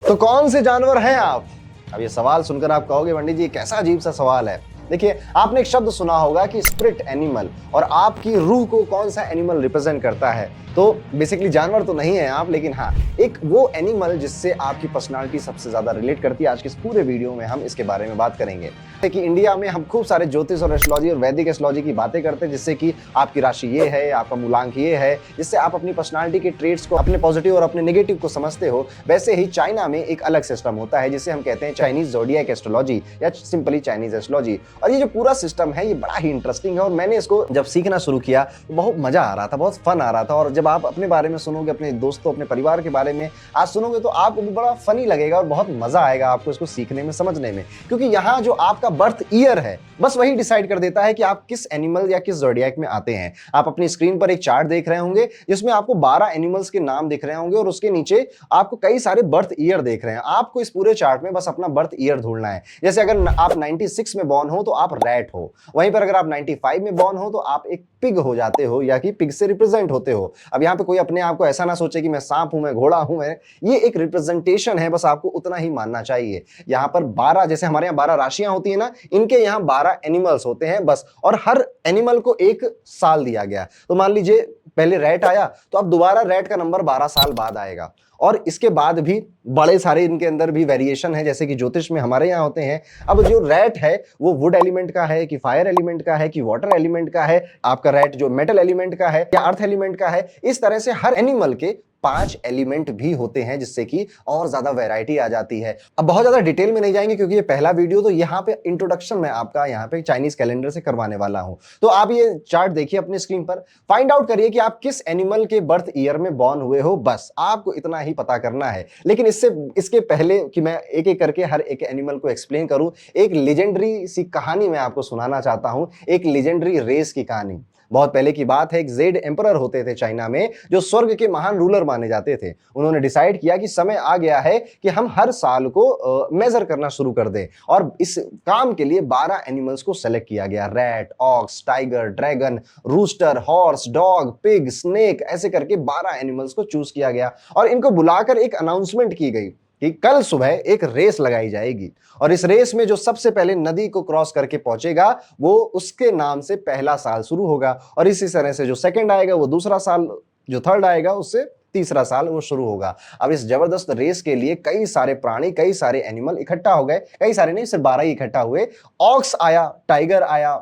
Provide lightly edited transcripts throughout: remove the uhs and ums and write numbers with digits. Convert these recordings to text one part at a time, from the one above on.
तो कौन से जानवर हैं आप? अब ये सवाल सुनकर आप कहोगे पंडित जी कैसा अजीब सा सवाल है। देखिए, आपने एक शब्द सुना होगा कि स्पिरिट एनिमल, और आपकी रूह को कौन सा एनिमल रिप्रेजेंट करता है? तो बेसिकली जानवर तो नहीं है आप, लेकिन हाँ, एक वो एनिमल जिससे आपकी पर्सनालिटी सबसे ज्यादा रिलेट करती है। आज के इस पूरे वीडियो में हम इसके बारे में बात करेंगे कि इंडिया में हम खूब सारे ज्योतिष और एस्ट्रोलॉजी और वैदिक एस्ट्रोलॉजी की बातें करते हैं, जिससे कि आपकी राशि ये है, आपका मूलांक ये है, जिससे आप अपनी पर्सनालिटी के ट्रेट्स को, अपने पॉजिटिव और अपने नेगेटिव को समझते हो। वैसे ही चाइना में एक अलग सिस्टम होता है जिसे हम कहते हैं चाइनीज ज़ोडिएक एस्ट्रोलॉजी या सिंपली चाइनीज एस्ट्रोलॉजी। और ये जो पूरा सिस्टम है ये बड़ा ही इंटरेस्टिंग है, और मैंने इसको जब सीखना शुरू किया तो बहुत मजा आ रहा था, बहुत फन आ रहा था। और जब आप अपने बारे में सुनोगे, अपने दोस्तों, अपने परिवार के बारे में आज सुनोगे, तो आपको भी बड़ा फनी लगेगा और बहुत मजा आएगा आपको इसको सीखने में, समझने में। क्योंकि यहाँ जो आपका बर्थ ईयर है, बस वही डिसाइड कर देता है कि आप किस एनिमल या किस ज़ोडिएक में आते हैं। आप अपनी स्क्रीन पर एक चार्ट देख रहे होंगे जिसमें आपको 12 एनिमल्स के नाम दिख रहे होंगे, और उसके नीचे आपको कई सारे बर्थ ईयर देख रहे हैं। आपको इस पूरे चार्ट में बस अपना बर्थ ईयर ढूंढना है। जैसे अगर आप 96 में बॉर्न हो तो आप रैट हो, वहीं पर अगर आप 95 में बॉर्न हो तो आप एक पिग हो जाते हो, या कि पिग से रिप्रेजेंट होते हो। अब यहाँ पे कोई अपने आप को ऐसा ना सोचे कि मैं सांप हूं, मैं घोड़ा हूं, मैं ये एक रिप्रेजेंटेशन है, बस आपको उतना ही मानना चाहिए। यहाँ पर 12, जैसे हमारे यहाँ 12 राशियां होती है ना, इनके यहाँ 12 एनिमल्स होते हैं बस, और हर एनिमल को एक साल दिया गया। तो मान लीजिए पहले रैट आया, तो अब दोबारा रैट का नंबर 12 साल बाद आएगा। और इसके बाद भी बड़े सारे इनके अंदर भी वेरिएशन है, जैसे कि ज्योतिष में हमारे यहाँ होते हैं। अब जो रैट है वो वुड एलिमेंट का है, कि फायर एलिमेंट का है, कि वाटर एलिमेंट का है, आपका रैट जो मेटल एलिमेंट का है या अर्थ एलिमेंट का है। इस तरह से हर एनिमल के 5 एलिमेंट भी होते हैं, जिससे कि और ज्यादा वैरायटी आ जाती है। अब बहुत ज्यादा डिटेल में नहीं जाएंगे क्योंकि ये पहला वीडियो, तो यहाँ पे इंट्रोडक्शन मैं आपका यहाँ पे चाइनीज कैलेंडर से करवाने वाला हूं। तो आप ये चार्ट देखिए अपनी स्क्रीन पर, फाइंड आउट करिए कि आप किस एनिमल के बर्थ ईयर में बॉर्न हुए हो, बस आपको इतना ही पता करना है। लेकिन इसके पहले कि मैं एक एक करके हर एक एनिमल को एक्सप्लेन करूं, एक लेजेंडरी सी कहानी मैं आपको सुनाना चाहता हूं, एक लेजेंडरी रेस की कहानी। बहुत पहले की बात है, एक जेड एम्परर होते थे चाइना में, जो स्वर्ग के महान रूलर माने जाते थे। उन्होंने डिसाइड किया कि समय आ गया है कि हम हर साल को मेजर करना शुरू कर दें, और इस काम के लिए 12 एनिमल्स को सेलेक्ट किया गया। Rat, ox, tiger, dragon, rooster, horse, dog, pig, snake, ऐसे करके 12 एनिमल्स को चूज किया गया, और इनको बुलाकर एक अनाउंसमेंट की गई कि कल सुबह एक रेस लगाई जाएगी, और इस रेस में जो सबसे पहले नदी को क्रॉस करके पहुंचेगा वो उसके नाम से पहला साल शुरू होगा, और इसी तरह से जो सेकंड आएगा वो दूसरा साल, जो थर्ड आएगा उससे तीसरा साल वो शुरू होगा। अब इस जबरदस्त रेस के लिए कई सारे प्राणी, कई सारे एनिमल इकट्ठा हो गए, कई सारे नहीं, सिर्फ 12 ही इकट्ठा हुए। ऑक्स आया, टाइगर आया,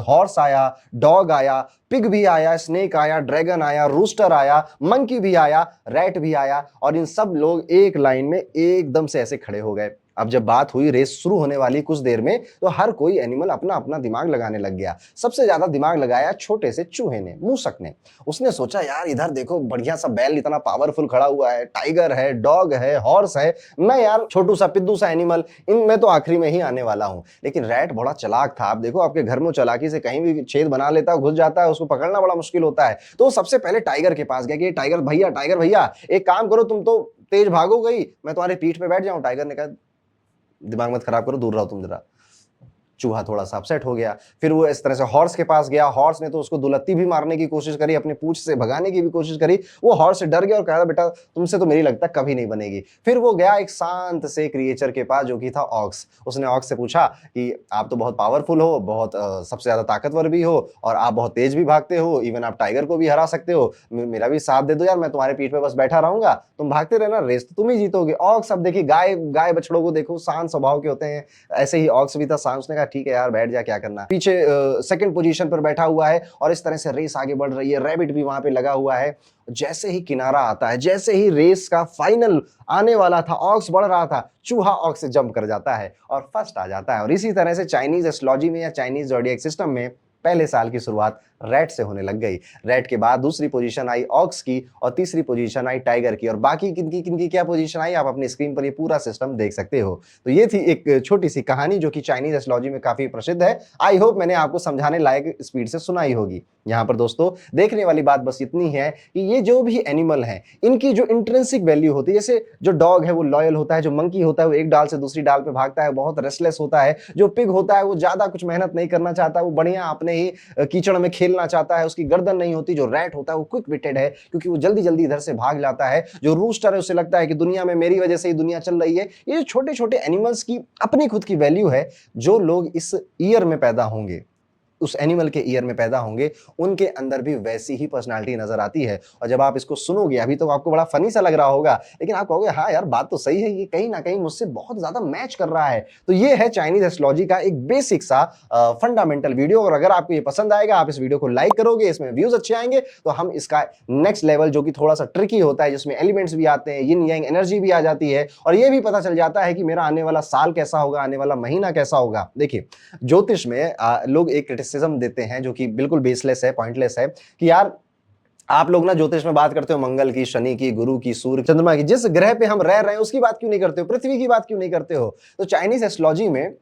हॉर्स आया, डॉग आया, पिग भी आया, स्नेक आया, ड्रैगन आया, रूस्टर आया, मंकी भी आया, रैट भी आया, और इन सब लोग एक लाइन में एकदम से ऐसे खड़े हो गए। अब जब बात हुई रेस शुरू होने वाली कुछ देर में, तो हर कोई एनिमल अपना अपना दिमाग लगाने लग गया। सबसे ज्यादा दिमाग लगाया छोटे से चूहे ने, मूसक ने। उसने सोचा यार इधर देखो बढ़िया सा बैल इतना पावरफुल खड़ा हुआ है, टाइगर है, डॉग है, हॉर्स है, मैं यार छोटू सा पिद्दू सा एनिमल, इनमें तो आखिरी में ही आने वाला हूं। लेकिन रैट बड़ा चालाक था। आप देखो आपके घर में चालाकी से कहीं भी छेद बना लेता है, घुस जाता है, उसको पकड़ना बड़ा मुश्किल होता है। तो सबसे पहले टाइगर के पास गया कि टाइगर भैया, टाइगर भैया, एक काम करो, तुम तो तेज भागो गई, मैं तुम्हारे पीठ पे बैठ जाऊं। टाइगर ने कहा दिमाग मत खराब करो, दूर रहो तुम जरा। चूहा थोड़ा सा अपसेट हो गया। फिर वो इस तरह से हॉर्स के पास गया। हॉर्स ने तो उसको दुलत्ती भी मारने की कोशिश करी, अपने पूंछ से भगाने की भी कोशिश करी। वो हॉर्स से डर गया और कहा बेटा तुमसे तो मेरी लगता कभी नहीं बनेगी। फिर वो गया एक शांत से क्रिएचर के पास जो कि था ऑक्स। उसने ऑक्स से पूछा कि आप तो बहुत पावरफुल हो, बहुत सबसे ज्यादा ताकतवर भी हो, और आप बहुत तेज भी भागते हो, इवन आप टाइगर को भी हरा सकते हो, मेरा भी साथ दे दो यार, मैं तुम्हारे पीठ पे बस बैठा रहूंगा, तुम भागते रहना, रेस तो तुम ही जीतोगे। ऑक्स, अब देखिए गाय गाय बछड़ों को देखो, शांत स्वभाव के होते हैं, ऐसे ही ऑक्स भी था शांत। उसने कहा ठीक है यार बैठ जा, क्या करना। पीछे सेकंड पोजीशन पर बैठा हुआ है, और इस तरह से रेस आगे बढ़ रही है। रैबिट भी वहां पे लगा हुआ है। जैसे ही किनारा आता है, जैसे ही रेस का फाइनल आने वाला था, ऑक्स बढ़ रहा था, चूहा ऑक्स से जंप कर जाता है और फर्स्ट आ जाता है। और इसी तरह से चाइनीज एस्ट्रोलॉजी में या चाइनीज ज़ोडिएक सिस्टम में पहले साल की शुरुआत रैट से होने लग गई। रैट के बाद दूसरी पोजीशन आई ऑक्स की, और तीसरी पोजीशन आई टाइगर की, और बाकी किनकी किनकी क्या पोजीशन आई आप अपनी स्क्रीन पर ये पूरा सिस्टम देख सकते हो। तो ये थी एक छोटी सी कहानी जो कि चाइनीज एस्ट्रोलॉजी में काफी प्रसिद्ध है। आई होप मैंने आपको समझाने लायक स्पीड से सुनाई होगी। यहाँ पर दोस्तों देखने वाली बात बस इतनी है कि ये जो भी एनिमल है, इनकी जो इंट्रिंसिक वैल्यू होती है, जैसे जो डॉग है वो लॉयल होता है, जो मंकी होता है वो एक डाल से दूसरी डाल पे भागता है, बहुत रेस्टलेस होता है, जो पिग होता है वो ज्यादा कुछ मेहनत नहीं करना चाहता, वो बढ़िया अपने ही कीचड़ में खेल खेलना चाहता है उसकी गर्दन नहीं होती। जो रैट होता है वो क्विक विटेड है क्योंकि वो जल्दी जल्दी इधर से भाग जाता है। जो रूस्टर है उसे लगता है कि दुनिया में मेरी वजह से ही दुनिया चल रही है। ये जो छोटे छोटे एनिमल्स की अपनी खुद की वैल्यू है, जो लोग इस ईयर में पैदा होंगे, उस एनिमल के ईयर में पैदा होंगे, उनके अंदर भी वैसी ही पर्सनालिटी नजर आती है। और जब आप इसको सुनोगे, अभी तो आपको बड़ा फनी सा लग रहा होगा, लेकिन आप कहोगे हाँ यार बात तो सही है, ये कहीं ना कहीं मुझसे बहुत ज्यादा मैच कर रहा है। तो ये है चाइनीज एस्ट्रोलॉजी का एक बेसिक सा फंडामेंटल वीडियो। और अगर आपको ये पसंद आएगा, आप इस वीडियो को लाइक करोगे, इसमें व्यूज अच्छे आएंगे, तो हम इसका नेक्स्ट लेवल जो कि थोड़ा सा ट्रिकी होता है, जिसमें एलिमेंट्स भी आते हैं, यिन यांग एनर्जी भी आ जाती है, और ये भी पता चल जाता है कि मेरा आने वाला साल कैसा होगा, आने वाला महीना कैसा होगा। देखिए, ज्योतिष में लोग एक क्रिटिसिज्म देते हैं जो कि बिल्कुल बेसलेस है, पॉइंटलेस है, कि यार आप लोग ना ज्योतिष में बात करते हो मंगल की, शनि की, गुरु की, सूर्य, चंद्रमा की, जिस ग्रह पे हम रह रहे हैं उसकी बात क्यों नहीं करते हो, पृथ्वी की बात क्यों नहीं करते हो। तो चाइनीज एस्ट्रोलॉजी में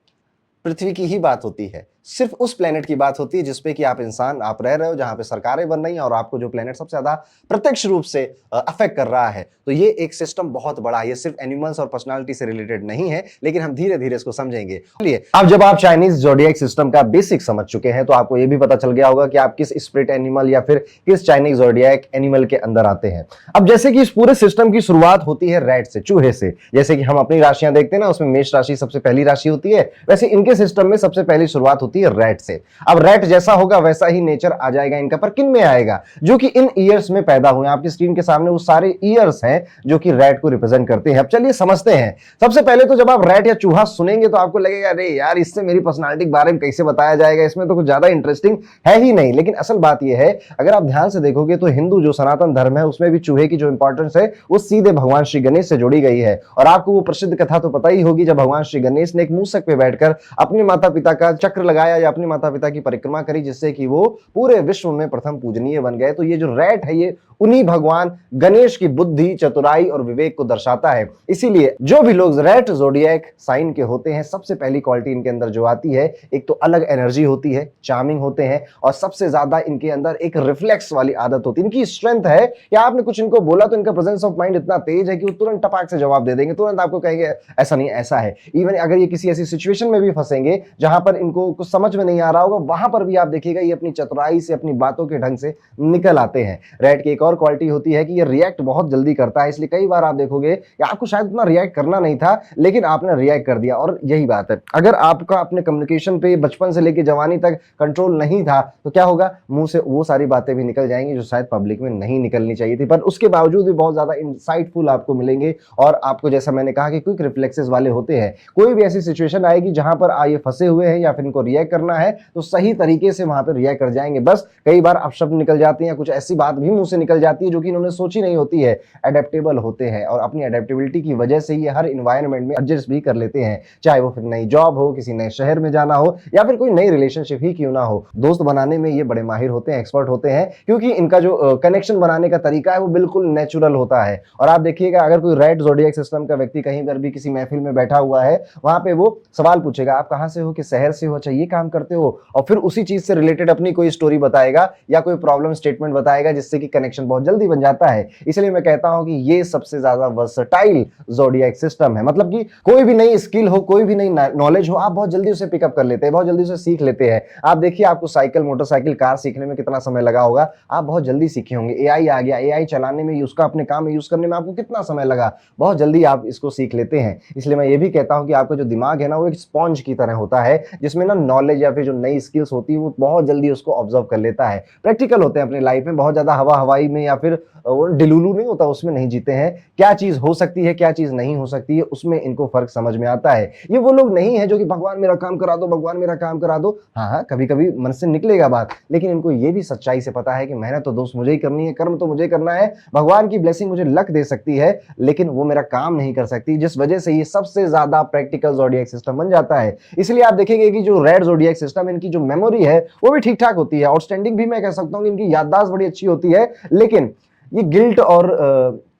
पृथ्वी की ही बात होती है, सिर्फ उस प्लेनेट की बात होती है जिसपे कि आप इंसान आप रह रहे हो, जहां पे सरकारें बन रही हैं और आपको जो प्लेनेट सबसे ज्यादा प्रत्यक्ष रूप से अफेक्ट कर रहा है। तो ये एक सिस्टम बहुत बड़ा है, ये सिर्फ एनिमल्स और पर्सनालिटी से रिलेटेड नहीं है, लेकिन हम धीरे धीरे इसको समझेंगे। चलिए, अब जब आप चाइनीज ज़ोडिएक सिस्टम का बेसिक समझ चुके हैं, तो आपको ये भी पता चल गया होगा कि आप किस स्पिरिट एनिमल या फिर किस चाइनीज ज़ोडिएक एनिमल के अंदर आते हैं। अब जैसे कि इस पूरे सिस्टम की शुरुआत होती है रैट से, चूहे से। जैसे कि हम अपनी राशियां देखते हैं ना, उसमें मेष राशि सबसे पहली राशि होती है, वैसे इनके सिस्टम में सबसे पहली शुरुआत होती है रैट से। अब रैट जैसा होगा वैसा ही नेचर आ जाएगा इनका, पर किन में आएगा, जो कि इन ईयर्स में पैदा हुए। आपकी स्क्रीन के सामने वो सारे ईयर्स हैं जो कि रैट को रिप्रेजेंट करते हैं। अब चलिए समझते हैं। सबसे पहले तो जब आप रैट या चूहा सुनेंगे तो आपको लगेगा अरे यार इससे मेरी पर्सनालिटी के बारे में कैसे बताया जाएगा, इसमें तो कुछ ज्यादा इंटरेस्टिंग है ही नहीं। लेकिन असल बात यह है, अगर आप ध्यान से देखोगे तो हिंदू जो सनातन धर्म है उसमें भी चूहे की जो इंपॉर्टेंस है वो सीधे भगवान श्री गणेश से जुड़ी गई है। और आपको वो प्रसिद्ध कथा तो पता ही होगी, जब भगवान श्री गणेश ने एक मूसक पे बैठकर अपने माता पिता का चक्र लगाया या अपने माता पिता की परिक्रमा करी, जिससे कि वो पूरे विश्व में प्रथम पूजनीय बन गए। तो ये जो रैट है ये उन्हीं भगवान गणेश की बुद्धि, चतुराई और विवेक को दर्शाता है। इसीलिए जो भी लोग रैट ज़ोडिएक साइन के होते हैं, सबसे पहली क्वालिटी इनके अंदर जो आती है, एक तो अलग एनर्जी होती है, चार्मिंग होते हैं, और सबसे ज्यादा इनके अंदर एक रिफ्लेक्स वाली आदत होती है। इनकी स्ट्रेंथ है कि आपने कुछ इनको बोला तो इनका प्रेजेंस ऑफ माइंड इतना तेज है कि वो तुरंत टपाक से जवाब दे देंगे, तुरंत आपको कहेंगे ऐसा नहीं ऐसा है। इवन अगर ये किसी ऐसी सिचुएशन में भी फंसेंगे जहां पर इनको कुछ समझ में नहीं आ रहा होगा, वहां पर भी आप देखिएगा ये अपनी चतुराई से, अपनी बातों के ढंग से निकल आते हैं। रैट की एक और क्वालिटी होती है कि ये रिएक्ट बहुत जल्दी करता है, इसलिए कई बार आप देखोगे कि आपको शायद उतना रिएक्ट करना नहीं था लेकिन आपने रिएक्ट कर दिया। और यही बात है, अगर आपका अपने कम्युनिकेशन पे बचपन से लेकर जवानी तक कंट्रोल नहीं था तो क्या होगा, मुंह से वो सारी बातें भी निकल जाएंगी जो शायद पब्लिक में नहीं निकलनी चाहिए थी, पर उसके बावजूद भी बहुत ज्यादा इंसाइटफुल आपको मिलेंगे। और आपको जैसा मैंने कहा कि क्विक रिफ्लेक्सेस वाले होते हैं। कोई भी ऐसी सिचुएशन आएगी जहां पर ये फंसे हुए हैं या फिर इनको रिएक्ट करना है तो सही तरीके से वहां पर रिएक्ट कर जाएंगे। बस कई बार अपशब्द निकल जाते हैं, कुछ ऐसी बात भी मुंह से निकल जाती है जो कि इन्होंने सोची नहीं होती है। एडेप्टेबल होते हैं और अपनी एडेप्टेबिलिटी की वजह से ये हर इन्वायरमेंट में एडजस्ट भी कर लेते हैं, चाहे वो फिर नई जॉब हो, किसी नए शहर में जाना हो या फिर कोई नई रिलेशनशिप ही क्यों ना हो। दोस्त बनाने में ये बड़े माहिर होते हैं, एक्सपर्ट होते हैं, क्योंकि इनका जो कनेक्शन बनाने का तरीका है वो बिल्कुल नेचुरल होता है। और आप देखिएगा, अगर कोई रैट ज़ोडिएक सिस्टम का व्यक्ति कहीं पर भी किसी महफिल में बैठा हुआ है, वहां पे वो सवाल पूछेगा आप कहां से हो, किस शहर से हो, अच्छा ये काम करते हो, और फिर उसी चीज से रिलेटेड अपनी कोई स्टोरी बताएगा या कोई प्रॉब्लम स्टेटमेंट बताएगा, जिससे कि कनेक्शन बहुत जल्दी बन जाता है। इसलिए मैं कहता हूं कि ये सबसे ज्यादा वर्सेटाइल ज़ोडिएक सिस्टम है। मतलब कि कोई भी नई स्किल हो, कोई भी नई नॉलेज हो, आप बहुत जल्दी उसे पिकअप कर लेते हैं, बहुत जल्दी उसे सीख लेते हैं। आप देखिए, आपको साइकिल, मोटरसाइकिल, कार सीखने में कितना समय लगा होगा, आप बहुत जल्दी सीखे होंगे। एआई आ गया, एआई चलाने में, उसका अपने काम में यूज करने में आपको कितना समय लगा, बहुत जल्दी आप इसको सीख लेते हैं। इसलिए मैं ये भी कहता हूं कि आपका जो दिमाग है ना, वो एक स्पॉन्ज की तरह होता है, जिसमें ना नॉलेज या फिर जो नई स्किल्स होती है वो बहुत जल्दी उसको ऑब्जर्व कर लेता है। प्रैक्टिकल होते हैं अपनी लाइफ में, बहुत ज्यादा हवा हवाई में या फिर डिलुलू नहीं होता, उसमें नहीं जीते हैं। क्या चीज हो सकती है, क्या चीज नहीं हो सकती है, उसमें इनको फर्क समझ में आता है। ये वो लोग नहीं है जो कि भगवान मेरा काम करा दो, भगवान मेरा काम करा दो। हाँ, कभी कभी मन से निकलेगा बात, लेकिन इनको ये भी सच्चाई से पता है कि मेहनत तो दोस्त मुझे ही करनी है, कर्म तो मुझे करना है। भगवान की ब्लेसिंग मुझे लक दे सकती है लेकिन वो मेरा काम नहीं कर सकती, जिस वजह से ये सबसे ज्यादा प्रैक्टिकल ज़ोडिएक सिस्टम बन जाता है। इसलिए आप देखेंगे कि जो रैट ज़ोडिएक सिस्टम, इनकी जो मेमोरी है वो भी ठीक ठाक होती है, आउटस्टैंडिंग भी मैं कह सकता हूँ कि इनकी याददाश्त बड़ी अच्छी होती है। लेकिन ये गिल्ट और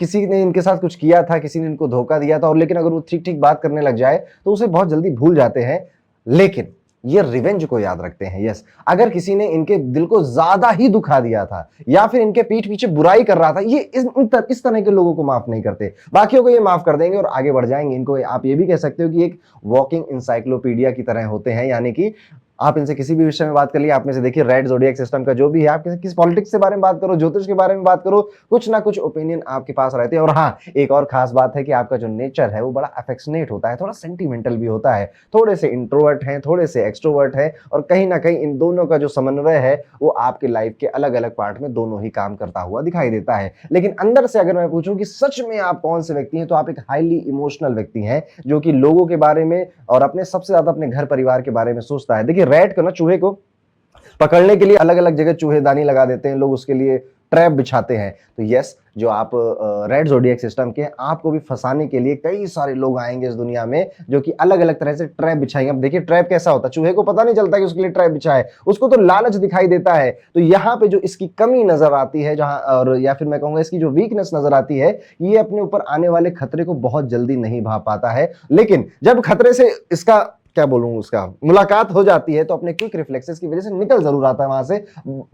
किसी ने इनके साथ कुछ किया था, किसी ने इनको धोखा दिया था, और लेकिन अगर वो ठीक ठीक बात करने लग जाए तो उसे बहुत जल्दी भूल जाते हैं। लेकिन ये रिवेंज को याद रखते हैं। यस, अगर किसी ने इनके दिल को ज्यादा ही दुखा दिया था या फिर इनके पीठ पीछे बुराई कर रहा था, ये इस तरह के लोगों को माफ नहीं करते, बाकियों को ये माफ कर देंगे और आगे बढ़ जाएंगे। इनको आप ये भी कह सकते हो कि एक वॉकिंग इंसाइक्लोपीडिया की तरह होते हैं, यानी कि आप इनसे किसी भी विषय में बात कर लिए, आप में से देखिए रेड ज़ोडिएक सिस्टम का जो भी है, आप किसी पॉलिटिक्स के बारे में बात करो, ज्योतिष के बारे में बात करो, कुछ ना कुछ ओपिनियन आपके पास रहते हैं। और हाँ, एक और खास बात है कि आपका जो नेचर है वो बड़ा अफेक्शनेट होता है, थोड़ा सेंटिमेंटल भी होता है, थोड़े से इंट्रोवर्ट हैं, थोड़े से एक्सट्रोवर्ट हैं, और कहीं ना कहीं इन दोनों का जो समन्वय है वो आपके लाइफ के अलग अलग पार्ट में दोनों ही काम करता हुआ दिखाई देता है। लेकिन अंदर से अगर मैं पूछूं कि सच में आप कौन से व्यक्ति हैं, तो आप एक हाईली इमोशनल व्यक्ति हैं, जो कि लोगों के बारे में और अपने सबसे ज्यादा अपने घर परिवार के बारे में सोचता है। देखिए रैट को ना, चूहे को पकड़ने के लिए अलग अलग जगह चूहेदानी लगा देते हैं लोग, उसके लिए ट्रैप बिछाते हैं। तो यस, जो आप रेड ज़ोडिएक सिस्टम के, आपको भी फंसाने के लिए कई सारे लोग आएंगे इस दुनिया में, जो कि अलग अलग तरह से ट्रैप बिछाएंगे। अब देखिए ट्रैप कैसा होता है, चूहे को पता नहीं चलता कि उसके लिए ट्रैप बिछा है, उसको तो लालच दिखाई देता है। तो यहाँ पे जो इसकी कमी नजर आती है, जहां और या फिर मैं कहूंगा इसकी जो वीकनेस नजर आती है, ये अपने ऊपर आने वाले खतरे को बहुत जल्दी नहीं भाप पाता है। लेकिन जब खतरे से इसका क्या बोलूं, उसका मुलाकात हो जाती है, तो अपने क्विक रिफ्लेक्सेस की वजह से निकल जरूर आता है, वहां से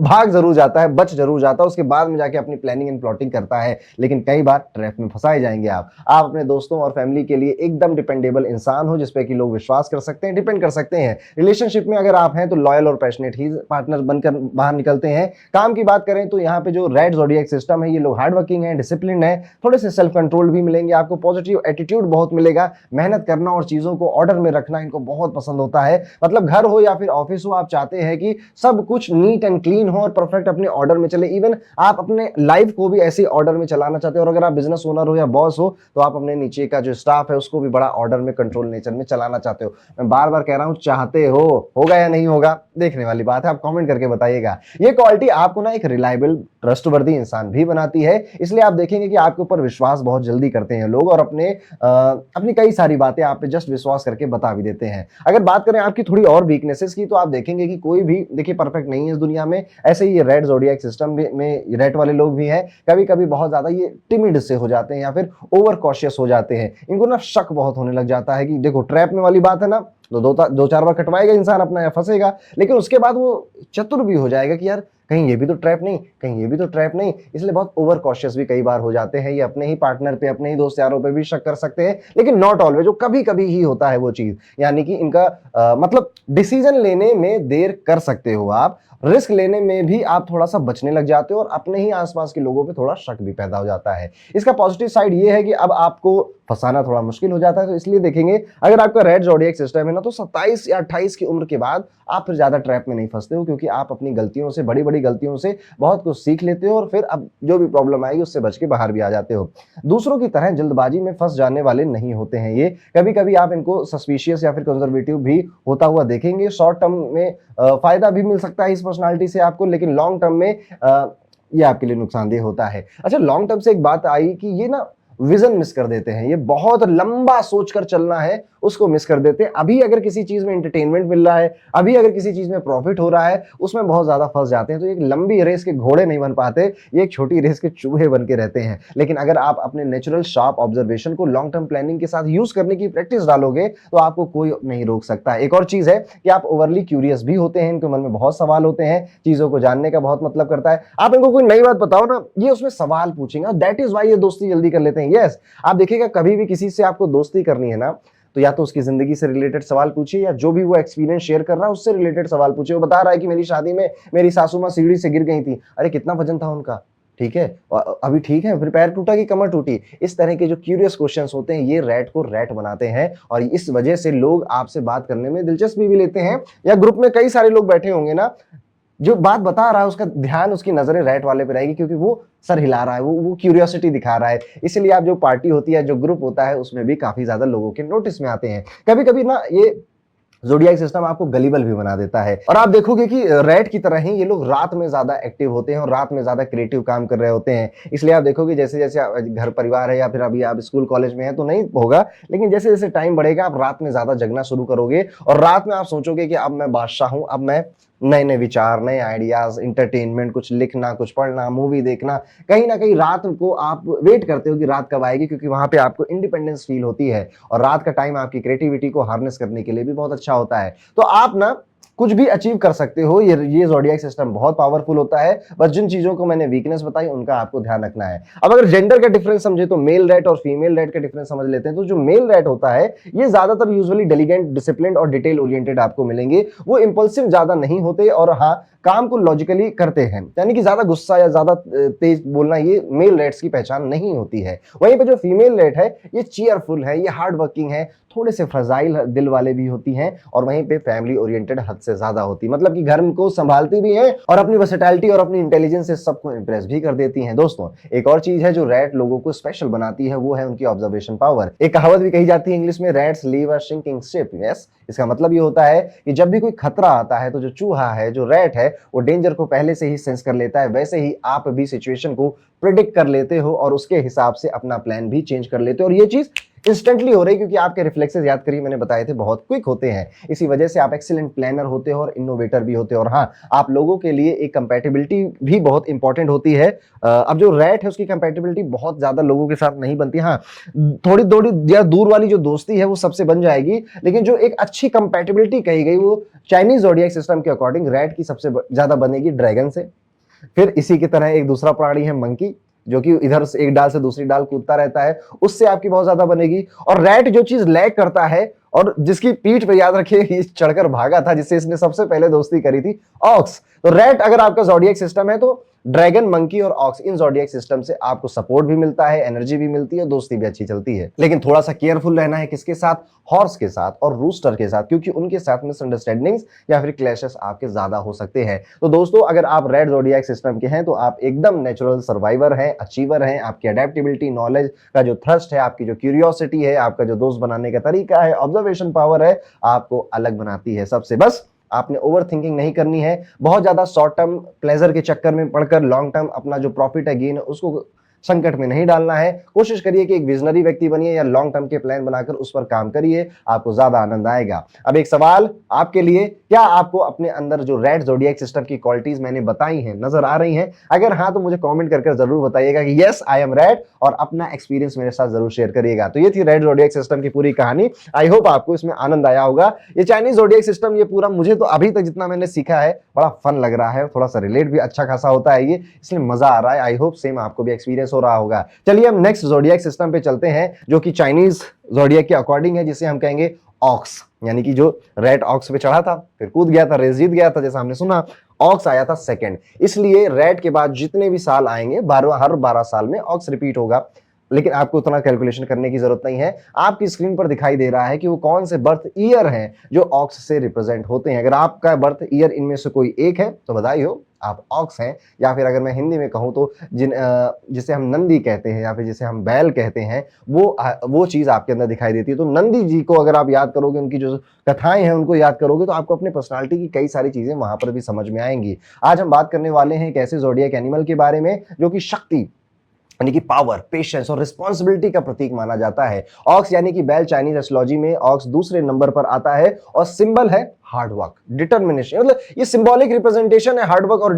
भाग जरूर जाता है, बच जरूर जाता है, उसके बाद में जाके अपनी प्लानिंग एंड प्लॉटिंग करता है। लेकिन कई बार ट्रैप में फंसाए जाएंगे आप अपने दोस्तों और फैमिली के लिए एकदम डिपेंडेबल इंसान हो, जिसपे कि लोग विश्वास कर सकते हैं, डिपेंड कर सकते हैं। रिलेशनशिप में अगर आप हैं तो लॉयल और पैशनेट ही पार्टनर बनकर बाहर निकलते हैं। काम की बात करें तो यहाँ पे जो रेड ज़ोडिएक सिस्टम है, ये लोग हार्ड वर्किंग है, डिसिप्लिन है, थोड़े से सेल्फ कंट्रोल भी मिलेंगे आपको, पॉजिटिव एटीट्यूड बहुत मिलेगा, मेहनत करना और चीजों को ऑर्डर में रखना इनको बहुत पसंद होता है। मतलब घर हो या फिर ऑफिस हो, आप चाहते हैं कि सब कुछ नीट एंड क्लीन हो और परफेक्ट अपने ऑर्डर में चले। इवन आप अपने लाइफ को भी ऐसे ऑर्डर में चलाना चाहते हो, और अगर आप बिजनेस ओनर हो या बॉस हो, तो आप अपने नीचे का जो स्टाफ है उसको भी बड़ा ऑर्डर में, कंट्रोल नेचर में चलाना चाहते हो। मैं बार बार कह रहा हूं, चाहते हो, होगा या नहीं होगा देखने वाली बात है, आप कमेंट करके बताइएगा। ये क्वालिटी आपको ना एक रिलायबल, ट्रस्टवर्दी इंसान भी बनाती है, इसलिए आप देखेंगे कि आपके ऊपर विश्वास बहुत जल्दी करते हैं लोग, और अपनी कई सारी बातें आप पे जस्ट विश्वास करके बता भी देते हैं। अगर बात करें आपकी थोड़ी और वीकनेसेस की, तो आप देखेंगे कि कोई भी देखिए परफेक्ट नहीं है इस दुनिया में। ऐसे ही ये रेड ज़ोडिएक सिस्टम में रेड वाले लोग भी हैं, कभी कभी बहुत ज्यादा ये टिमिड से हो जाते हैं या फिर ओवर कॉशियस हो जाते हैं। इनको ना शक बहुत होने लग जाता है कि देखो ट्रैप में वाली बात है ना, तो दो चार बार कटवाएगा इंसान अपना या फंसेगा, लेकिन उसके बाद वो चतुर भी हो जाएगा कि यार कहीं ये भी तो ट्रैप नहीं, कहीं ये भी तो ट्रैप नहीं। इसलिए बहुत ओवर कॉशियस भी कई बार हो जाते हैं। ये अपने ही पार्टनर पे, अपने ही दोस्त यारों पे भी शक कर सकते हैं, लेकिन नॉट ऑलवेज, जो कभी कभी ही होता है वो चीज। यानी कि इनका मतलब डिसीजन लेने में देर कर सकते हो आप, रिस्क लेने में भी आप थोड़ा सा बचने लग जाते हो, और अपने ही आसपास के लोगों पे थोड़ा शक भी पैदा हो जाता है। इसका पॉजिटिव साइड ये है कि अब आपको फंसाना थोड़ा मुश्किल हो जाता है। तो इसलिए देखेंगे, अगर आपका रेड ज़ोडिएक सिस्टम है ना, तो 27 या 28 की उम्र के बाद आप फिर ज्यादा ट्रैप में नहीं फंसते हो, क्योंकि आप अपनी गलतियों से, बड़ी बड़ी गलतियों से बहुत कुछ सीख लेते हो, और फिर अब जो भी प्रॉब्लम आएगी उससे बच के बाहर भी आ जाते हो। दूसरों की तरह जल्दबाजी में फंस जाने वाले नहीं होते हैं ये। कभी कभी आप इनको सस्पिशियस या फिर कंजर्वेटिव भी होता हुआ देखेंगे। शॉर्ट टर्म में फायदा भी मिल सकता है इस पर्सनालिटी से आपको, लेकिन लॉन्ग टर्म में ये आपके लिए नुकसानदेह होता है। अच्छा, लॉन्ग टर्म से एक बात आई कि ये ना विजन मिस कर देते हैं, ये बहुत लंबा सोचकर चलना है उसको मिस कर देते हैं। अभी अगर किसी चीज में एंटरटेनमेंट मिल रहा है, अभी अगर किसी चीज में प्रॉफिट हो रहा है, उसमें बहुत ज्यादा फंस जाते हैं। तो एक लंबी रेस के घोड़े नहीं बन पाते, ये एक छोटी रेस के चूहे बन के रहते हैं। लेकिन अगर आप अपने नेचुरल शार्प ऑब्जर्वेशन को लॉन्ग टर्म प्लानिंग के साथ यूज करने की प्रैक्टिस डालोगे, तो आपको कोई नहीं रोक सकता। एक और चीज है कि आप ओवरली क्यूरियस भी होते हैं, इनके मन में बहुत सवाल होते हैं, चीजों को जानने का बहुत मतलब करता है। आप इनको कोई नई बात बताओ ना, ये उसमें सवाल पूछेंगे, दैट इज वाई ये दोस्ती जल्दी कर लेते हैं। यस, आप देखिएगा कभी भी किसी से आपको दोस्ती करनी है ना, तो या तो उसकी जिंदगी से रिलेटेड सवाल पूछिए, या जो भी वो एक्सपीरियंस शेयर कर रहा है उससे रिलेटेड सवाल पूछिए। वो बता रहा है कि मेरी शादी में मेरी सासू माँ सीढ़ी से गिर गई थी, अरे कितना वजन था उनका, ठीक है, अभी ठीक है, फिर पैर टूटा कि कमर टूटी। इस तरह के जो क्यूरियस क्वेश्चंस होते हैं, ये रैट को रैट बनाते हैं, और इस वजह से लोग आपसे बात करने में दिलचस्पी भी लेते हैं। या ग्रुप में कई सारे लोग बैठे होंगे ना, जो बात बता रहा है उसका ध्यान, उसकी नजरें रैट वाले पे रहेगी, क्योंकि वो सर हिला रहा है, वो क्यूरियोसिटी दिखा रहा है। इसलिए आप जो पार्टी होती है, जो ग्रुप होता है, उसमें भी काफी ज्यादा लोगों के नोटिस में आते हैं। कभी कभी ना ये ज़ोडिएक सिस्टम आपको गलीबल भी बना देता है, और आप देखोगे कि रैट की तरह ही ये लोग रात में ज्यादा एक्टिव होते हैं और रात में ज्यादा क्रिएटिव काम कर रहे होते हैं। इसलिए आप देखोगे जैसे जैसे घर परिवार है, या फिर अभी आप स्कूल कॉलेज में है तो नहीं होगा, लेकिन जैसे जैसे टाइम बढ़ेगा, आप रात में ज्यादा जगना शुरू करोगे, और रात में आप सोचोगे कि अब मैं बादशाह हूं, अब मैं नए नए विचार, नए आइडियाज, इंटरटेनमेंट, कुछ लिखना, कुछ पढ़ना, मूवी देखना। कहीं ना कहीं रात को आप वेट करते हो कि रात कब आएगी, क्योंकि वहां पे आपको इंडिपेंडेंस फील होती है, और रात का टाइम आपकी क्रिएटिविटी को हार्नेस करने के लिए भी बहुत अच्छा होता है। तो आप ना कुछ भी अचीव कर सकते हो। ये ज़ोडिएक सिस्टम बहुत पावरफुल होता है। बस जिन चीजों को मैंने वीकनेस बताई उनका आपको ध्यान रखना है। अब अगर जेंडर का डिफरेंस समझे तो मेल रैट और फीमेल रैट का डिफरेंस समझ लेते हैं। तो जो मेल रैट होता है ये ज्यादातर यूजुअली डेलिगेंट, डिसिप्लिन और डिटेल ओरिएंटेड आपको मिलेंगे। वो इंपल्सिव ज्यादा नहीं होते और हाँ, काम को लॉजिकली करते हैं, यानी कि ज्यादा गुस्सा या ज्यादा तेज बोलना ये मेल रेट्स की पहचान नहीं होती है। वहीं पे जो फीमेल रेट है ये चीयरफुल है, ये हार्ड वर्किंग है, थोड़े से फ्रजाइल दिल वाले भी होती हैं और वहीं पे फैमिली ओरिएंटेड हद से ज्यादा होती है, मतलब कि घर को संभालती भी हैं और अपनी वर्सेटैलिटी और अपनी इंटेलिजेंस से सबको इंप्रेस भी कर देती हैं। दोस्तों, एक और चीज है जो रैट लोगों को स्पेशल बनाती है, वो है उनकी ऑब्जर्वेशन पावर। एक कहावत भी कही जाती है इंग्लिश में, rats leave a sinking ship. Yes, इसका मतलब ये होता है कि जब भी कोई खतरा आता है तो जो चूहा है, जो रैट है, वो डेंजर को पहले से ही सेंस कर लेता है। वैसे ही आप भी सिचुएशन को प्रिडिक्ट कर लेते हो और उसके हिसाब से अपना प्लान भी चेंज कर लेते हो और ये चीज इंस्टेंटली हो रही है क्योंकि आपके रिफ्लेक्सेस, याद करिए मैंने बताए थे, बहुत क्विक होते हैं। इसी वजह से आप एक्सीलेंट प्लानर होते हो और इनोवेटर भी होते हो। और हाँ, आप लोगों के लिए एक कंपैटिबिलिटी भी बहुत इंपॉर्टेंट होती है। अब जो रैट है उसकी कंपैटिबिलिटी बहुत ज्यादा लोगों के साथ नहीं बनती। हाँ, थोड़ी थोड़ी या दूर वाली जो दोस्ती है वो सबसे बन जाएगी, लेकिन जो एक अच्छी कंपैटिबिलिटी कही गई वो चाइनीज ज़ोडिएक सिस्टम के अकॉर्डिंग रैट की सबसे ज्यादा बनेगी ड्रैगन से। फिर इसी की तरह एक दूसरा प्राणी है मंकी, जो कि इधर से एक डाल से दूसरी डाल कूदता रहता है, उससे आपकी बहुत ज्यादा बनेगी। और रैट जो चीज लैग करता है और जिसकी पीठ पे, याद रखिए, चढ़कर भागा था, जिससे इसने सबसे पहले दोस्ती करी थी, ऑक्स। तो रैट अगर आपका ज़ोडिएक सिस्टम है तो ड्रैगन, मंकी और ऑक्स, इन ज़ोडिएक सिस्टम से आपको सपोर्ट भी मिलता है, एनर्जी भी मिलती है, दोस्ती भी अच्छी चलती है। लेकिन थोड़ा सा केयरफुल रहना है, किसके साथ? हॉर्स के साथ और रूस्टर के साथ, क्योंकि उनके साथ मिसअंडरस्टैंडिंग्स या फिर क्लैशेस आपके ज्यादा हो सकते हैं। तो दोस्तों, अगर आप रेड ज़ोडिएक सिस्टम के हैं तो आप एकदम नेचुरल सर्वाइवर हैं, अचीवर हैं। आपकी अडेप्टेबिलिटी, नॉलेज का जो थ्रस्ट है, आपकी जो क्यूरियोसिटी है, आपका जो दोस्त बनाने का तरीका है, ऑब्जर्वेशन पावर है, आपको अलग बनाती है सबसे। बस आपने ओवर थिंकिंग नहीं करनी है, बहुत ज्यादा शॉर्ट टर्म प्लेजर के चक्कर में पड़कर लॉन्ग टर्म अपना जो प्रॉफिट है, गेन है, उसको संकट में नहीं डालना है। कोशिश करिए कि एक विजनरी व्यक्ति बनिए या लॉन्ग टर्म के प्लान बनाकर उस पर काम करिए, आपको ज्यादा आनंद आएगा। अब एक सवाल आपके लिए, क्या आपको अपने अंदर जो रेड ज़ोडिएक सिस्टम की क्वालिटीज मैंने बताई हैं नजर आ रही हैं? अगर हाँ तो मुझे कमेंट करके जरूर बताइएगा कि यस आई एम रेड, और अपना एक्सपीरियंस मेरे साथ जरूर शेयर करिएगा। तो ये थी रेड ज़ोडिएक सिस्टम की पूरी कहानी। आई होप आपको इसमें आनंद आया होगा। ये चाइनीज ज़ोडिएक सिस्टम, ये पूरा मुझे तो अभी तक जितना मैंने सीखा है बड़ा फन लग रहा है, थोड़ा सा रिलेट भी अच्छा खासा होता है ये, इसलिए मजा आ रहा है। आई होप सेम आपको भी एक्सपीरियंस हो रहा होगा। चलिए हम नेक्स्ट ज़ोडिएक सिस्टम पे चलते हैं, जो कि चाइनीज ज़ोडिएक के अकॉर्डिंग है, जिसे हम कहेंगे ऑक्स, यानी कि जो रेड ऑक्स पे चढ़ा था, फिर कूद गया था, रेस जीत गया था, जैसा हमने सुना। ऑक्स आया था सेकंड, इसलिए रेड के बाद जितने भी साल आएंगे, हर 12 साल में ऑक्स रिपीट होगा। लेकिन आपको उतना कैलकुलेशन करने की जरूरत नहीं है। आपकी स्क्रीन पर दिखाई दे रहा है कि वो कौन से बर्थ ईयर हैं जो ऑक्स से रिप्रेजेंट होते हैं। अगर आपका बर्थ ईयर इनमें से कोई एक है तो बधाई हो, आप ऑक्स हैं। या फिर अगर मैं हिंदी में कहूं तो जिसे हम नंदी कहते हैं या फिर जिसे हम बैल कहते हैं, वो चीज आपके अंदर दिखाई देती है। तो नंदी जी को अगर आप याद करोगे, उनकी जो कथाएं हैं उनको याद करोगे, तो आपको अपने पर्सनालिटी की कई सारी चीजें वहां पर भी समझ में आएंगी। आज हम बात करने वाले हैं एक ऐसे ज़ोडिएक एनिमल के बारे में जो कि शक्ति, यानी कि पावर, पेशेंस और रिस्पॉन्सिबिलिटी का प्रतीक माना जाता है। ऑक्स यानी कि बैल, चाइनीज एस्ट्रोलॉजी में ऑक्स दूसरे नंबर पर आता है और सिंबल है हार्ड वर्क, डिटर्मिनेशन। मतलब ये सिंबॉलिक रिप्रेजेंटेशन है हार्ड वर्क और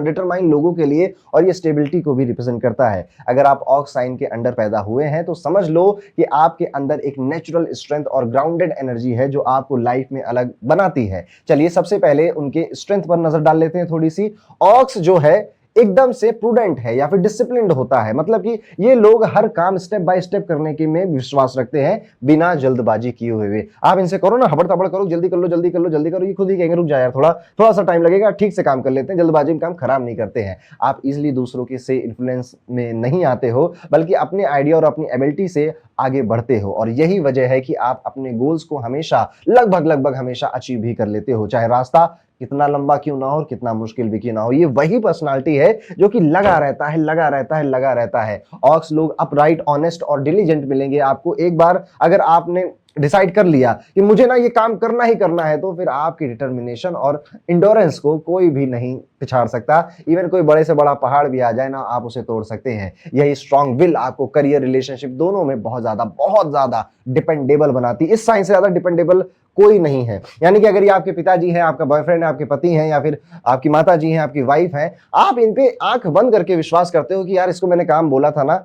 डिटरमाइन लोगों के लिए, और ये स्टेबिलिटी को भी रिप्रेजेंट करता है। अगर आप ऑक्स साइन के अंडर पैदा हुए हैं तो समझ लो कि आपके अंदर एक नेचुरल स्ट्रेंथ और ग्राउंडेड एनर्जी है जो आपको लाइफ में अलग बनाती है। चलिए सबसे पहले उनके स्ट्रेंथ पर नजर डाल लेते हैं थोड़ी सी। ऑक्स जो है एकदम से प्रूडेंट है या फिर डिसिप्लिन्ड होता है, मतलब कि ये लोग हर काम स्टेप बाय स्टेप करने के में विश्वास रखते हैं, बिना जल्दबाजी किए हुए। आप इनसे करो ना, हबड़ तबड़ करो, जल्दी कर लो, जल्दी कर लो, जल्दी करो, ये खुद ही कहेंगे रुक जा यार, थोड़ा सा टाइम लगेगा, ठीक से काम कर लेते हैं, जल्दबाजी में काम खराब नहीं करते हैं। आप इजिली दूसरों के से इन्फ्लुएंस में नहीं आते हो, बल्कि अपने आइडिया और अपनी एबिलिटी से आगे बढ़ते हो, और यही वजह है कि आप अपने गोल्स को हमेशा लगभग हमेशा अचीव भी कर लेते हो, चाहे रास्ता कितना लंबा क्यों ना हो और कितना मुश्किल भी क्यों ना हो। ये वही पर्सनालिटी है जो कि लगा रहता है। ऑक्स लोग अपराइट, ऑनेस्ट और डिलीजेंट मिलेंगे आपको। एक बार अगर आपने डिसाइड कर लिया कि मुझे ना ये काम करना ही करना है, तो फिर आपकी डिटर्मिनेशन और इंडोरेंस को कोई भी नहीं पिछाड़ सकता। इवन कोई बड़े से बड़ा पहाड़ भी आ जाए ना, आप उसे तोड़ सकते हैं। यही स्ट्रॉन्ग विल आपको करियर, रिलेशनशिप दोनों में बहुत ज्यादा डिपेंडेबल बनाती है। इस साइन से ज्यादा डिपेंडेबल कोई नहीं है। यानी कि अगर ये आपके पिताजी हैं, आपका बॉयफ्रेंड है, आपके पति हैं, या फिर आपकी माताजी हैं, आपकी वाइफ हैं, आप इन पे आंख बंद करके विश्वास करते हो कि यार इसको मैंने काम बोला था ना,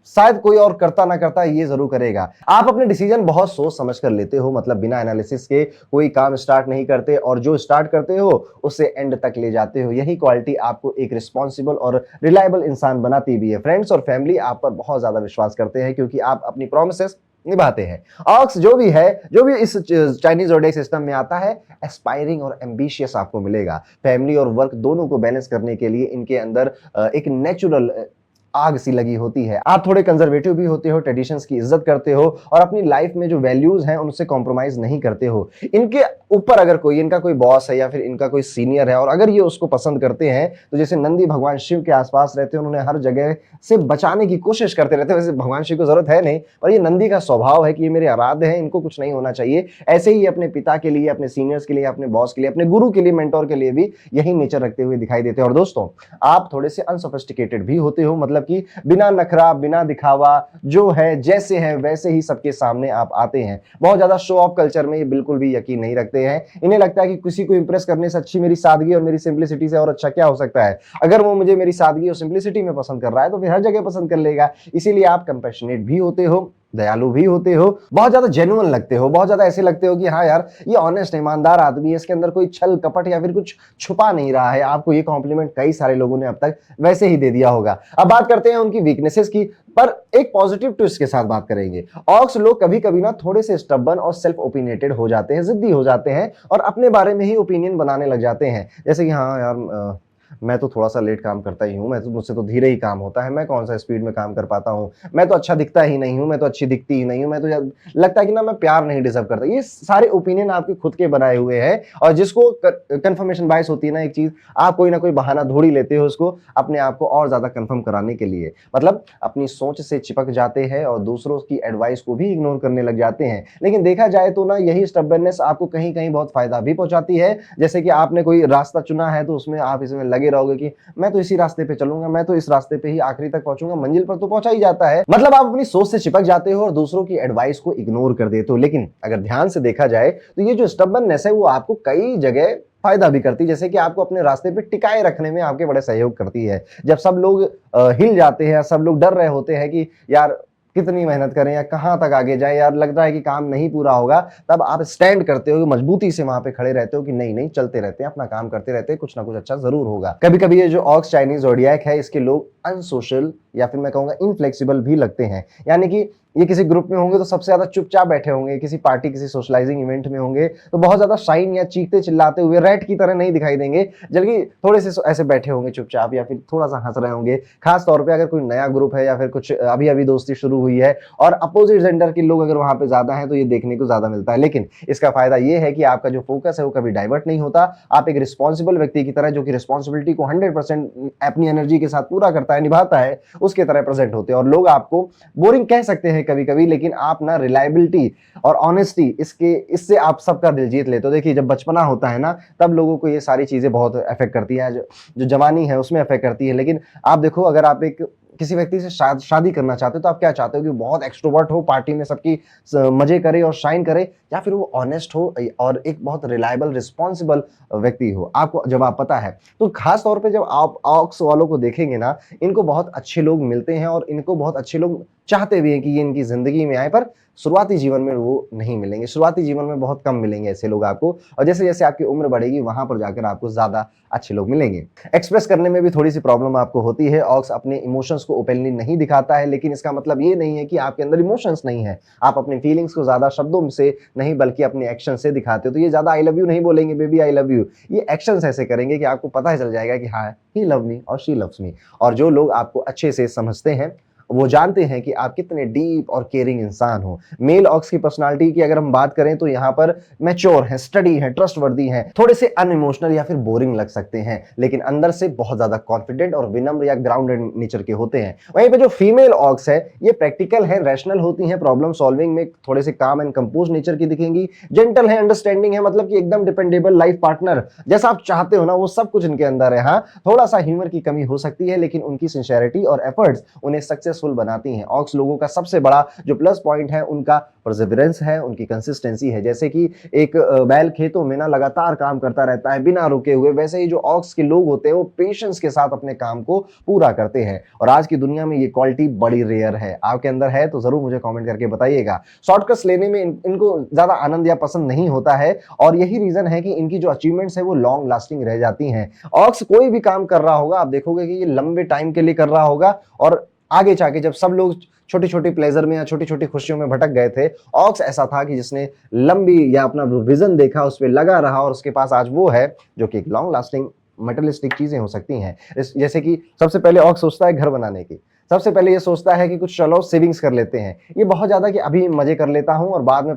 शायद कोई और करता ना करता ये जरूर करेगा। आप अपने डिसीजन बहुत सोच समझ कर लेते हो, मतलब बिना एनालिसिस के कोई काम स्टार्ट नहीं करते और जो स्टार्ट करते हो उसे एंड तक ले जाते हो। यही क्वालिटी आपको एक रिस्पॉन्सिबल और रिलायबल इंसान बनाती भी है। फ्रेंड्स और फैमिली आप पर बहुत ज्यादा विश्वास करते हैं क्योंकि आप अपनी प्रोमिसेस निभाते हैं। ऑक्स जो भी इस चाइनीज ज़ोडिएक सिस्टम में आता है, एस्पायरिंग और एम्बिशियस आपको मिलेगा। फैमिली और वर्क दोनों को बैलेंस करने के लिए इनके अंदर एक नेचुरल आग सी लगी होती है। आप थोड़े कंजर्वेटिव भी होते हो, ट्रेडिशंस की इज्जत करते हो और अपनी लाइफ में जो वैल्यूज हैं उनसे कॉम्प्रोमाइज नहीं करते हो। इनके ऊपर अगर कोई इनका कोई बॉस है या फिर इनका कोई सीनियर है और अगर ये उसको पसंद करते हैं तो जैसे नंदी भगवान शिव के आसपास रहते हैं, उन्होंने हर जगह से बचाने की कोशिश करते रहते हैं। वैसे भगवान शिव को जरूरत है नहीं, और ये नंदी का स्वभाव है कि ये मेरे आराध्य हैं, इनको कुछ नहीं होना चाहिए। ऐसे ही अपने पिता के लिए, अपने सीनियर्स के लिए, अपने बॉस के लिए, अपने गुरु के लिए, मेंटोर के लिए भी यही नेचर रखते हुए दिखाई देते हैं। और दोस्तों आप थोड़े से अनसोफिस्टिकेटेड भी होते हो, मतलब कि बिना नखरा, बिना दिखावा, जो है जैसे है वैसे ही सबके सामने आप आते हैं। बहुत ज्यादा शो ऑफ कल्चर में ये बिल्कुल भी यकीन नहीं रखते हैं। इन्हें लगता है कि किसी को इंप्रेस करने से अच्छी मेरी सादगी और मेरी सिंप्लिसिटी से और अच्छा क्या हो सकता है। अगर वो मुझे मेरी सादगी और सिंप्लिसिटी में पसंद कर रहा है तो फिर हर जगह पसंद कर लेगा। इसीलिए आप कंपैशनेट भी होते हो, दयालु भी होते हो, बहुत ज्यादा जेन्युइन लगते हो, बहुत ज्यादा ऐसे लगते हो कि हाँ यार ये ऑनेस्ट ईमानदार आदमी है, इसके अंदर कोई छल कपट या फिर कुछ छुपा नहीं रहा है। आपको ये कॉम्प्लीमेंट कई सारे लोगों ने अब तक वैसे ही दे दिया होगा। अब बात करते हैं उनकी वीकनेसेस की, पर एक पॉजिटिव ट्विस्ट के साथ बात करेंगे। ऑक्स लोग कभी कभी ना थोड़े से स्टबर्न और सेल्फ ओपिनियटेड हो जाते हैं, जिद्दी हो जाते हैं और अपने बारे में ही ओपिनियन बनाने लग जाते हैं। जैसे कि हाँ यार मैं तो थोड़ा सा लेट काम करता ही हूँ, मुझसे तो धीरे ही काम होता है, मैं कौन सा स्पीड में काम कर पाता हूँ, मैं तो अच्छा दिखता ही नहीं हूँ, मैं तो अच्छी दिखती ही नहीं हूँ, मैं तो लगता है कि ना मैं प्यार नहीं डिजर्व करता। ये सारे ओपिनियन आपके खुद के बनाए हुए हैं और जिसको कंफर्मेशन बायस होती है ना एक चीज, आप कोई ना कोई बहाना ढूंढ ही लेते हो उसको अपने आप को और ज्यादा कंफर्म कराने के लिए। मतलब अपनी सोच से चिपक जाते हैं और दूसरों की एडवाइस को भी इग्नोर करने लग जाते हैं। लेकिन देखा जाए तो ना यही स्टबर्ननेस आपको कहीं कहीं बहुत फायदा भी पहुंचाती है। जैसे कि आपने कोई रास्ता चुना है तो उसमें आप इसमें लगे रहोगे कि मैं तो इसी रास्ते पे चलूंगा, मैं तो इस रास्ते पे ही आखिरी तक पहुंचूंगा, मंजिल पर तो पहुंचा ही जाता है। मतलब आप अपनी सोच से चिपक जाते हो और दूसरों की एडवाइस को इग्नोर कर देते हो। लेकिन अगर ध्यान से देखा जाए तो ये जो स्टबर्ननेस है वो आपको कई जगह फायदा भी करती है। जैसे कि आपको अपने रास्ते पे टिकाए रखने में आपके बड़े सहयोग करती है। जब सब लोग हिल जाते हैं, सब लोग डर रहे होते हैं कि यार कितनी मेहनत करें या कहां तक आगे जाए, यार लग रहा है कि काम नहीं पूरा होगा, तब आप स्टैंड करते हो, मजबूती से वहां पे खड़े रहते हो कि नहीं नहीं चलते रहते हैं, अपना काम करते रहते हैं, कुछ ना कुछ अच्छा जरूर होगा। कभी कभी ये जो ऑक्स चाइनीज ज़ोडिएक है इसके लोग अनसोशल या फिर मैं कहूंगा इनफ्लेक्सिबल भी लगते हैं। यानी कि ये किसी ग्रुप में होंगे तो सबसे ज्यादा चुपचाप बैठे होंगे, किसी पार्टी किसी सोशलाइजिंग इवेंट में होंगे तो बहुत ज्यादा शाइन या चीखते चिल्लाते हुए रैट की तरह नहीं दिखाई देंगे, जबकि थोड़े से ऐसे बैठे होंगे चुपचाप या फिर थोड़ा सा हंस रहे होंगे। खास तौर पे अगर कोई नया ग्रुप है या फिर कुछ अभी अभी दोस्ती शुरू हुई है और अपोजिट जेंडर के लोग अगर वहां पे ज्यादा हैं तो ये देखने को ज्यादा मिलता है। लेकिन इसका फायदा ये है कि आपका जो फोकस है वो कभी डाइवर्ट नहीं होता। आप एक रिस्पॉन्सिबल व्यक्ति की तरह, जो कि रिस्पॉन्सिबिलिटी को 100% अपनी एनर्जी के साथ पूरा करता है, निभाता है, उसके तरह प्रेजेंट होते हैं। और लोग आपको बोरिंग कह सकते हैं कभी कभी, लेकिन आप ना रिलायबिलिटी और ऑनेस्टी इससे आप सबका दिल जीत लेते हो। देखिए जब बचपना होता है ना तब लोगों को ये सारी चीजें बहुत अफेक्ट करती है, जो जवानी है उसमें अफेक्ट करती है। लेकिन आप देखो अगर आप एक किसी व्यक्ति से शादी करना चाहते हो तो आप क्या चाहते हो कि बहुत एक्सट्रोवर्ट हो, पार्टी में सबकी मजे करे और शाइन करे, या फिर वो ऑनेस्ट हो और एक बहुत रिलायबल रिस्पॉन्सिबल व्यक्ति हो। आपको जब आप पता है तो खास तौर पे जब आप ऑक्स वालों को देखेंगे ना, इनको बहुत अच्छे लोग मिलते हैं और इनको बहुत अच्छे लोग चाहते भी हैं कि ये इनकी जिंदगी में आए, पर शुरुआती जीवन में वो नहीं मिलेंगे। शुरुआती जीवन में बहुत कम मिलेंगे ऐसे लोग आपको, और जैसे जैसे आपकी उम्र बढ़ेगी वहां पर जाकर आपको ज्यादा अच्छे लोग मिलेंगे। एक्सप्रेस करने में भी थोड़ी सी प्रॉब्लम आपको होती है। ऑक्स अपने इमोशंस को ओपनली नहीं दिखाता है, लेकिन इसका मतलब ये नहीं है कि आपके अंदर इमोशंस नहीं है। आप अपनी फीलिंग्स को ज्यादा शब्दों से नहीं बल्कि अपने एक्शन से दिखाते हो। तो ये ज्यादा आई लव यू नहीं बोलेंगे बेबी आई लव यू, ये एक्शंस ऐसे करेंगे कि आपको पता चल जाएगा कि हाँ ही लव मी और शी लव्स मी। और जो लोग आपको अच्छे से समझते हैं वो जानते हैं कि आप कितने डीप और केयरिंग इंसान हो। मेल ऑक्स की पर्सनालिटी की अगर हम बात करें तो यहाँ पर मैच्योर है, स्टडी है, ट्रस्टवर्दी है, थोड़े से अनइमोशनल या फिर बोरिंग लग सकते हैं, लेकिन अंदर से बहुत ज्यादा कॉन्फिडेंट और विनम्र या ग्राउंडेड नेचर के होते हैं। वहीं पे जो फीमेल ऑक्स है ये प्रैक्टिकल है, रैशनल होती है, प्रॉब्लम सॉल्विंग में थोड़े से काम एंड कंपोज नेचर की दिखेंगी, जेंटल है, अंडरस्टैंडिंग है, मतलब कि एकदम डिपेंडेबल लाइफ पार्टनर जैसा आप चाहते हो ना वो सब कुछ इनके अंदर है। हाँ थोड़ा सा ह्यूमर की कमी हो सकती है, लेकिन उनकी सिंसियरिटी और एफर्ट्स उन्हें सक्सेस सक्सेसफुल बनाती हैं। ऑक्स लोगों का सबसे बड़ा जो प्लस पॉइंट है उनका परसिवरेंस है, उनकी कंसिस्टेंसी है। जैसे कि एक बैल खेतों में ना लगातार काम करता रहता है बिना रुके हुए, वैसे ही जो ऑक्स के लोग होते हैं वो पेशेंस के साथ अपने काम को पूरा करते हैं। और आज की दुनिया में ये क्वालिटी बड़ी रेयर है। आपके अंदर है तो जरूर मुझे कमेंट करके बताइएगा। शॉर्टकट्स लेने में इनको ज्यादा आनंद या पसंद नहीं होता है, और यही रीजन है कि इनकी जो अचीवमेंट्स है वो लॉन्ग लास्टिंग रह जाती हैं। ऑक्स कोई भी काम कर रहा होगा, आप देखोगे कि ये लंबे टाइम के लिए कर रहा होगा, और आगे जाके जब सब लोग छोटी छोटी प्लेजर में या छोटी छोटी खुशियों में भटक गए थे, ऑक्स ऐसा था कि जिसने लंबी या अपना विजन देखा, उस पर लगा रहा, और उसके पास आज वो है जो कि एक लॉन्ग लास्टिंग मटेरियलिस्टिक चीजें हो सकती हैं। जैसे कि सबसे पहले ऑक्स सोचता है घर बनाने की, सबसे पहले ये सोचता है कि कुछ चलो सेविंग्स कर लेते हैं। ये बहुत ज्यादा कि अभी मजे कर लेता हूं और बाद में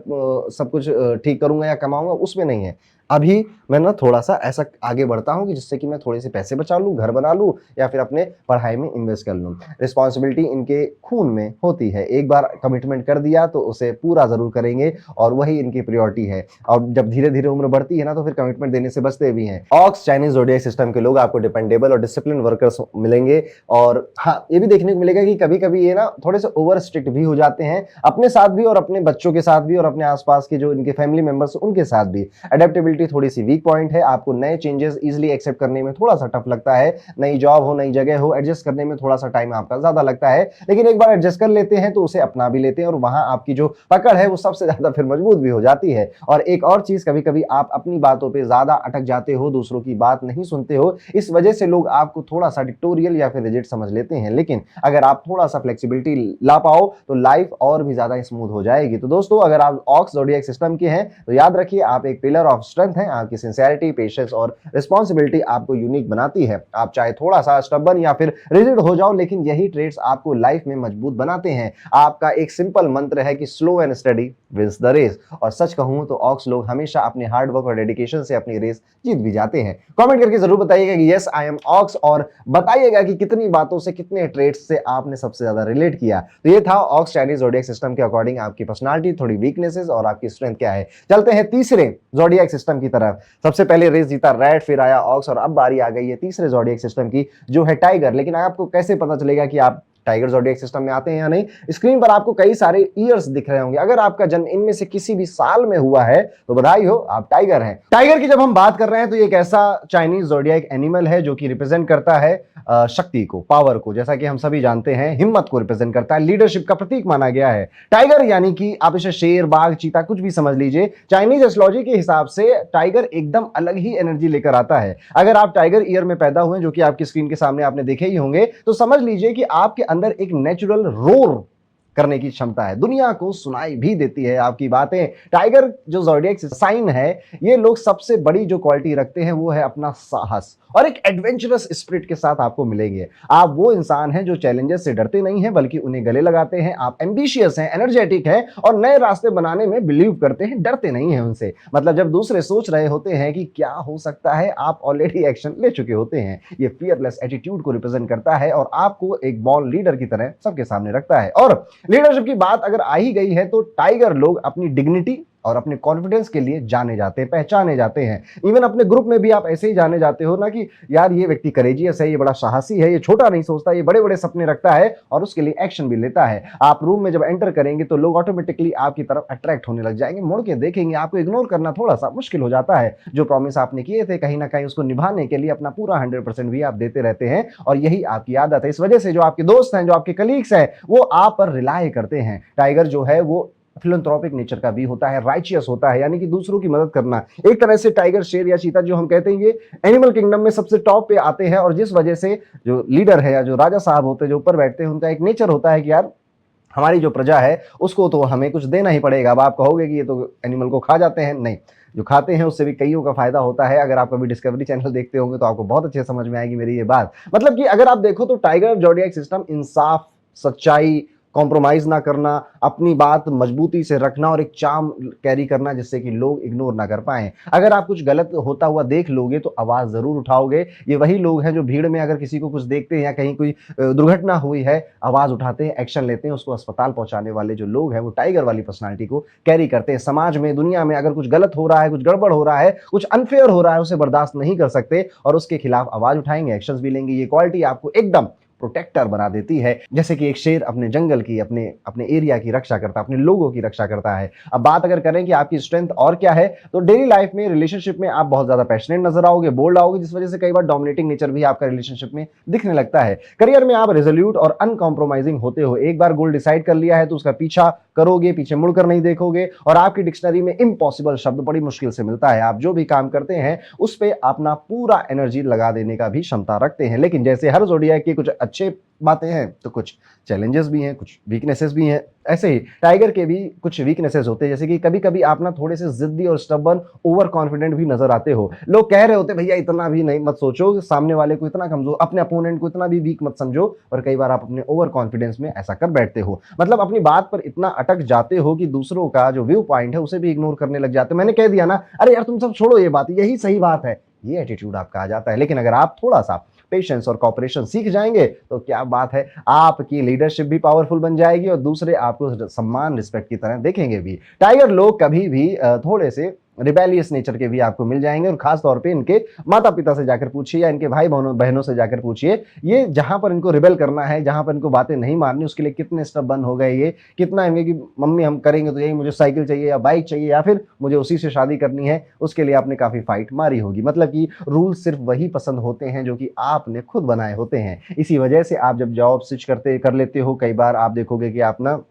सब कुछ ठीक करूंगा या कमाऊंगा, उसमें नहीं है। अभी मैं ना थोड़ा सा ऐसा आगे बढ़ता हूं कि जिससे कि मैं थोड़े से पैसे बचा लूं, घर बना लूं, या फिर अपने पढ़ाई में इन्वेस्ट कर लूं। रिस्पॉन्सिबिलिटी इनके खून में होती है, एक बार कमिटमेंट कर दिया तो उसे पूरा जरूर करेंगे, और वही इनकी प्रायोरिटी है। और जब धीरे धीरे उम्र बढ़ती है ना, तो फिर कमिटमेंट देने से बचते भी हैं। ऑक्स चाइनीज ज़ोडिएक सिस्टम के लोग आपको डिपेंडेबल और डिसिप्लिन वर्कर्स मिलेंगे। और हाँ, ये भी देखने को मिलेगा कि कभी कभी ये ना थोड़े से ओवर स्ट्रिक्ट भी हो जाते हैं, अपने साथ भी और अपने बच्चों के साथ भी और अपने आसपास के जो इनके फैमिली मेंबर्स उनके साथ भी। एडेप्टेबिलिटी थोड़ी सी वीक पॉइंट है, आपको नए चेंजेस इजीली एक्सेप्ट करने में थोड़ा सा टफ लगता है। नई जॉब हो, नई जगह हो, एडजस्ट करने में थोड़ा सा टाइम आपका ज्यादा लगता है, लेकिन एक बार एडजस्ट कर लेते हैं तो उसे अपना भी लेते हैं, और वहां आपकी जो पकड़ है वो सबसे ज्यादा फिर मजबूत भी हो जाती है। और एक और चीज, कभी कभी आप अपनी बातों पे ज्यादा अटक जाते हो, दूसरों की बात नहीं सुनते हो, इस वजह से लोग आपको थोड़ा सा डिक्टोरियल या फिर रिजिड समझ लेते हैं। लेकिन अगर आप थोड़ा सा फ्लेक्सिबिलिटी ला पाओ तो लाइफ और भी ज्यादा स्मूथ हो जाएगी। तो दोस्तों, अगर आप ऑक्स ज़ोडिएक सिस्टम के हैं तो याद रखिए, आप एक पिलर ऑफ स्ट्रेंथ हैं। आपकी सिंसियरिटी, पेशेंस और रिस्पॉन्सिबिलिटी आपको यूनिक बनाती है। आप चाहे थोड़ा सा स्टबर्न या फिर रिजिड हो जाओ, लेकिन यही ट्रेड्स आपको लाइफ में मजबूत बनाते हैं। आपका एक सिंपल मंत्र है कि slow and study wins the race. और सच कहूं तो ऑक्स लोग हमेशा अपने हार्ड वर्क और डेडिकेशन से अपनी रेस जीत भी जाते हैं। कमेंट करके जरूर बताइएगा कि यस आई एम ऑक्स, और बताइएगा कि कितनी बातों से, कितने ट्रेड्स से आपने सबसे ज्यादा रिलेट किया। तो ये था ऑक्स चाइनीज ज़ोडिएक सिस्टम के अकॉर्डिंग आपकी पर्सनालिटी, थोड़ी वीकनेसेस और आपकी स्ट्रेंथ क्या है। चलते हैं तीसरे ज़ोडिएक सिस्टम की तरफ। सबसे पहले रेस जीता रैट, फिर आया ऑक्स, और अब बारी आ गई है तीसरे ज़ोडिएक सिस्टम की, जो है टाइगर। लेकिन आपको कैसे पता चलेगा कि आप टाइगर ज़ोडिएक सिस्टम में आते हैं या नहीं? स्क्रीन पर आपको कई सारे ईयर्स दिख रहे होंगे। अगर आपका जन्म इनमें से किसी भी साल में हुआ है तो बधाई हो, आप टाइगर हैं। टाइगर की जब हम बात कर रहे हैं तो ये एक ऐसा चाइनीज ज़ोडिएक एनिमल है जो कि रिप्रेजेंट करता है शक्ति को, पावर को। जैसा कि हम सभी जानते हैं, हिम्मत को रिप्रेजेंट करता है, लीडरशिप का प्रतीक माना गया है। टाइगर यानी कि आप इसे शेर, बाघ, चीता कुछ भी समझ लीजिए। चाइनीज एस्ट्रोलॉजी के हिसाब से टाइगर एकदम अलग ही एनर्जी लेकर आता है। अगर आप टाइगर ईयर में पैदा हुए, जो कि आपकी स्क्रीन के सामने आपने देखे ही होंगे, तो समझ लीजिए कि आपके अंदर एक नेचुरल रोर करने की क्षमता है, दुनिया को सुनाई भी देती है आपकी बातें। टाइगर जो ज़ोडिएक साइन है, ये लोग सबसे बड़ी जो क्वालिटी रखते हैं वो है अपना साहस, और एक एडवेंचरस स्पिरिट के साथ आपको मिलेंगे। आप वो इंसान हैं जो चैलेंजेस से डरते नहीं हैं, बल्कि उन्हें गले लगाते हैं। आप एम्बिशियस हैं, एनर्जेटिक हैं, और नए रास्ते बनाने में बिलीव करते हैं, डरते नहीं हैं उनसे। मतलब जब दूसरे सोच रहे होते हैं कि क्या हो सकता है, आप ऑलरेडी एक्शन ले चुके होते हैं। ये फियरलेस एटीट्यूड को रिप्रेजेंट करता है, और आपको एक बॉर्न लीडर की तरह सबके सामने रखता है। और लीडरशिप की बात अगर आ ही गई है तो टाइगर लोग अपनी डिग्निटी और अपने कॉन्फिडेंस के लिए जाने जाते हैं, पहचाने जाते हैं। इवन अपने ग्रुप में भी आप ऐसे ही जाने जाते हो ना कि यार ये व्यक्ति करेजियस है, ये बड़ा साहसी है, ये छोटा नहीं सोचता, ये बड़े बड़े सपने रखता है और उसके लिए एक्शन भी लेता है। आप रूम में जब एंटर करेंगे तो लोग ऑटोमेटिकली आपकी तरफ अट्रैक्ट होने लग जाएंगे, मुड़ के देखेंगे, आपको इग्नोर करना थोड़ा सा मुश्किल हो जाता है। जो प्रॉमिस आपने किए थे, कहीं ना कहीं उसको निभाने के लिए अपना पूरा 100% भी आप देते रहते हैं, और यही आपकी आदत है। इस वजह से जो आपके दोस्त हैं, जो आपके कलीग्स हैं, वो आप पर रिलाय करते हैं। टाइगर जो है वो फिलैंथ्रोपिक नेचर का भी होता है, राइचियस होता है, यानी कि दूसरों की मदद करना। एक तरह से टाइगर, शेर या चीता जो हम कहते हैं, ये एनिमल किंगडम में सबसे टॉप पे आते हैं। और जिस वजह से जो लीडर है या जो राजा साहब होते हैं, जो ऊपर बैठते हैं, उनका एक नेचर होता है कि यार हमारी जो प्रजा है उसको तो हमें कुछ देना ही पड़ेगा। अब आप कहोगे कि ये तो एनिमल को खा जाते हैं, नहीं, जो खाते हैं उससे भी कईयों का फायदा होता है। अगर आप कभी डिस्कवरी चैनल देखते होंगे तो आपको बहुत अच्छे समझ में आएगी मेरी ये बात। मतलब कि अगर आप देखो तो टाइगर ज़ोडिएक सिस्टम इंसाफ, सच्चाई, कॉम्प्रोमाइज ना करना, अपनी बात मजबूती से रखना और एक चार्म कैरी करना जिससे कि लोग इग्नोर ना कर पाए। अगर आप कुछ गलत होता हुआ देख लोगे तो आवाज जरूर उठाओगे। ये वही लोग हैं जो भीड़ में अगर किसी को कुछ देखते हैं या कहीं कोई दुर्घटना हुई है, आवाज उठाते हैं, एक्शन लेते हैं, उसको अस्पताल पहुंचाने वाले जो लोग हैं वो टाइगर वाली पर्सनालिटी को कैरी करते हैं। समाज में, दुनिया में अगर कुछ गलत हो रहा है, कुछ गड़बड़ हो रहा है, कुछ अनफेयर हो रहा है, उसे बर्दाश्त नहीं कर सकते और उसके खिलाफ आवाज उठाएंगे, एक्शंस भी लेंगे। ये क्वालिटी आपको एकदम प्रोटेक्टर बना देती है। जैसे कि एक शेर अपने जंगल की, अपने अपने एरिया की रक्षा करता है, अपने लोगों की रक्षा करता है। अब बात अगर करें कि आपकी स्ट्रेंथ और क्या है, तो डेली लाइफ में, रिलेशनशिप में आप बहुत ज्यादा पैशनेट नजर आओगे, बोल्ड आओगे, जिस वजह से कई बार डोमिनेटिंग नेचर भी आपका रिलेशनशिप में दिखने लगता है। करियर में आप रेजोल्यूट और अनकॉम्प्रोमाइजिंग होते हो। एक बार गोल डिसाइड कर लिया है तो उसका पीछा करोगे, पीछे मुड़कर नहीं देखोगे। और आपकी डिक्शनरी में इम्पॉसिबल शब्द बड़ी मुश्किल से मिलता है। आप जो भी काम करते हैं उस पे अपना पूरा एनर्जी लगा देने का भी क्षमता रखते हैं। लेकिन जैसे हर ज़ोडिएक के कुछ अच्छे बातें हैं तो कुछ चैलेंजेस भी हैं, कुछ वीकनेसेस भी हैं। ऐसे ही टाइगर के भी कुछ वीकनेसेस होते हैं, जैसे कि कभी कभी आप ना थोड़े से जिद्दी और स्टबर्न, ओवर कॉन्फिडेंट भी नजर आते हो। लोग कह रहे होते भैया इतना भी नहीं मत सोचो, सामने वाले को इतना कमजोर, अपने अपोनेंट को इतना भी वीक मत समझो। और कई बार आप अपने ओवर कॉन्फिडेंस में ऐसा कर बैठते हो, मतलब अपनी बात पर इतना अटक जाते हो कि दूसरों का जो व्यू पॉइंट है उसे भी इग्नोर करने लग जाते हो। मैंने कह दिया ना, अरे यार तुम सब छोड़ो ये बात, यही सही बात है, ये एटीट्यूड आपका आ जाता है। लेकिन अगर आप थोड़ा सा पेशेंस और कॉपरेशन सीख जाएंगे तो क्या बात है, आपकी लीडरशिप भी पावरफुल बन जाएगी और दूसरे आपको सम्मान, रिस्पेक्ट की तरह देखेंगे भी। टाइगर लोग कभी भी थोड़े से रिबेलियस नेचर के भी आपको मिल जाएंगे, और खास तौर पे इनके माता पिता से जाकर पूछिए या इनके भाई बहनों से जाकर पूछिए, ये जहां पर इनको रिबेल करना है, जहां पर इनको बातें नहीं माननी, उसके लिए कितने स्टेप बन हो गए। ये कितना इनके कि मम्मी हम करेंगे तो यही, मुझे साइकिल चाहिए या बाइक चाहिए या फिर मुझे उसी से शादी करनी है, उसके लिए आपने काफी फाइट मारी होगी। मतलब कि रूल सिर्फ वही पसंद होते हैं जो कि आपने खुद बनाए होते हैं। इसी वजह से आप जब जॉब स्विच कर लेते हो, कई बार आप देखोगे कि आप ना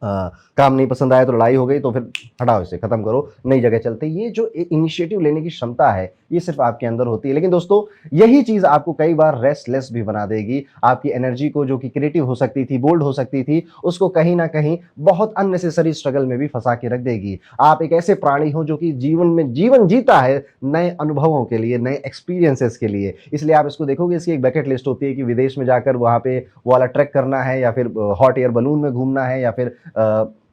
काम नहीं पसंद आया तो लड़ाई हो गई तो फिर हटाओ, इसे खत्म करो, नई जगह चलते। ये जो इनिशिएटिव लेने की क्षमता है ये सिर्फ आपके अंदर होती है। लेकिन दोस्तों यही चीज आपको कई बार रेस्टलेस भी बना देगी। आपकी एनर्जी को, जो कि क्रिएटिव हो सकती थी, बोल्ड हो सकती थी, उसको कहीं ना कहीं बहुत अननेसेसरी स्ट्रगल में भी फंसा के रख देगी। आप एक ऐसे प्राणी हो जो कि जीवन में जीवन जीता है नए अनुभवों के लिए, नए एक्सपीरियंसेस के लिए। इसलिए आप इसको देखोगे, इसकी एक बकेट लिस्ट होती है कि विदेश में जाकर वहां पे वो वाला ट्रैक करना है, या फिर हॉट एयर बलून में घूमना है, या फिर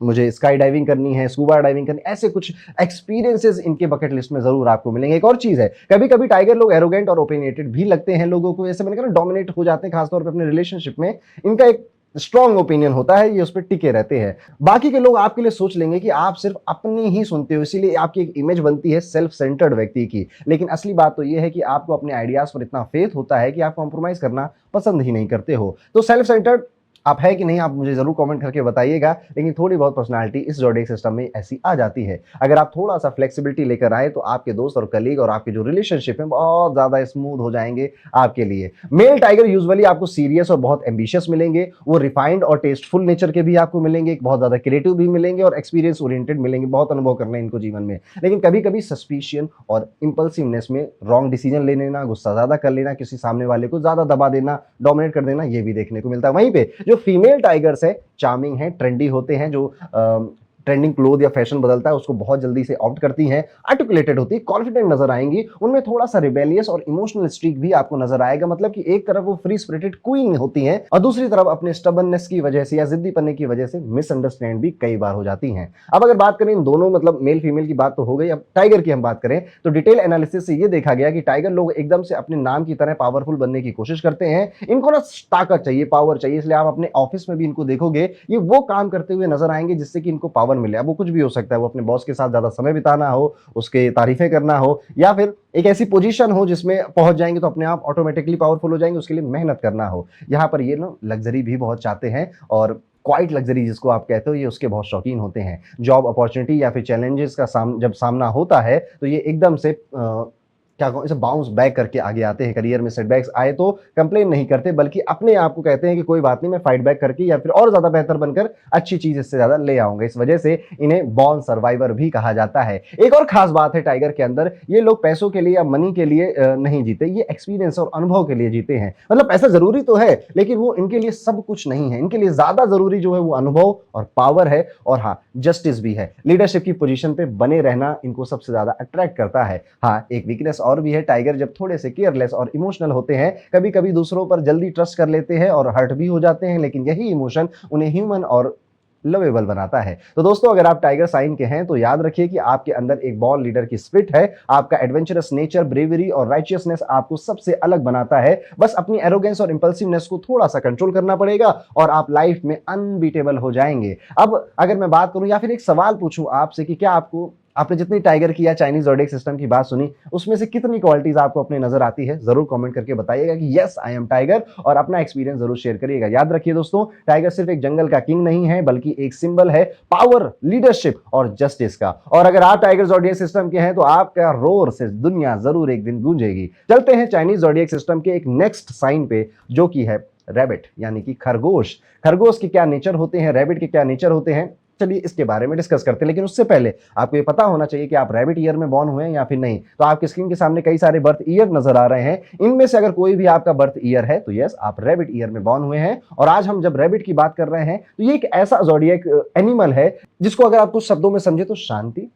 मुझे स्काई डाइविंग करनी है, स्कूबा डाइविंग करनी, ऐसे कुछ एक्सपीरियंसेस इनके बकेट लिस्ट में जरूर आपको मिलेंगे। एक और चीज है, कभी कभी टाइगर लोग एरोगेंट और ओपिनियटेड भी लगते हैं लोगों को, जैसे मैंने कहा डोमिनेट हो जाते हैं, खासतौर पर अपने रिलेशनशिप में। इनका एक स्ट्रॉन्ग ओपिनियन होता है, ये उस पर टिके रहते हैं। बाकी के लोग आपके लिए सोच लेंगे कि आप सिर्फ अपनी ही सुनते हो, इसीलिए आपकी एक इमेज बनती है सेल्फ सेंटर्ड व्यक्ति की। लेकिन असली बात तो ये है कि आपको अपने आइडियाज पर इतना फेथ होता है कि आप कॉम्प्रोमाइज करना पसंद ही नहीं करते हो। तो सेल्फ सेंटर्ड आप है कि नहीं, आप मुझे जरूर कमेंट करके बताइएगा। लेकिन थोड़ी बहुत पर्सनालिटी इस ज़ोडिएक सिस्टम में ऐसी आ जाती है। अगर आप थोड़ा सा फ्लेक्सिबिलिटी लेकर आए तो आपके दोस्त और कलीग और आपके जो रिलेशनशिप है बहुत ज्यादा स्मूथ हो जाएंगे आपके लिए। मेल टाइगर यूजुअली आपको सीरियस और बहुत एम्बिशियस मिलेंगे। वो रिफाइंड और टेस्टफुल नेचर के भी आपको मिलेंगे, बहुत ज्यादा क्रिएटिव भी मिलेंगे और एक्सपीरियंस ओरिएंटेड मिलेंगे, बहुत अनुभव करना है इनको जीवन में। लेकिन कभी कभी सस्पिशियन और इंपल्सिवनेस में रॉन्ग डिसीजन ले लेना, गुस्सा ज्यादा कर लेना, किसी सामने वाले को ज्यादा दबा देना, डोमिनेट कर देना, ये भी देखने को मिलता है। वहीं पे जो फीमेल टाइगर्स है, चार्मिंग है, ट्रेंडी होते हैं, जो ट्रेंडिंग क्लोथ या फैशन बदलता है उसको बहुत जल्दी से ऑप्ट करती हैं, आर्टिकुलेटेड होती है, कॉन्फिडेंट नजर आएंगी। उनमें थोड़ा सा रिबेलियस और इमोशनल स्ट्रीक भी आपको नजर आएगा। मतलब कि एक तरफ वो फ्री स्पिरिटेड क्वीन होती हैं और दूसरी तरफ अपने स्टबर्ननेस की वजह से या जिद्दी पन्ने की वजह से मिसअंडरस्टैंड भी कई बार हो जाती हैं। अब अगर बात करें इन दोनों, मतलब मेल फीमेल की बात तो हो गई, अब टाइगर की हम बात करें तो डिटेल एनालिसिस से ये देखा गया कि टाइगर लोग एकदम से अपने नाम की तरह पावरफुल बनने की कोशिश करते हैं। इनको ना ताकत चाहिए, पावर चाहिए, इसलिए आप अपने ऑफिस में भी इनको देखोगे, ये वो काम करते हुए नजर आएंगे जिससे कि इनको पावर मिले। अब वो कुछ भी हो सकता है, वो अपने बॉस के साथ ज्यादा समय बिताना हो, उसके तारीफें करना हो, या फिर एक ऐसी पोजीशन हो जिसमें पहुंच जाएंगे तो अपने आप ऑटोमेटिकली पावरफुल हो जाएंगे, उसके लिए मेहनत करना हो। यहाँ पर ये ना लग्जरी भी बहुत चाहते हैं और क्वाइट लग्जरी जिसको आप कहते हो, ये उसके बहुत शौकीन होते हैं। जॉब अपॉर्चुनिटी या फिर चैलेंजेस का जब सामना होता है तो ये एकदम से क्या कहूं, इसे बाउंस बैक करके आगे आते हैं। करियर में सेटबैक्स आए तो कंप्लेन नहीं करते, बल्कि अपने आप को कहते हैं कि कोई बात नहीं, मैं फाइट बैक करके या फिर और ज्यादा बेहतर बनकर अच्छी चीज इससे ज्यादा ले आऊंगा। इस वजह से इन्हें बॉर्न सर्वाइवर भी कहा जाता है। एक और खास बात है टाइगर के अंदर, ये लोग पैसों के लिए या मनी के लिए नहीं जीते, ये एक्सपीरियंस और अनुभव के लिए जीते हैं। मतलब पैसा जरूरी तो है लेकिन वो इनके लिए सब कुछ नहीं है। इनके लिए ज्यादा जरूरी जो है वो अनुभव और पावर है, और हाँ जस्टिस भी है। लीडरशिप की पोजीशन पे बने रहना इनको सबसे ज्यादा अट्रैक्ट करता है। हाँ, एक वीकनेस और भी है, टाइगर जब थोड़े से केयरलेस और इमोशनल होते हैं, कभी कभी दूसरों पर जल्दी ट्रस्ट कर लेते हैं और हर्ट भी हो जाते हैं। लेकिन यही इमोशन उन्हें ह्यूमन और लवेबल बनाता है। तो दोस्तों अगर आप टाइगर साइन के हैं तो याद रखिए कि आपके अंदर एक बॉर्न लीडर की स्पिरिट है। आपका एडवेंचरस नेचर, ब्रेवरी और राइचियसनेस आपको सबसे अलग बनाता है। बस अपनी एरोगेंस और इंपल्सिवनेस को थोड़ा सा कंट्रोल करना पड़ेगा और आप लाइफ में अनबीटेबल हो जाएंगे। अब अगर मैं बात करूं या फिर एक सवाल पूछूं आपसे कि क्या आपको आपने जितनी टाइगर की या चाइनीज ज़ोडिएक सिस्टम की बात सुनी, उसमें से कितनी क्वालिटीज आपको अपने नजर आती है? जरूर कमेंट करके बताइएगा कि यस आई एम टाइगर, और अपना एक्सपीरियंस जरूर शेयर करिएगा। याद रखिए दोस्तों, टाइगर सिर्फ एक जंगल का किंग नहीं है, बल्कि एक सिंबल है पावर, लीडरशिप और जस्टिस का। और अगर आप टाइगर ज़ोडिएक सिस्टम के हैं तो आपका रोर से दुनिया जरूर एक दिन गूंजेगी। चलते हैं चाइनीज ज़ोडिएक सिस्टम के एक नेक्स्ट साइन पे, जो कि है रैबिट यानी कि खरगोश। खरगोश के क्या नेचर होते हैं, रैबिट के क्या नेचर होते हैं, चलिए इसके बारे में डिस्कस करते हैं। लेकिन उससे पहले आपको ये पता होना चाहिए कि आप रैबिट ईयर में बॉर्न हुए हैं या फिर नहीं। तो आपकी स्क्रीन के सामने कई सारे बर्थ ईयर नजर आ रहे हैं, इनमें से अगर कोई भी आपका बर्थ ईयर है तो यस आप रैबिट ईयर में बॉर्न हुए हैं। और आज हम जब रैबिट की बात कर रहे हैं तो ये एक ऐसा ज़ोडिएक एनिमल है जिसको अगर आप कुछ शब्दों में समझे तो शांति,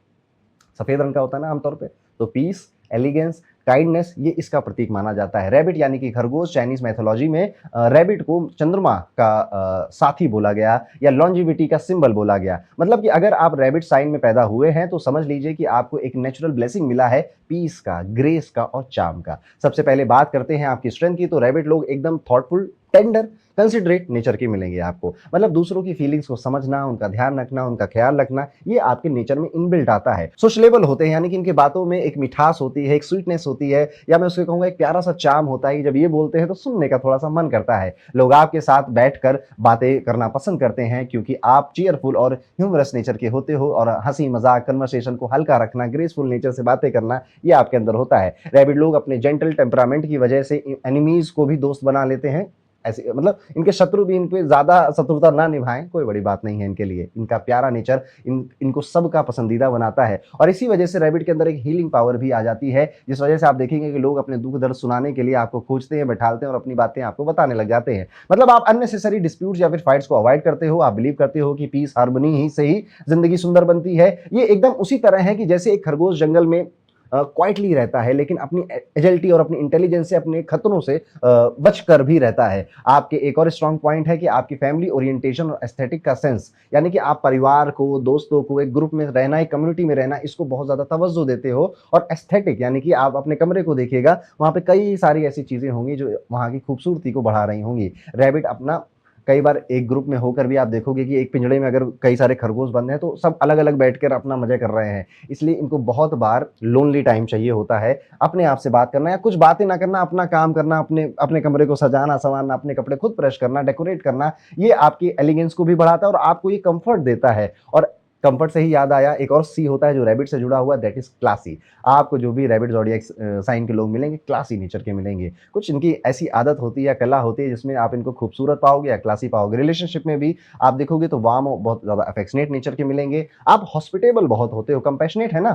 सफेद रंग का होता है ना आमतौर पे, तो पीस, एलिगेंस, काइंडनेस, ये इसका प्रतीक माना जाता है। रैबिट यानी कि खरगोश, चाइनीज मैथोलॉजी में रैबिट को चंद्रमा का साथी बोला गया या लॉन्जिविटी का सिंबल बोला गया। मतलब कि अगर आप रैबिट साइन में पैदा हुए हैं तो समझ लीजिए कि आपको एक नेचुरल ब्लेसिंग मिला है, पीस का, ग्रेस का और चार्म का। सबसे पहले बात करते हैं आपकी स्ट्रेंथ की, तो रैबिट लोग एकदम थॉटफुल, टेंडर, कंसिडरेट नेचर के मिलेंगे आपको। मतलब दूसरों की फीलिंग्स को समझना, उनका ध्यान रखना, उनका ख्याल रखना, ये आपके नेचर में इनबिल्ट आता है। सोशलेबल होते हैं यानी कि इनकी बातों में एक मिठास होती है, एक स्वीटनेस होती है, या मैं उसको कहूंगा एक प्यारा सा चार्म होता है कि जब ये बोलते हैं तो सुनने का थोड़ा सा मन करता है। लोग आपके साथ बैठकर बातें करना पसंद करते हैं क्योंकि आप चीयरफुल और ह्यूमरस नेचर के होते हो, और हंसी मजाक, कन्वर्सेशन को हल्का रखना, ग्रेसफुल नेचर से बातें करना, ये आपके अंदर होता है। रैबिट लोग अपने जेंटल टेम्परामेंट की वजह से एनिमीज को भी दोस्त बना लेते हैं। ऐसे मतलब इनके शत्रु भी इन पे ज्यादा शत्रुता ना निभाएं, कोई बड़ी बात नहीं है इनके लिए। इनका प्यारा नेचर इनको सबका पसंदीदा बनाता है, और इसी वजह से रैबिट के अंदर एक हीलिंग पावर भी आ जाती है, जिस वजह से आप देखेंगे कि लोग अपने दुख दर्द सुनाने के लिए आपको खोजते हैं, बैठालते हैं और अपनी बातें आपको बताने लग जाते हैं। मतलब आप अननेसेसरी डिस्प्यूट्स या फिर फाइट्स को अवॉइड करते हो। आप बिलीव करते हो कि पीस, हार्मनी ही से ही जिंदगी सुंदर बनती है। ये एकदम उसी तरह है कि जैसे एक खरगोश जंगल में क्वाइटली रहता है, लेकिन अपनी एजिलिटी और अपनी इंटेलिजेंस से अपने खतरों से बचकर भी रहता है। आपके एक और स्ट्रॉन्ग पॉइंट है कि आपकी फैमिली ओरिएंटेशन और एस्थेटिक का सेंस, यानी कि आप परिवार को, दोस्तों को, एक ग्रुप में रहना, एक कम्युनिटी में रहना, इसको बहुत ज्यादा तवज्जो देते हो। और एस्थेटिक यानी कि आप अपने कमरे को देखिएगा, वहां पे कई सारी ऐसी चीजें होंगी जो वहां की खूबसूरती को बढ़ा रही होंगी। रैबिट अपना कई बार एक ग्रुप में होकर भी आप देखोगे कि एक पिंजड़े में अगर कई सारे खरगोश बंद हैं तो सब अलग अलग बैठकर अपना मजे कर रहे हैं। इसलिए इनको बहुत बार लोनली टाइम चाहिए होता है, अपने आप से बात करना या कुछ बातें ना करना, अपना काम करना, अपने अपने कमरे को सजाना संवारना, अपने कपड़े खुद प्रेस करना, डेकोरेट करना। ये आपकी एलिगेंस को भी बढ़ाता है और आपको ये कंफर्ट देता है। और कंफर्ट से ही याद आया, एक और सी होता है जो रैबिट से जुड़ा हुआ, दैट इज क्लासी। आपको जो भी रैबिट ज़ोडिएक साइन के लोग मिलेंगे, क्लासी नेचर के मिलेंगे। कुछ इनकी ऐसी आदत होती है या कला होती है जिसमें आप इनको खूबसूरत पाओगे या क्लासी पाओगे। रिलेशनशिप में भी आप देखोगे तो वार्म, बहुत ज्यादा अफेक्शनेट नेचर के मिलेंगे। आप हॉस्पिटेबल बहुत होते हो, कंपैशनेट है ना।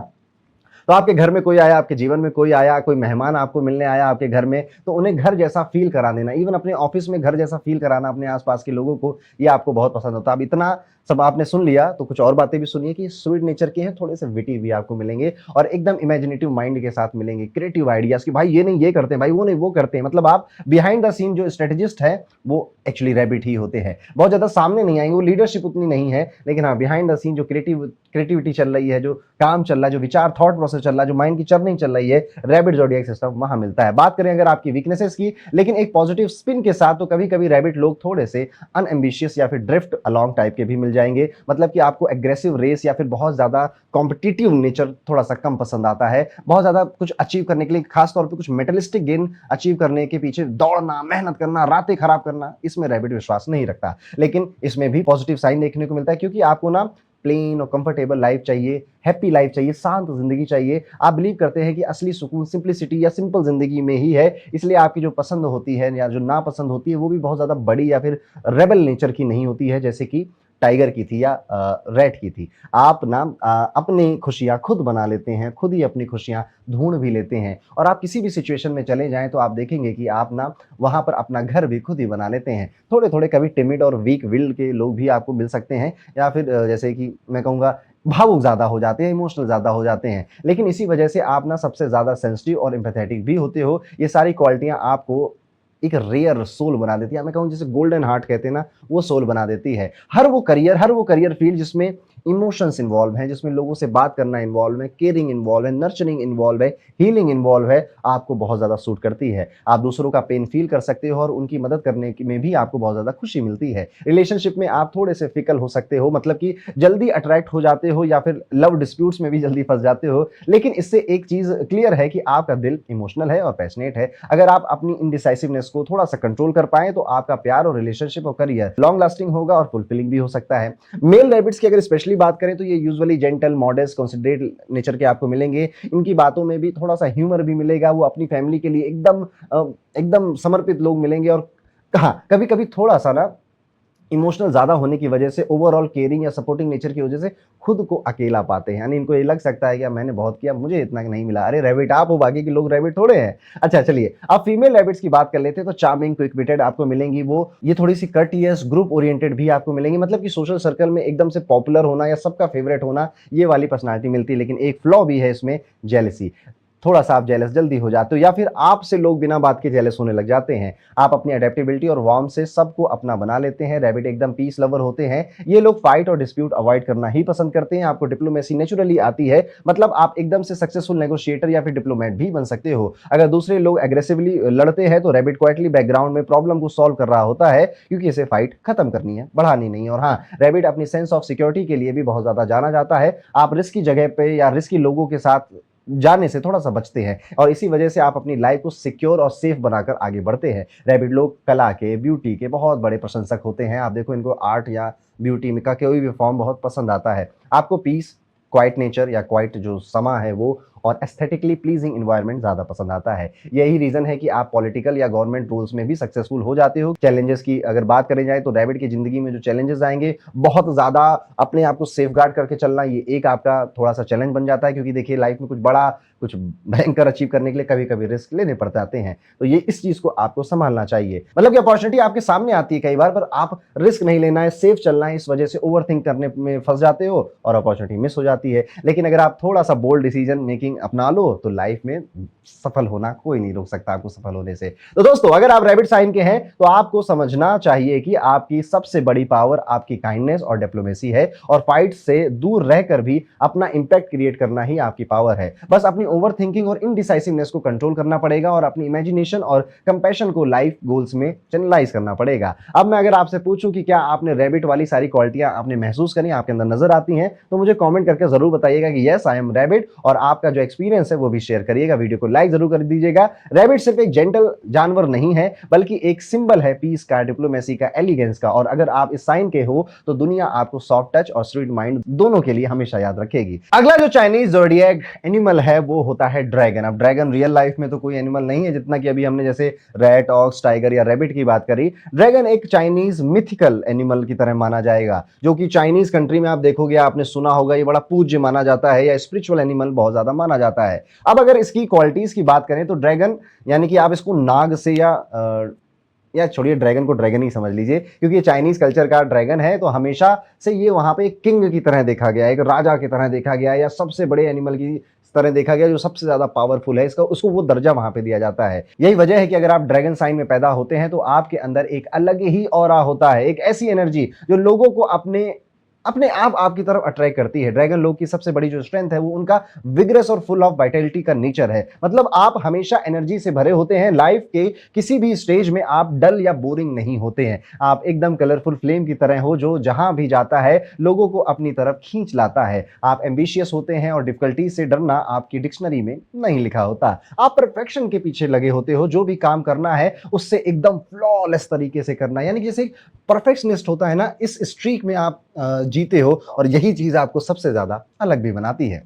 तो आपके घर में कोई आया, आपके जीवन में कोई आया, कोई मेहमान आपको मिलने आया आपके घर में, तो उन्हें घर जैसा फील करा देना, इवन अपने ऑफिस में घर जैसा फील कराना अपने आसपास के लोगों को, ये आपको बहुत पसंद होता है। अब इतना सब आपने सुन लिया तो कुछ और बातें भी सुनिए कि स्वीट नेचर के हैं, थोड़े से विटी भी आपको मिलेंगे और एकदम इमेजिनेटिव माइंड के साथ मिलेंगे, क्रिएटिव आइडियाज कि भाई ये नहीं ये करते हैं, भाई वो नहीं वो करते हैं। मतलब आप बिहाइंड द सीन जो स्ट्रेटेजिस्ट है वो एक्चुअली रैबिट ही होते हैं। बहुत ज्यादा सामने नहीं आएंगे, वो लीडरशिप उतनी नहीं है, लेकिन हाँ बिहाइंड द सीन जो क्रिएटिविटी चल रही है, जो काम चल रहा है, जो विचार, थॉट प्रोसेस चल रहा है, जो माइंड की चर्निंग चल रही है, रैबिट ज़ोडिएक सिस्टम वहां मिलता है। बात करें अगर आपकी वीकनेसेस की, लेकिन एक पॉजिटिव स्पिन के साथ, तो कभी कभी रैबिट लोग थोड़े से अनएम्बिशियस या फिर ड्रिफ्ट अलॉन्ग टाइप के भी मिल जाएंगे। मतलब कि आपको एग्रेसिव रेस या फिर बहुत ज्यादा कॉम्पिटिटिव नेचर थोड़ा सा कम पसंद आता है। बहुत ज्यादा कुछ अचीव करने के लिए, खासतौर पर कुछ मेटलिस्टिक गेन अचीव करने के पीछे दौड़ना, मेहनत करना, रातें खराब करना, इसमें रैबिट विश्वास नहीं रखता। लेकिन इसमें भी पॉजिटिव साइन देखने को मिलता है, क्योंकि आपको ना प्लेन और कंफर्टेबल लाइफ चाहिए, हैप्पी लाइफ चाहिए, शांत जिंदगी चाहिए। आप बिलीव करते हैं कि असली सुकून सिंपलिसिटी या सिंपल जिंदगी में ही है। इसलिए आपकी जो पसंद होती है या जो नापसंद होती है वो भी बहुत ज्यादा बड़ी या फिर रेबल नेचर की नहीं होती है, जैसे कि टाइगर की थी या रैट की थी। आप ना अपनी खुशियां खुद बना लेते हैं, खुद ही अपनी खुशियां ढूंढ भी लेते हैं, और आप किसी भी सिचुएशन में चले जाएं तो आप देखेंगे कि आप ना वहां पर अपना घर भी खुद ही बना लेते हैं। थोड़े थोड़े कभी टिमिड और वीक विल के लोग भी आपको मिल सकते हैं, या फिर जैसे कि मैं कहूँगा भावुक ज्यादा हो जाते हैं, इमोशनल ज्यादा हो जाते हैं। लेकिन इसी वजह से आप ना सबसे ज्यादा सेंसिटिव और एम्पैथेटिक भी होते हो। ये सारी क्वालिटियां आपको एक रेयर सोल बना देती है। मैं कहूँ जैसे गोल्डन हार्ट कहते हैं ना, वो सोल बना देती है। हर वो करियर फील्ड जिसमें इमोशंस इन्वॉल्व हैं, जिसमें लोगों से बात करना इन्वॉल्व है, केयरिंग इन्वॉल्व है, नर्चरिंग इन्वॉल्व है, हीलिंग इन्वॉल्व है, आपको बहुत ज़्यादा सूट करती है। आप दूसरों का पेन फील कर सकते हो और उनकी मदद करने में भी आपको बहुत ज़्यादा खुशी मिलती है। रिलेशनशिप में आप थोड़े से फिकल हो सकते हो, मतलब कि जल्दी अट्रैक्ट हो जाते हो या फिर लव डिस्प्यूट्स में भी जल्दी फंस जाते हो। लेकिन इससे एक चीज़ क्लियर है कि आपका दिल इमोशनल है और पैशनेट है। अगर आप अपनी इनडिसाइसिवनेस को थोड़ा सा कंट्रोल कर पाएँ तो आपका प्यार और रिलेशनशिप और करियर लॉन्ग लास्टिंग होगा और फुलफिलिंग भी हो सकता है। मेल रैबिट्स की अगर स्पेशली बात करें तो ये usually gentle, modest, considerate nature के आपको मिलेंगे। इनकी बातों में भी थोड़ा सा ह्यूमर भी मिलेगा। वो अपनी फैमिली के लिए एकदम समर्पित लोग मिलेंगे। और हाँ, कभी-कभी थोड़ा-सा ना इमोशनल ज़्यादा होने की वजह से, ओवरऑल केयरिंग या सपोर्टिंग नेचर की वजह से खुद को अकेला पाते हैं। यानी इनको ये लग सकता है कि मैंने बहुत किया, मुझे इतना नहीं मिला। अरे रैबिट आप हो, बाकी के लोग रैबिट थोड़े हैं। अच्छा चलिए, अब फीमेल रैबिट्स की बात कर लेते हैं तो चार्मिंग, क्विक विटेड आपको मिलेंगी। वो ये थोड़ी सी कर्टियस, ग्रुप ओरिएंटेड भी आपको मिलेंगी। मतलब कि सोशल सर्कल में एकदम से पॉपुलर होना या सबका फेवरेट होना, ये वाली पर्सनैलिटी मिलती है। लेकिन एक फ्लॉ भी है इसमें, जेलसी। थोड़ा सा आप जेलस जल्दी हो जाते हो या फिर आपसे लोग बिना बात के जेलस होने लग जाते हैं। आप अपनी अडेप्टेबिलिटी और वार्म से सबको अपना बना लेते हैं। रैबिट एकदम पीस लवर होते हैं। ये लोग फाइट और डिस्प्यूट अवॉइड करना ही पसंद करते हैं। आपको डिप्लोमेसी नेचुरली आती है, मतलब आप एकदम से सक्सेसफुल नेगोशिएटर या फिर डिप्लोमेट भी बन सकते हो। अगर दूसरे लोग एग्रेसिवली लड़ते हैं तो रैबिट क्वाइटली बैकग्राउंड में प्रॉब्लम को सॉल्व कर रहा होता है, क्योंकि इसे फाइट खत्म करनी है, बढ़ानी नहीं। और हाँ, रैबिट अपनी सेंस ऑफ सिक्योरिटी के लिए भी बहुत ज्यादा जाना जाता है। आप रिस्की जगह पे या रिस्की लोगों के साथ जाने से थोड़ा सा बचते हैं और इसी वजह से आप अपनी लाइफ को सिक्योर और सेफ बनाकर आगे बढ़ते हैं। रैबिट लोग कला के, ब्यूटी के बहुत बड़े प्रशंसक होते हैं। आप देखो, इनको आर्ट या ब्यूटी में का कोई भी फॉर्म बहुत पसंद आता है। आपको पीस, क्वाइट नेचर या क्वाइट जो समा है वो, और एस्थेटिकली प्लीजिंग इन्वायरमेंट ज़्यादा पसंद आता है। यही रीज़न है कि आप पॉलिटिकल या गवर्नमेंट रोल्स में भी सक्सेसफुल हो जाते हो। चैलेंजेस की अगर बात करें जाए तो रैबिट की ज़िंदगी में जो चैलेंजेस आएंगे, बहुत ज़्यादा अपने आप को सेफगार्ड करके चलना, ये एक आपका थोड़ा सा चैलेंज बन जाता है। क्योंकि देखिए, लाइफ में कुछ बड़ा, कुछ भयंकर अचीव करने के लिए कभी कभी रिस्क लेने पड़ जाते हैं। तो ये इस चीज़ को आपको संभालना चाहिए। मतलब कि अपॉर्चुनिटी आपके सामने आती है कई बार, पर आप रिस्क नहीं लेना है, सेफ चलना है। इस वजह से ओवर थिंक करने में फंस जाते हो और अपॉर्चुनिटी मिस हो जाती है। लेकिन अगर आप थोड़ा सा बोल्ड डिसीजन मेकिंग अपना लो तो लाइफ में सफल होना कोई नहीं रोक सकता आपको सफल होने से। तो दोस्तों, अगर आप रैबिट साइन के हैं तो आपको समझना चाहिए कि आपकी सबसे बड़ी पावर आपकी काइंडनेस और डिप्लोमेसी है। और फाइट से दूर रहकर भी अपना इंपैक्ट क्रिएट करना ही आपकी पावर है। बस अपनी ओवर थिंकिंग और इनडिसाइसिवनेस को कंट्रोल करना पड़ेगा और अपनी इमेजिनेशन और कंपैशन को लाइफ गोल्स में चैनलाइज करना पड़ेगा। अब मैं अगर आपसे पूछूं कि क्या आपने रैबिट वाली सारी क्वालिटियां आपने महसूस करी, आपके अंदर नजर आती हैं, तो मुझे कमेंट करके जरूर बताइएगा कि यस आई एम रैबिट। और आपका जो एक्सपीरियंस है वो भी शेयर करिएगा, वीडियो को लाइक जरूर कर दीजिएगा। रैबिट सिर्फ एक जेंटल जानवर नहीं है, बल्कि एक सिंबल है पीस का, डिप्लोमेसी का, एलिगेंस का। और अगर आप इस साइन के हो तो दुनिया आपको सॉफ्ट टच और स्वीट माइंड दोनों के लिए हमेशा याद रखेगी। अगला जो चाइनीज ज़ोडिएक एनिमल है वो होता है ड्रैगन। अब ड्रैगन रियल लाइफ में तो कोई एनिमल नहीं है, जितना कि अभी हमने जैसे रैट, ऑक्स, टाइगर या रैबिट की बात करी। ड्रैगन एक चाइनीज मिथिकल एनिमल की तरह माना जाएगा, जो कि चाइनीज कंट्री में आप देखोगे, आपने सुना होगा, ये बड़ा पूज्य माना जाता है या स्पिरिचुअल एनिमल बहुत ज्यादा माना जाता है। अब अगर इसकी क्वालिटीज की बात करें तो ड्रैगन, यानी कि आप इसको नाग से या छोड़िए, ड्रैगन को ड्रैगन ही समझ लीजिए, क्योंकि ये चाइनीज कल्चर का ड्रैगन है। तो हमेशा से ये वहां पे एक किंग की तरह देखा गया है, एक राजा की तरह देखा गया है, या सबसे बड़े एनिमल की तरह देखा गया, जो सबसे ज्यादा पावरफुल है, इसका उसको वो दर्जा वहां पे दिया जाता है। यही वजह है कि अगर आप ड्रैगन साइन में पैदा होते हैं तो आपके अंदर एक अलग ही ऑरा होता है, एक ऐसी एनर्जी जो लोगों को अपने अपने आप आपकी तरफ अट्रैक्ट करती है। ड्रैगन लोग की सबसे बड़ी जो स्ट्रेंथ है वो उनका विग्रेस और फुल ऑफ वाइटलिटी का नेचर है। मतलब आप हमेशा एनर्जी से भरे होते हैं। लाइफ के किसी भी स्टेज में आप डल या बोरिंग नहीं होते हैं। आप एकदम कलरफुल फ्लेम की तरह हो, जो जहां भी जाता है लोगों को अपनी तरफ खींच लाता है। आप एम्बिशियस होते हैं और डिफिकल्टी से डरना आपकी डिक्शनरी में नहीं लिखा होता। आप परफेक्शन के पीछे लगे होते हो, जो भी काम करना है उससे एकदम फ्लॉलेस तरीके से करना, यानी जैसे परफेक्शनिस्ट होता है ना, इस स्ट्रीक में आप जीते हो। और यही चीज आपको सबसे ज्यादा अलग भी बनाती है।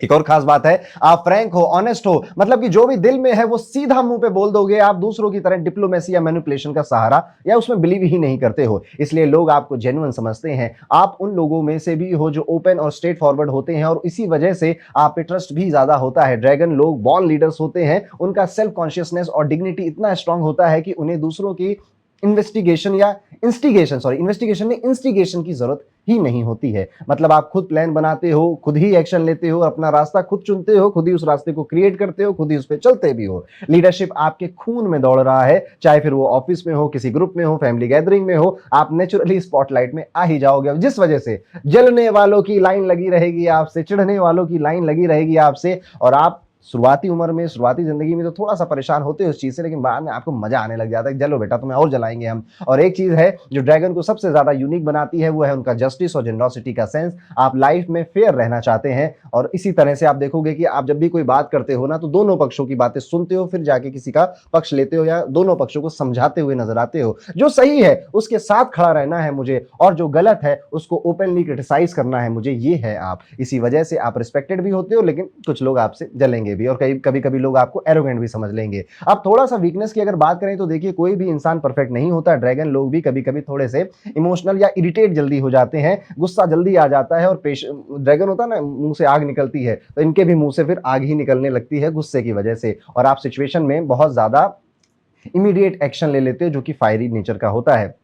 एक और खास बात है, आप फ्रैंक हो, ऑनेस्ट हो, मतलब कि जो भी दिल में है वो सीधा मुंह पे बोल दोगे। आप दूसरों की तरह डिप्लोमेसी या मैनिपुलेशन का सहारा या उसमें बिलीव ही नहीं करते हो, इसलिए लोग आपको जेन्युइन समझते हैं। आप उन लोगों में से भी हो जो ओपन और स्ट्रेट फॉरवर्ड होते हैं, और इसी वजह से आप पे ट्रस्ट भी ज्यादा होता है। ड्रैगन लोग बॉर्न लीडर्स होते हैं। उनका सेल्फ कॉन्शियसनेस और डिग्निटी इतना स्ट्रांग होता है कि उन्हें दूसरों की इन्वेस्टिगेशन या इन्वेस्टिगेशन में इंस्टिगेशन की जरूरत ही नहीं होती है। मतलब आप खुद प्लान बनाते हो, खुद ही एक्शन लेते हो, अपना रास्ता खुद चुनते हो, खुद ही उस रास्ते को क्रिएट करते हो, खुद ही उस पर चलते भी हो। लीडरशिप आपके खून में दौड़ रहा है, चाहे फिर वो ऑफिस में हो, किसी ग्रुप में हो, फैमिली गैदरिंग में हो, आप नेचुरली स्पॉटलाइट में आ ही जाओगे, जिस वजह से जलने वालों की लाइन लगी रहेगी आपसे, चिढ़ने वालों की लाइन लगी रहेगी आपसे, और आप शुरुआती उम्र में, शुरुआती जिंदगी में तो थोड़ा सा परेशान होते हो उस चीज से, लेकिन बाद में आपको मजा आने लग जाता है, चलो बेटा तुम्हें और जलाएंगे हम। और एक चीज है जो ड्रैगन को सबसे ज्यादा यूनिक बनाती है, वो है उनका जस्टिस और जेनरॉसिटी का सेंस। आप लाइफ में फेयर रहना चाहते हैं, और इसी तरह से आप देखोगे कि आप जब भी कोई बात करते हो ना, तो दोनों पक्षों की बातें सुनते हो, फिर जाके किसी का पक्ष लेते हो, या दोनों पक्षों को समझाते हुए नजर आते हो। जो सही है उसके साथ खड़ा रहना है मुझे, और जो गलत है उसको ओपनली क्रिटिसाइज करना है मुझे, ये है आप। इसी वजह से आप रिस्पेक्टेड भी होते हो, लेकिन कुछ लोग आपसे जलेंगे भी, और कभी कभी लोग आपको एरोगेंट भी समझ लेंगे। अब थोड़ा सा वीकनेस की अगर बात करें तो देखिए, कोई भी इंसान परफेक्ट नहीं होता। ड्रैगन लोग भी कभी कभी थोड़े से इमोशनल या इरिटेट जल्दी हो जाते हैं, गुस्सा जल्दी आ जाता है, और ड्रैगन होता है ना, मुंह से आग निकलती है, तो इनके भी मुंह से फिर आग ही निकलने लगती है गुस्से की वजह से, और आप सिचुएशन में बहुत ज्यादा इमीडिएट एक्शन ले लेते हो, जो कि फायरी नेचर का होता है।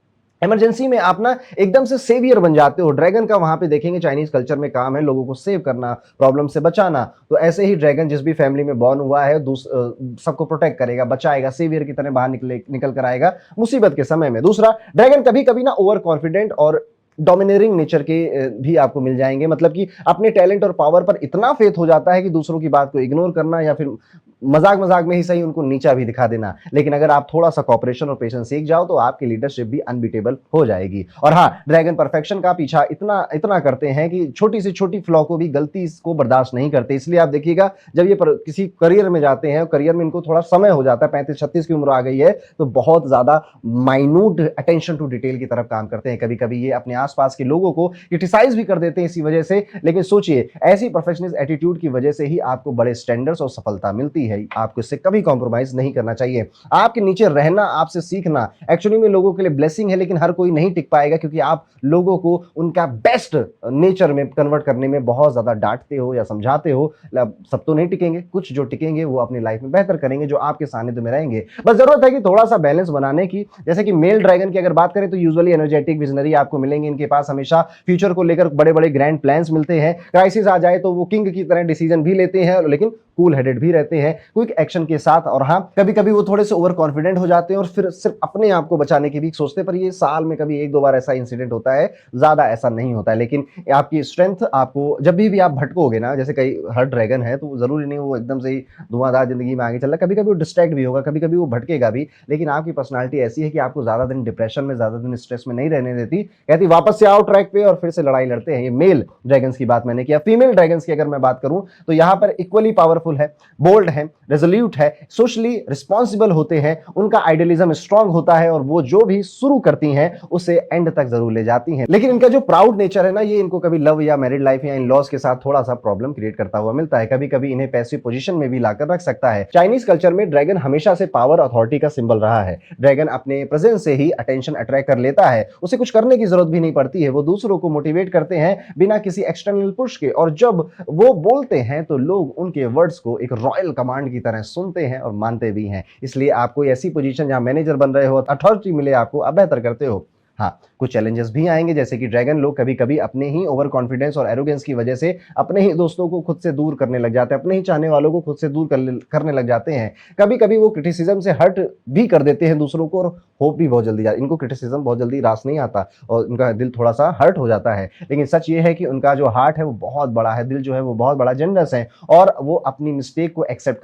इमरजेंसी में आप ना एकदम से सेवियर बन जाते हो। ड्रैगन का वहां पे देखेंगे चाइनीज कल्चर में काम है लोगों को सेव करना, प्रॉब्लम से बचाना। तो ऐसे ही ड्रैगन जिस भी फैमिली में बॉर्न हुआ है, सबको प्रोटेक्ट करेगा, बचाएगा, सेवियर की तरह बाहर निकल कर आएगा मुसीबत के समय में। दूसरा, ड्रैगन कभी कभी ना ओवर कॉन्फिडेंट और डोमिनेटिंग नेचर के भी आपको मिल जाएंगे। मतलब कि अपने टैलेंट और पावर पर इतना फेथ हो जाता है कि दूसरों की बात को इग्नोर करना, या फिर मजाक मजाक में ही सही उनको नीचा भी दिखा देना। लेकिन अगर आप थोड़ा सा कॉपरेशन और पेशेंस सीख जाओ, तो आपकी लीडरशिप भी अनबीटेबल हो जाएगी। और हाँ, ड्रैगन परफेक्शन का पीछा इतना इतना करते हैं कि छोटी से छोटी फ्लॉ को भी, गलती को बर्दाश्त नहीं करते। इसलिए आप देखिएगा, जब ये किसी करियर में जाते हैं, करियर में इनको थोड़ा समय हो जाता है, 35-36 की उम्र आ गई है, तो बहुत ज्यादा माइन्यूट अटेंशन टू डिटेल की तरफ काम करते हैं। कभी कभी ये अपने आसपास के लोगों को क्रिटिसाइज भी कर देते हैं इसी वजह से। लेकिन सोचिए, ऐसी परफेक्शनिस्ट एटीट्यूड की वजह से ही आपको बड़े स्टैंडर्ड्स और सफलता मिलती है। आपको इससे कभी कॉम्प्रोमाइज नहीं करना चाहिए। आपके नीचे रहना, आपसे सीखना एक्चुअली में लोगों के लिए ब्लेसिंग है, लेकिन हर कोई नहीं टिक पाएगा, क्योंकि आप लोगों को उनका बेस्ट नेचर में कन्वर्ट करने में बहुत ज्यादा डांटते हो या समझाते हो। सब तो नहीं टिकेंगे, कुछ जो टिकेंगे वो अपनी लाइफ में बेहतर करेंगे, जो आपके सानिध्य में रहेंगे। बस जरूरत है कि थोड़ा सा बैलेंस बनाने की। जैसे कि मेल ड्रैगन की अगर बात करें, तो यूजुअली एनर्जेटिक, विजनरी आपको मिलेंगे। इनके पास हमेशा फ्यूचर को लेकर बड़े बड़े ग्रैंड प्लान्स मिलते हैं। क्राइसिस आ जाए तो वो किंग की तरह डिसीजन भी लेते हैं, लेकिन कूल हेडेड भी रहते हैं, क्विक एक्शन के साथ। और हाँ, कभी कभी वो थोड़े से ओवर कॉन्फिडेंट हो जाते हैं, और फिर सिर्फ अपने आप को बचाने की भी सोचते हैं। पर ये साल में कभी 1-2 बार ऐसा इंसिडेंट होता है, ज्यादा ऐसा नहीं होता है। लेकिन आपकी स्ट्रेंथ, आपको जब भी आप भटकोगे ना, जैसे कई हर ड्रैगन है, तो जरूरी नहीं वो एकदम से ही धुआंधार जिंदगी में आगे चल रहा है। कभी कभी वो डिस्ट्रैक्ट भी होगा, कभी कभी वो भटकेगा भी, लेकिन आपकी पर्सनालिटी ऐसी है कि आपको ज्यादा दिन डिप्रेशन में, ज्यादा दिन स्ट्रेस में नहीं रहने देती। कहती वापस से आओ ट्रैक पे, और फिर से लड़ाई लड़ते हैं। ये मेल ड्रैगन्स की बात मैंने किया। फीमेल ड्रैगन्स की अगर मैं बात करूं, तो यहां पर इक्वली पावरफुल है, बोल्ड है, रेजोल्यूट है, सोशली रिस्पॉन्सिबल होते हैं, उनका आइडियलिज्म स्ट्रांग होता है, और वो जो भी शुरू करती हैं उसे एंड तक जरूर ले जाती हैं। लेकिन इनका जो प्राउड नेचर है ना, ये इनको कभी लव या मैरिड लाइफ या इन लॉज के साथ थोड़ा सा प्रॉब्लम क्रिएट करता हुआ मिलता है। कभी कभी इन्हें पैसिव पोजीशन में भी लाकर रख सकता है। चाइनीज कल्चर में ड्रैगन हमेशा से पावर, अथॉरिटी का सिंबल रहा है। ड्रैगन अपने प्रेजेंस से ही अटेंशन अट्रैक्ट कर लेता है, उसे कुछ करने की जरूरत भी नहीं पड़ती है। वो दूसरों को मोटिवेट करते हैं बिना किसी एक्सटर्नल पुश के, और जब वो बोलते हैं तो लोग उनके वर्ड्स को एक रॉयल कमांड की तरह सुनते हैं और मानते भी हैं। इसलिए आप कोई ऐसी पोजीशन जहां मैनेजर बन रहे हो, अथॉरिटी मिले आपको, आप बेहतर करते हो। हाँ, कुछ चैलेंजेस भी आएंगे, जैसे कि ड्रैगन लोग कभी कभी अपने ही ओवर कॉन्फिडेंस और एरोगेंस की वजह से अपने ही दोस्तों को खुद से दूर करने लग जाते हैं, अपने ही चाहने वालों को खुद से दूर करने लग जाते हैं। कभी कभी वो क्रिटिसिज्म से हर्ट भी कर देते हैं दूसरों को, और होप भी बहुत जल्दी जाता है। इनको क्रिटिसिज्म बहुत जल्दी रास नहीं आता, और उनका दिल थोड़ा सा हर्ट हो जाता है। लेकिन सच ये है कि उनका जो हार्ट है वो बहुत बड़ा है, दिल जो है वो बहुत बड़ा, जनरस है, और वो अपनी मिस्टेक को एक्सेप्ट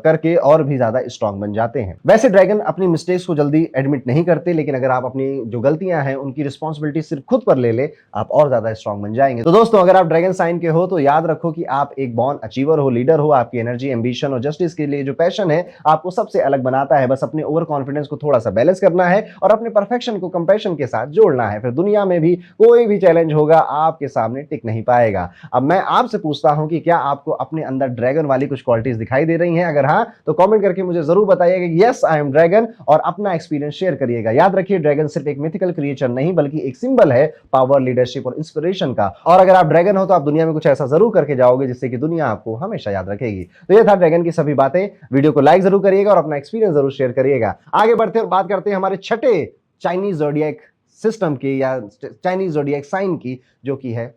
करके और भी ज्यादा स्ट्रांग बन जाते हैं। वैसे ड्रैगन अपनी मिस्टेक्स को जल्दी एडमिट नहीं करते, लेकिन अगर आप अपनी जो गलतियां हैं उनकी रिस्पॉन्सिबिलिटी सिर्फ खुद पर ले ले, आप और ज्यादा स्ट्रांग बन जाएंगे। तो दोस्तों, अगर आप ड्रैगन साइन के हो, तो याद रखो कि आप एक बॉर्न अचीवर हो, लीडर हो। आपकी एनर्जी, एम्बिशन और जस्टिस के लिए जो पैशन है आपको सबसे अलग बनाता है। बस अपने ओवर कॉन्फिडेंस को थोड़ा सा बैलेंस करना है, और अपने परफेक्शन को कंपैशन के साथ जोड़ना है। फिर दुनिया में भी कोई भी चैलेंज होगा, आपके सामने टिक नहीं पाएगा। अब मैं आपसे पूछता हूं कि क्या आपको अपने अंदर ड्रैगन वाली कुछ क्वालिटीज दिखाई दे रही हैं? अगर हाँ, तो कमेंट करके मुझे जरूर बताइएगा यस आई एम ड्रैगन, और अपना एक्सपीरियंस शेयर करिएगा। याद रखिए, ड्रैगन सिर्फ सिर्फ एक मिथिकल क्रिएचर नहीं बल्कि एक सिंबल है पावर, लीडरशिप और इंस्पिरेशन का। और अगर आप ड्रैगन हो तो आप दुनिया में कुछ ऐसा जरूर करके जाओगे जिससे कि दुनिया आपको हमेशा याद रखेगी। तो ये था ड्रैगन की सभी बातें। वीडियो को लाइक जरूर करिएगा और अपना एक्सपीरियंस जरूर शेयर करिएगा। आगे बढ़ते और बात करते हैं हमारे छठे चाइनीज ज़ोडिएक सिस्टम की या चाइनीज ज़ोडिएक साइन की, जो कि है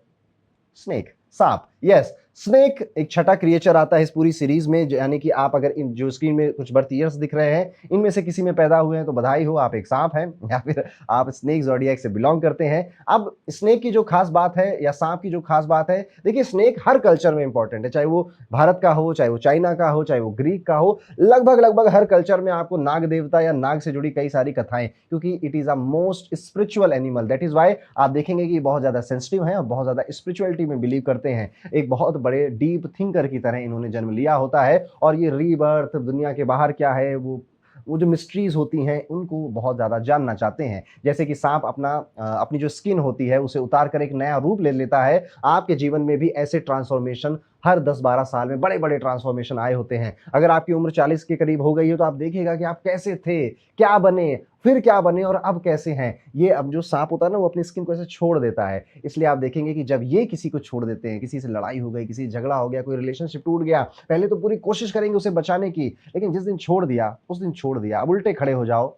स्नेक, सांप। यस, स्नेक एक छठा क्रिएचर आता है इस पूरी सीरीज में, यानी कि आप अगर इन जो स्क्रीन में कुछ बर्थ ईयर्स दिख रहे हैं इनमें से किसी में पैदा हुए हैं तो बधाई हो, आप एक सांप हैं या फिर आप स्नेक ज़ोडिएक से बिलोंग करते हैं। अब स्नेक की जो खास बात है या सांप की जो खास बात है, देखिए स्नेक हर कल्चर में इंपॉर्टेंट है, चाहे वो भारत का हो, चाहे वो चाइना का हो, चाहे वो ग्रीक का हो, लगभग हर कल्चर में आपको नाग देवता या नाग से जुड़ी कई सारी कथाएं, क्योंकि it is a most spiritual animal. That is why आप देखेंगे कि बहुत ज्यादा सेंसिटिव है और बहुत ज्यादा स्पिरिचुअलिटी में बिलीव करते हैं। एक बहुत बड़े डीप थिंकर की तरह इन्होंने जन्म लिया होता है और ये रीबर्थ, दुनिया के बाहर क्या है, वो जो मिस्ट्रीज होती हैं उनको बहुत ज़्यादा जानना चाहते हैं। जैसे कि सांप अपनी जो स्किन होती है उसे उतार कर एक नया रूप ले लेता है। आपके जीवन में भी ऐसे ट्रांसफॉर्मेशन हर 10-12 साल में बड़े बड़े ट्रांसफॉर्मेशन आए होते हैं। अगर आपकी उम्र 40 के करीब हो गई है तो आप देखिएगा कि आप कैसे थे, क्या बने, फिर क्या बने और अब कैसे हैं। ये अब जो सांप होता है ना वो अपनी स्किन को ऐसे छोड़ देता है। इसलिए आप देखेंगे कि जब ये किसी को छोड़ देते हैं, किसी से लड़ाई हो गई, किसी से झगड़ा हो गया, कोई रिलेशनशिप टूट गया, पहले तो पूरी कोशिश करेंगे उसे बचाने की, लेकिन जिस दिन छोड़ दिया उस दिन छोड़ दिया। अब उल्टे खड़े हो जाओ,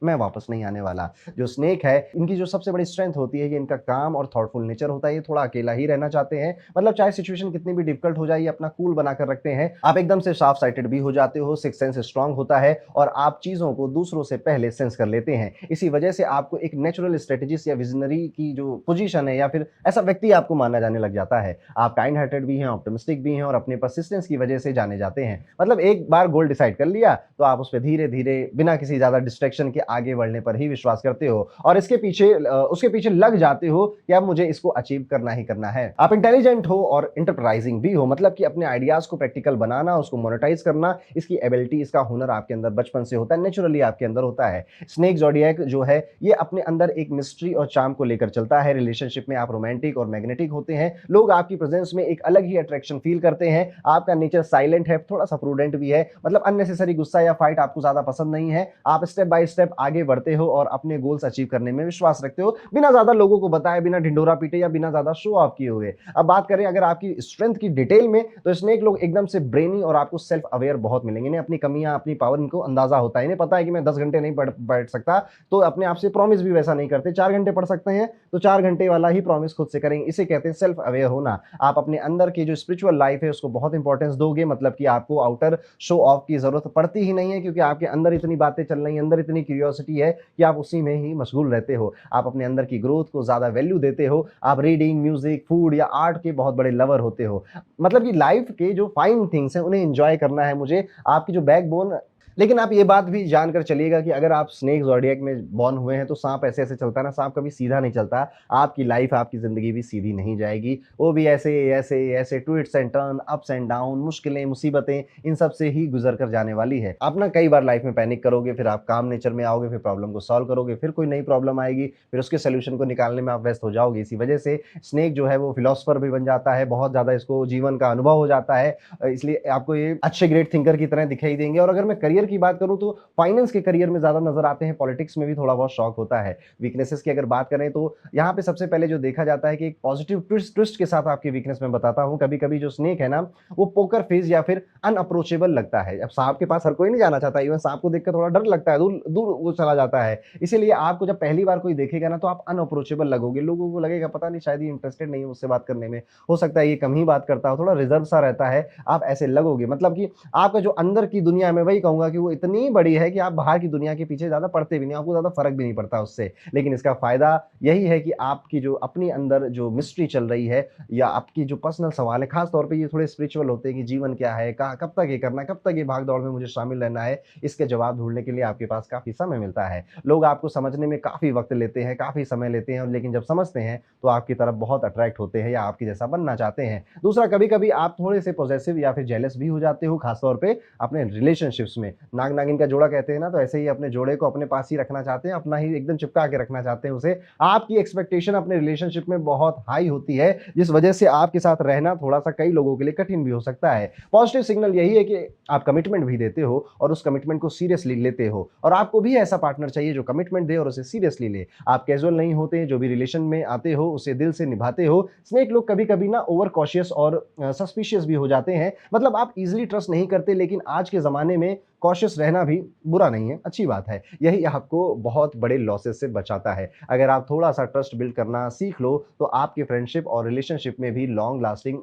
मैं वापस नहीं आने वाला। जो स्नेक है इनकी जो सबसे बड़ी स्ट्रेंथ होती है ये इनका काम और थॉटफुल नेचर होता है। ये थोड़ा अकेला ही रहना चाहते हैं, मतलब चाहे सिचुएशन कितनी भी डिफिकल्ट हो जाए ये अपना कूल बनाकर रखते हैं। आप एकदम से शार्प साइटेड भी हो जाते हो, सिक्स सेंस स्ट्रांग होता है और आप चीजों को दूसरों से पहले सेंस कर लेते हैं। इसी वजह से आपको एक नेचुरल स्ट्रेटेजिस्ट या विजनरी की जो पोजीशन है या फिर ऐसा व्यक्ति आपको माना जाने लग जाता है। आप काइंड हार्टेड भी हैं, ऑप्टिमिस्टिक भी हैं और अपने परसिस्टेंस की वजह से जाने जाते हैं। मतलब एक बार गोल डिसाइड कर लिया तो आप उस पर धीरे धीरे बिना किसी ज्यादा डिस्ट्रैक्शन के आगे बढ़ने पर ही विश्वास करते हो और उसके पीछे लग जाते हो कि अब मुझे इसको अचीव करना ही करना है। आप इंटेलिजेंट हो और इंटरप्राइजिंग भी हो, मतलब कि अपने आइडियाज को प्रैक्टिकल बनाना, उसको मोनेटाइज करना, इसकी एबिलिटी, इसका हुनर आपके अंदर बचपन से होता है, नेचुरली आपके अंदर होता है। स्नेक ज़ोडिएक जो है ये अपने अंदर एक मिस्ट्री और चार्म को लेकर चलता है। रिलेशनशिप में आप रोमांटिक और मैग्नेटिक होते हैं, लोग आपकी प्रेजेंस में एक अलग ही अट्रैक्शन फील करते हैं। आपका नेचर साइलेंट है, थोड़ा सा प्रूडेंट भी है, मतलब अननेसेसरी गुस्सा या फाइट आपको ज्यादा पसंद नहीं है। आप स्टेप बाय स्टेप आगे बढ़ते हो और अपने गोल्स अचीव करने में विश्वास रखते हो, बिना ज्यादा लोगों को बताए, बिना ढिंडोरा पीटे या बिना ज्यादा शो ऑफ किए हुए। अब बात करें अगर आपकी स्ट्रेंथ की डिटेल में, तो स्नेक लोग एकदम से ब्रेनी और आपको सेल्फ अवेयर बहुत मिलेंगे। इन्हें अपनी कमियां, अपनी पावर इनको अंदाजा होता है। इन्हें पता है कि मैं 10 घंटे नहीं बैठ सकता, तो अपने आप से प्रॉमिस भी वैसा नहीं करते। 4 घंटे पढ़ सकते हैं तो 4 घंटे वाला ही प्रॉमिस खुद से करेंगे। इसे कहते हैं सेल्फ अवेयर होना। आप अपने अंदर की जो स्पिरिचुअल लाइफ है उसको बहुत इंपॉर्टेंस दोगे, मतलब कि आपको आउटर शो ऑफ की जरूरत पड़ती ही नहीं है, क्योंकि आपके अंदर इतनी बातें चल रही हैं, अंदर इतनी क्यूरियोसिटी है कि आप उसी में ही मशगूल रहते हो। आप अपने अंदर की ग्रोथ को ज्यादा वैल्यू देते हो। आप रीडिंग, म्यूजिक, फूड या आर्ट के बहुत बड़े लवर होते हो। मतलब कि लाइफ के जो फाइन थिंग्स हैं उन्हें एंजॉय करना है मुझे, आपकी जो बैकबोन। लेकिन आप ये बात भी जानकर चलिएगा कि अगर आप स्नेक ज़ोडिएक में बॉर्न हुए हैं तो सांप ऐसे ऐसे चलता है ना, सांप कभी सीधा नहीं चलता। आपकी लाइफ, आपकी जिंदगी भी सीधी नहीं जाएगी, वो भी ऐसे ऐसे ऐसे twist and turn, ups and down, मुश्किलें, मुसीबतें, इन सब से ही गुजर कर जाने वाली है। आप ना कई बार लाइफ में पैनिक करोगे, फिर आप काम नेचर में आओगे, फिर प्रॉब्लम को सॉल्व करोगे, फिर कोई नई प्रॉब्लम आएगी, फिर उसके सोल्यूशन को निकालने में आप व्यस्त हो जाओगे। इसी वजह से स्नेक जो है वो फिलोसफर भी बन जाता है, बहुत ज्यादा इसको जीवन का अनुभव हो जाता है, इसलिए आपको ये अच्छे ग्रेट थिंकर की तरह दिखाई देंगे। और अगर मैं करियर की बात करूं तो फाइनेंस के करियर में ज्यादा नजर आते हैं, पॉलिटिक्स में भी थोड़ा बहुत शौक होता है। वीकनेसेस की अगर बात करें तो यहाँ पे सबसे पहले जो देखा जाता है कि एक पॉजिटिव ट्विस्ट के साथ आपकी वीकनेस में बताता हूँ। कभी कभी जो स्नेक है ना वो पोकर फेस या फिर अनअप्रोचेबल लगता है। अब सांप के पास हर कोई नहीं जाना चाहता, इवन सांप को देखकर थोड़ा डर लगता है, दूर दूर वो चला जाता है। इसीलिए आपको जब पहली बार कोई देखेगा ना तो आप अनअप्रोचेबल लगोगे, लोगों को लगेगा पता नहीं शायद ये इंटरेस्टेड नहीं है मुझसे बात करने में, हो सकता है ये कम ही बात करता हो, थोड़ा रिजर्व सा रहता है, आप ऐसे लगोगे। मतलब कि आपका जो अंदर की दुनिया में, वही कहूंगा कि वो इतनी बड़ी है कि आप बाहर की दुनिया के पीछे ज्यादा पड़ते भी नहीं, आपको ज्यादा फर्क भी नहीं पड़ता उससे। लेकिन इसका फायदा यही है कि आपकी जो अपनी अंदर जो मिस्ट्री चल रही है या आपकी जो पर्सनल सवाल है, खास तौर पे ये थोड़े स्पिरिचुअल होते हैं कि जीवन क्या है, कहाँ, कब तक ये करना है, कब तक ये भाग दौड़ में मुझे शामिल रहना है, इसके जवाब ढूंढने के लिए आपके पास काफी समय मिलता है। लोग आपको समझने में काफी वक्त लेते हैं, काफी समय लेते हैं, लेकिन जब समझते हैं तो आपकी तरफ बहुत अट्रैक्ट होते हैं या आपकी जैसा बनना चाहते हैं। दूसरा, कभी कभी आप थोड़े से पॉजेसिव या फिर जेलस भी हो जाते हो, खासतौर पे अपने रिलेशनशिप्स में। नाग नागिन का जोड़ा कहते हैं ना, तो ऐसे ही अपने जोड़े को अपने पास ही रखना चाहते हैं, अपना ही एकदम चिपका के रखना चाहते हैं उसे। आपकी एक्सपेक्टेशन अपने रिलेशनशिप में बहुत हाई होती है, जिस वजह से आपके साथ रहना थोड़ा-सा कई लोगों के लिए कठिन भी हो सकता है। पॉजिटिव सिग्नल यही है कि आप कमिटमेंट भी देते हो और उस कमिटमेंट को सीरियसली लेते हो, और आपको भी ऐसा पार्टनर चाहिए जो कमिटमेंट दे और उसे सीरियसली ले। आप कैजुअल नहीं होते, जो भी रिलेशन में आते हो उसे दिल से निभाते हो। स्नेक लोग कभी-कभी ना ओवर कॉशियस और सस्पिशियस भी हो जाते हैं। मतलब आप ईज़िली ट्रस्ट नहीं करते, लेकिन आज के ज़माने में कॉशियस रहना भी बुरा नहीं है, अच्छी बात है। यही आपको बहुत बड़े लॉसेस से बचाता है। अगर आप थोड़ा-सा ट्रस्ट बिल्ड करना सीख लो, तो आपकी फ्रेंडशिप और रिलेशनशिप में भी लॉन्ग लास्टिंग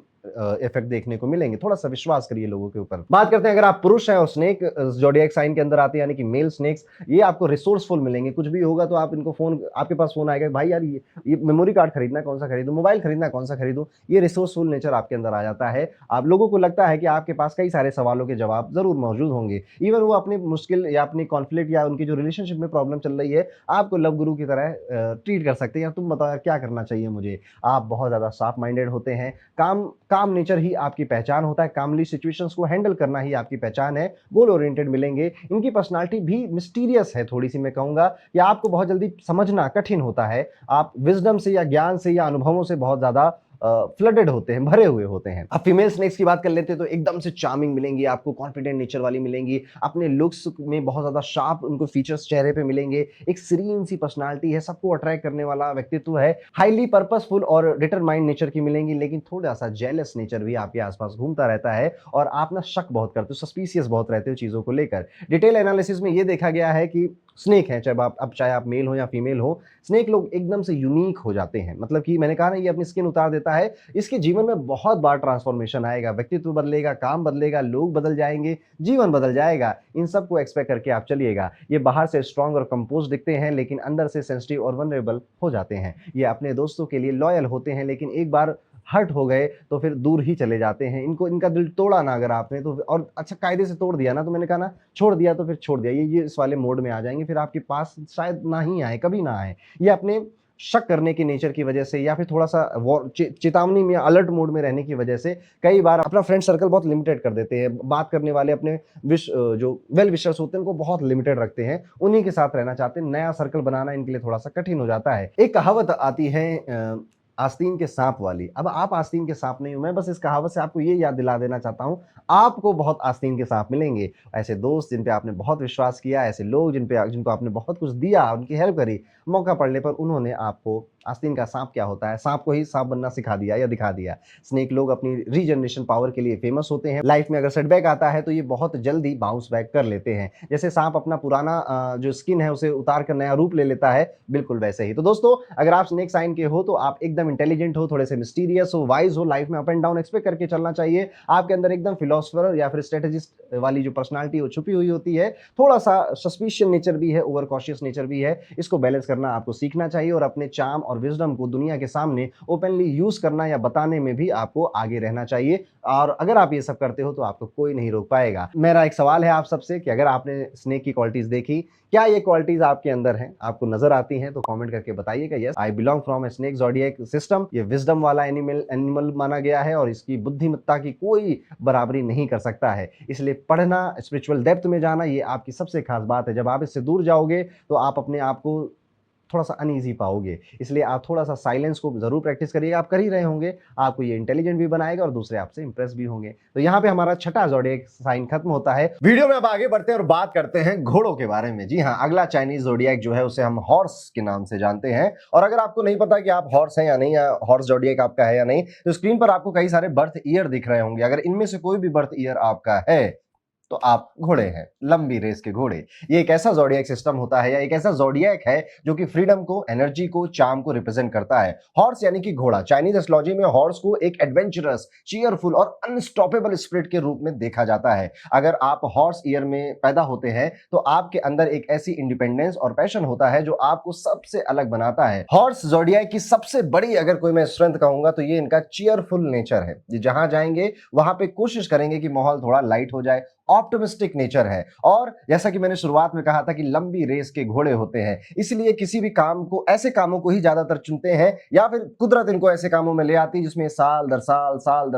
इफेक्ट देखने को मिलेंगे। थोड़ा-सा विश्वास करिए लोगों के ऊपर। बात करते हैं, अगर आप पुरुष हैं और स्नेक ज़ोडिएक साइन के अंदर आते हैं, यानी कि मेल स्नेक्स, ये आपको रिसोर्सफुल मिलेंगे। कुछ भी होगा तो आप इनको आपके पास फ़ोन आएगा, भाई यार ये मेमोरी कार्ड खरीदना है, कौन-सा खरीदूँ? मोबाइल खरीदना है, कौन-सा खरीदूँ? ये रिसोर्सफुल नेचर आपके अंदर आ जाता है। आप लोगों को लगता है कि आपके पास कई सारे सवालों के जवाब ज़रूर मौजूद होंगे। इवन वो अपनी मुश्किल या अपनी कॉन्फ्लिक्ट या उनकी जो रिलेशनशिप में प्रॉब्लम चल रही है, आपको लव गुरु की तरह ट्रीट कर सकते हैं, या तुम बताओ यार क्या करना चाहिए मुझे? आप बहुत ज़्यादा सॉफ्ट माइंडेड होते हैं। काम काम नेचर ही आपकी पहचान होता है। कामली सिचुएशंस को हैंडल करना ही आपकी पहचान है। गोल ओरिएंटेड मिलेंगे। इनकी पर्सनैलिटी भी मिस्टीरियस है थोड़ी-सी, मैं कहूँगा, या आपको बहुत जल्दी समझना कठिन होता है। आप विज़डम से या ज्ञान से या अनुभवों से बहुत ज़्यादा फ्लडेड होते हैं, भरे हुए होते हैं। अब फीमेल स्नेक्स की बात कर लेते हैं, तो एकदम से चार्मिंग मिलेंगी, आपको कॉन्फिडेंट नेचर वाली मिलेंगी। अपने लुक्स में बहुत ज़्यादा शार्प उनको फीचर्स चेहरे पे मिलेंगे। एक सीरीन सी पर्सनैलिटी है, सबको अट्रैक्ट करने वाला व्यक्तित्व है। हाईली पर्पसफुल और डिटरमाइंड नेचर की मिलेंगी, लेकिन थोड़ा-सा जेलस नेचर भी आपके आस-पास घूमता रहता है, और आप ना शक बहुत करते हो, सस्पिशियस बहुत रहते हो चीज़ों को लेकर। डिटेल एनालिसिस में ये देखा गया है कि स्नेक हैं, चाहे आप मेल हो या फीमेल हो, स्नेक लोग एकदम से यूनिक हो जाते हैं। मतलब कि मैंने कहा ना, ये अपनी स्किन उतार देता है। इसके जीवन में बहुत बार ट्रांसफॉर्मेशन आएगा, व्यक्तित्व बदलेगा, काम बदलेगा, लोग बदल जाएँगे, जीवन बदल जाएगा। इन सब को एक्सपेक्ट करके आप चलिएगा। ये बाहर से स्ट्रॉन्ग और कंपोज़्ड दिखते हैं, लेकिन अंदर से सेंसिटिव और वल्नरेबल हो जाते हैं। ये अपने दोस्तों के लिए लॉयल होते हैं, लेकिन एक बार हर्ट हो गए तो फिर दूर ही चले जाते हैं। इनका दिल तोड़ा ना अगर आपने, तो और अच्छा कायदे से तोड़ दिया ना, तो मैंने कहा ना, छोड़ दिया तो फिर छोड़ दिया। ये इस वाले मोड में आ जाएँगे, फिर आपके पास शायद ना ही आएँ, कभी ना आएँ। ये अपने शक करने की नेचर की वजह से, या फिर थोड़ा-सा चेतावनी में, अलर्ट मोड में रहने की वजह से कई बार अपना फ्रेंड सर्कल बहुत लिमिटेड कर देते हैं। बात करने वाले अपने जो वेल विशर्स होते हैं, उनको बहुत लिमिटेड रखते हैं। उन्हीं के साथ रहना चाहते हैं। नया सर्कल बनाना इनके लिए थोड़ा-सा कठिन हो जाता है। एक कहावत आती है आस्तीन के साँप वाली। अब आप आस्तीन के साँप नहीं हो, मैं बस इस कहावत से आपको ये याद दिला देना चाहता हूँ, आपको बहुत आस्तीन के साँप मिलेंगे। ऐसे दोस्त जिन पे आपने बहुत विश्वास किया, ऐसे लोग जिनको आपने बहुत कुछ दिया, उनकी हेल्प करी, मौका पड़ने पर उन्होंने आपको आस्तीन का साँप क्या होता है, साँप को ही साँप बनना सिखा दिया या दिखा दिया। स्नेक लोग अपनी रीजनरेशन पावर के लिए फेमस होते हैं। लाइफ में अगर सेटबैक आता है तो ये बहुत जल्दी बाउंस बैक कर लेते हैं। जैसे साँप अपना पुराना जो स्किन है उसे उतार कर नया रूप ले लेता है, बिल्कुल वैसे ही। तो दोस्तों, अगर आप स्नेक साइन के हो तो आप एकदम इंटेलिजेंट हो, थोड़े से मिस्टीरियस हो, वाइज़ हो, लाइफ में अप एंड डाउन एक्सपेक्ट करके चलना चाहिए। आपके अंदर एकदम फिलोसोफर या फिर स्ट्रेटेजिस्ट वाली जो पर्सनैलिटी वो छुपी हुई होती है। थोड़ा-सा सस्पिशियस नेचर भी है, ओवर कॉशियस नेचर भी है। इसको बैलेंस करना आपको सीखना चाहिए, और अपने चार्म और विज़डम को दुनिया के सामने ओपनली यूज़ करना या बताने में भी आपको आगे रहना चाहिए। और अगर आप ये सब करते हो तो आपको कोई नहीं रोक पाएगा। मेरा एक सवाल है आप सबसे कि अगर आपने स्नेक की क्वालिटीज़ देखी, क्या ये क्वालिटीज़ आपके अंदर हैं, आपको नज़र आती हैं? तो कमेंट करके बताइएगा। Yes, I belong from a snake zodiac system. ये विज़डम वाला एनिमल माना गया है, और इसकी बुद्धिमत्ता की कोई बराबरी नहीं कर सकता है। इसलिए पढ़ना, स्पिरिचुअल डेप्थ में जाना, ये आपकी सबसे खास बात है। जब आप इससे दूर जाओगे तो आप अपने आप को थोड़ा-सा अनईज़ी पाओगे। इसलिए आप थोड़ा-सा साइलेंस को ज़रूर प्रैक्टिस करिएगा। आप कर ही रहे होंगे। आपको ये इंटेलिजेंट भी बनाएगा और दूसरे आपसे इंप्रेस भी होंगे। तो यहाँ पे हमारा छठा ज़ोडिएक साइन खत्म होता है। वीडियो में अब आगे बढ़ते हैं और बात करते हैं घोड़ों के बारे में। जी हाँ, अगला चाइनीज़ ज़ोडिएक जो है उसे हम हॉर्स के नाम से जानते हैं। और अगर आपको नहीं पता कि आप हॉर्स हैं या नहीं, या हॉर्स ज़ोडिएक आपका है या नहीं, तो स्क्रीन पर आपको कई सारे बर्थ ईयर दिख रहे होंगे। अगर इनमें से कोई भी बर्थ ईयर आपका है, तो आप घोड़े हैं, लंबी रेस के घोड़े। ये एक ऐसा ज़ोडिएक सिस्टम होता है, या एक ऐसा ज़ोडिएक है जो कि फ्रीडम को, एनर्जी को, चार्म को रिप्रेजेंट करता है। हॉर्स यानी कि घोड़ा। चाइनीज एस्ट्रोलॉजी में हॉर्स को एक एडवेंचरस, चीयरफुल और अनस्टॉपेबल स्पिरिट के रूप में देखा जाता है। अगर आप हॉर्स ईयर में पैदा होते हैं तो आपके अंदर एक ऐसी इंडिपेंडेंस और पैशन होता है जो आपको सबसे अलग बनाता है। हॉर्स ज़ोडिएक की सबसे बड़ी अगर कोई मैं स्ट्रेंथ कहूंगा तो ये इनका चीयरफुल नेचर है। ये जहां जाएंगे वहां पे कोशिश करेंगे कि माहौल थोड़ा लाइट हो जाए, ऑप्टिमिस्टिक नेचर है। और जैसा कि मैंने शुरुआत में कहा था कि लंबी रेस के घोड़े होते हैं, इसलिए किसी भी काम को, ऐसे कामों को ही ज्यादातर चुनते हैं, या फिर कुदरत इनको ऐसे कामों में ले आती है जिसमें साल दर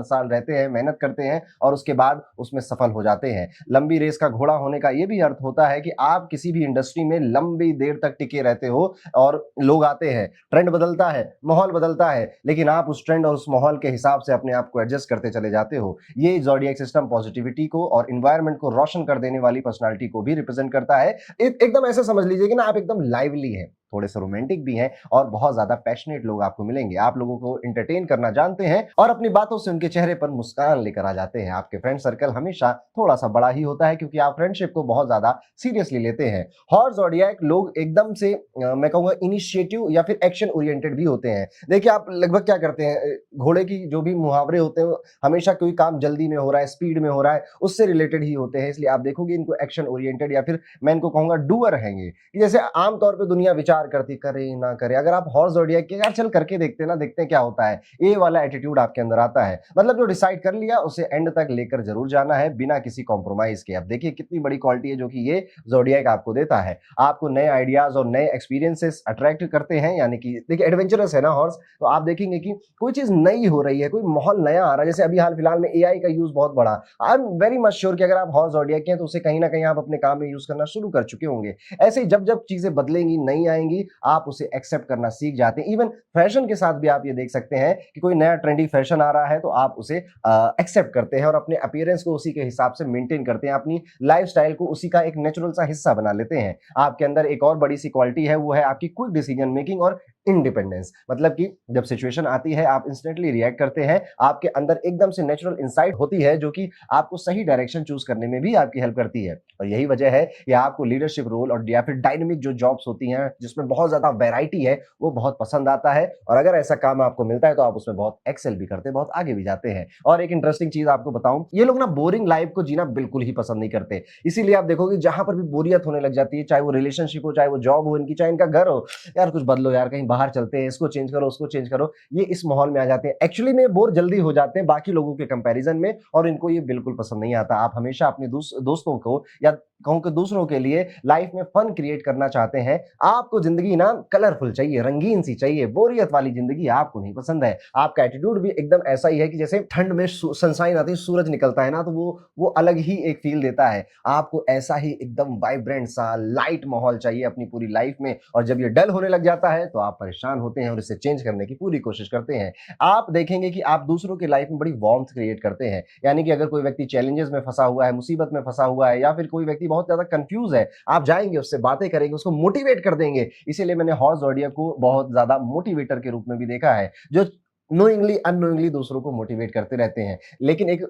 साल रहते हैं, मेहनत करते हैं और उसके बाद उसमें सफल हो जाते हैं। लंबी रेस का घोड़ा होने का यह भी अर्थ होता है कि आप किसी भी इंडस्ट्री में लंबी देर तक टिके रहते हो और लोग आते हैं, ट्रेंड बदलता है, माहौल बदलता है, लेकिन आप उस ट्रेंड और उस माहौल के हिसाब से अपने आप को एडजस्ट करते चले जाते हो। ये ज़ोडिएक सिस्टम पॉजिटिविटी को और एनवायरनमेंट को रोशन कर देने वाली पर्सनालिटी को भी रिप्रेजेंट करता है। एकदम ऐसा समझ लीजिए कि ना आप एकदम लाइवली हैं, थोड़े से रोमांटिक भी हैं और बहुत ज्यादा पैशनेट लोग आपको मिलेंगे। आप लोगों को एंटरटेन करना जानते हैं और अपनी बातों से उनके चेहरे पर मुस्कान लेकर आ जाते हैं। आपके फ्रेंड सर्कल हमेशा थोड़ा सा बड़ा ही होता है क्योंकि आप फ्रेंडशिप को बहुत ज्यादा सीरियसली लेते हैं। हॉर्स ज़ोडिएक लोग एकदम से मैं कहूंगा इनिशिएटिव या फिर एक्शन ओरिएंटेड भी होते हैं। देखिए आप लगभग क्या करते हैं, घोड़े की जो भी मुहावरे होते हैं हमेशा कोई काम जल्दी में हो रहा है, स्पीड में हो रहा है, उससे रिलेटेड ही होते हैं। इसलिए आप देखोगे इनको एक्शन ओरिएंटेड या फिर मैं इनको कहूंगा डूअर हैं ये, कि जैसे आमतौर पर दुनिया विचार करती, करे ना करे, अगर आप हॉर्स ज़ोडिएक के यार चल करके देखते ना, देखते हैं क्या होता है, ये वाला एटीट्यूड आपके अंदर आता है। मतलब जो डिसाइड कर लिया उसे एंड तक लेकर जरूर जाना है बिना किसी कॉम्प्रोमाइज के। अब देखिए कितनी बड़ी क्वालिटी है जो कि ये ज़ोडिएक आपको देता है। आपको नए आइडियाज और नए एक्सपीरियंसेस अट्रैक्ट करते हैं, यानी कि देखिए एडवेंचरस है ना हॉर्स, तो आप देखेंगे कि कोई चीज नई हो रही है, कोई माहौल नया आ रहा है। जैसे अभी हाल फिलहाल में एआई का यूज बहुत बढ़ा, I am very much sure कि अगर आप हॉर्स ज़ोडिएक के हैं तो उसे कहीं ना कहीं आप अपने काम में यूज करना शुरू कर चुके होंगे। ऐसे ही जब जब चीजें बदलेंगी, नई आएंगी, आप उसे एक्सेप्ट करना सीख जाते हैं। इवन फैशन के साथ भी आप ये देख सकते हैं कि कोई नया ट्रेंडी फैशन आ रहा है तो आप उसे एक्सेप्ट करते हैं और अपने अपीयरेंस को उसी के हिसाब से मेंटेन करते हैं, अपनी लाइफस्टाइल को उसी का एक नेचुरल सा हिस्सा बना लेते हैं। आपके अंदर एक और बड़ी सी क्वालिटी है, वो है आपकी क्विक डिसीजन मेकिंग और इंडिपेंडेंस। मतलब कि जब सिचुएशन आती है आप इंस्टेंटली रिएक्ट करते हैं, आपके अंदर एकदम से नेचुरल इंसाइट होती है जो कि आपको सही डायरेक्शन चूज करने में भी आपकी हेल्प करती है। और यही वजह है कि आपको लीडरशिप रोल और या फिर डायनेमिक जो जॉब्स होती हैं जिसमें बहुत ज्यादा वैरायटी है वो बहुत पसंद आता है। और अगर ऐसा काम आपको मिलता है तो आप उसमें बहुत एक्सेल भी करते हैं, बहुत आगे भी जाते हैं। और एक इंटरेस्टिंग चीज आपको बताऊं, ये लोग ना बोरिंग लाइफ को जीना बिल्कुल ही पसंद नहीं करते। इसीलिए आप देखोगे जहां पर भी बोरियत होने लग जाती है, चाहे वो रिलेशनशिप हो, चाहे वो जॉब हो इनकी, चाहे इनका घर हो, यार कुछ बदलो यार, कहीं बाहर चलते हैं, इसको चेंज करो, उसको चेंज करो, ये इस माहौल में आ जाते हैं। एक्चुअली में बोर जल्दी हो जाते हैं बाकी लोगों के कंपैरिजन में और इनको ये बिल्कुल पसंद नहीं आता। आप हमेशा अपने दोस्तों को या कहूं कि दूसरों के लिए लाइफ में फन क्रिएट करना चाहते हैं। आपको जिंदगी ना कलरफुल चाहिए, रंगीन सी चाहिए, बोरियत वाली जिंदगी आपको नहीं पसंद है। आपका एटीट्यूड भी एकदम ऐसा ही है कि जैसे ठंड में सनशाइन आती है, सूरज निकलता है ना, तो वो अलग ही एक फील देता है। आपको ऐसा ही एकदम वाइब्रेंट सा लाइट माहौल चाहिए अपनी पूरी लाइफ में। और जब ये डल होने लग जाता है तो आप परेशान होते हैं और इसे चेंज करने की पूरी कोशिश करते हैं। आप देखेंगे कि आप दूसरों की लाइफ में बड़ी वार्मथ क्रिएट करते हैं, यानी कि अगर कोई व्यक्ति चैलेंजेस में फंसा हुआ है, मुसीबत में फंसा हुआ है, या फिर कोई व्यक्ति बहुत ज्यादा कंफ्यूज है, आप जाएंगे उससे बातें करेंगे, उसको मोटिवेट कर देंगे। इसीलिए मैंने हॉर्स ज़ोडिएक को बहुत ज्यादा मोटिवेटर के रूप में भी देखा है, जो नोइंगली अननोइंगली दूसरों को मोटिवेट करते रहते हैं। लेकिन एक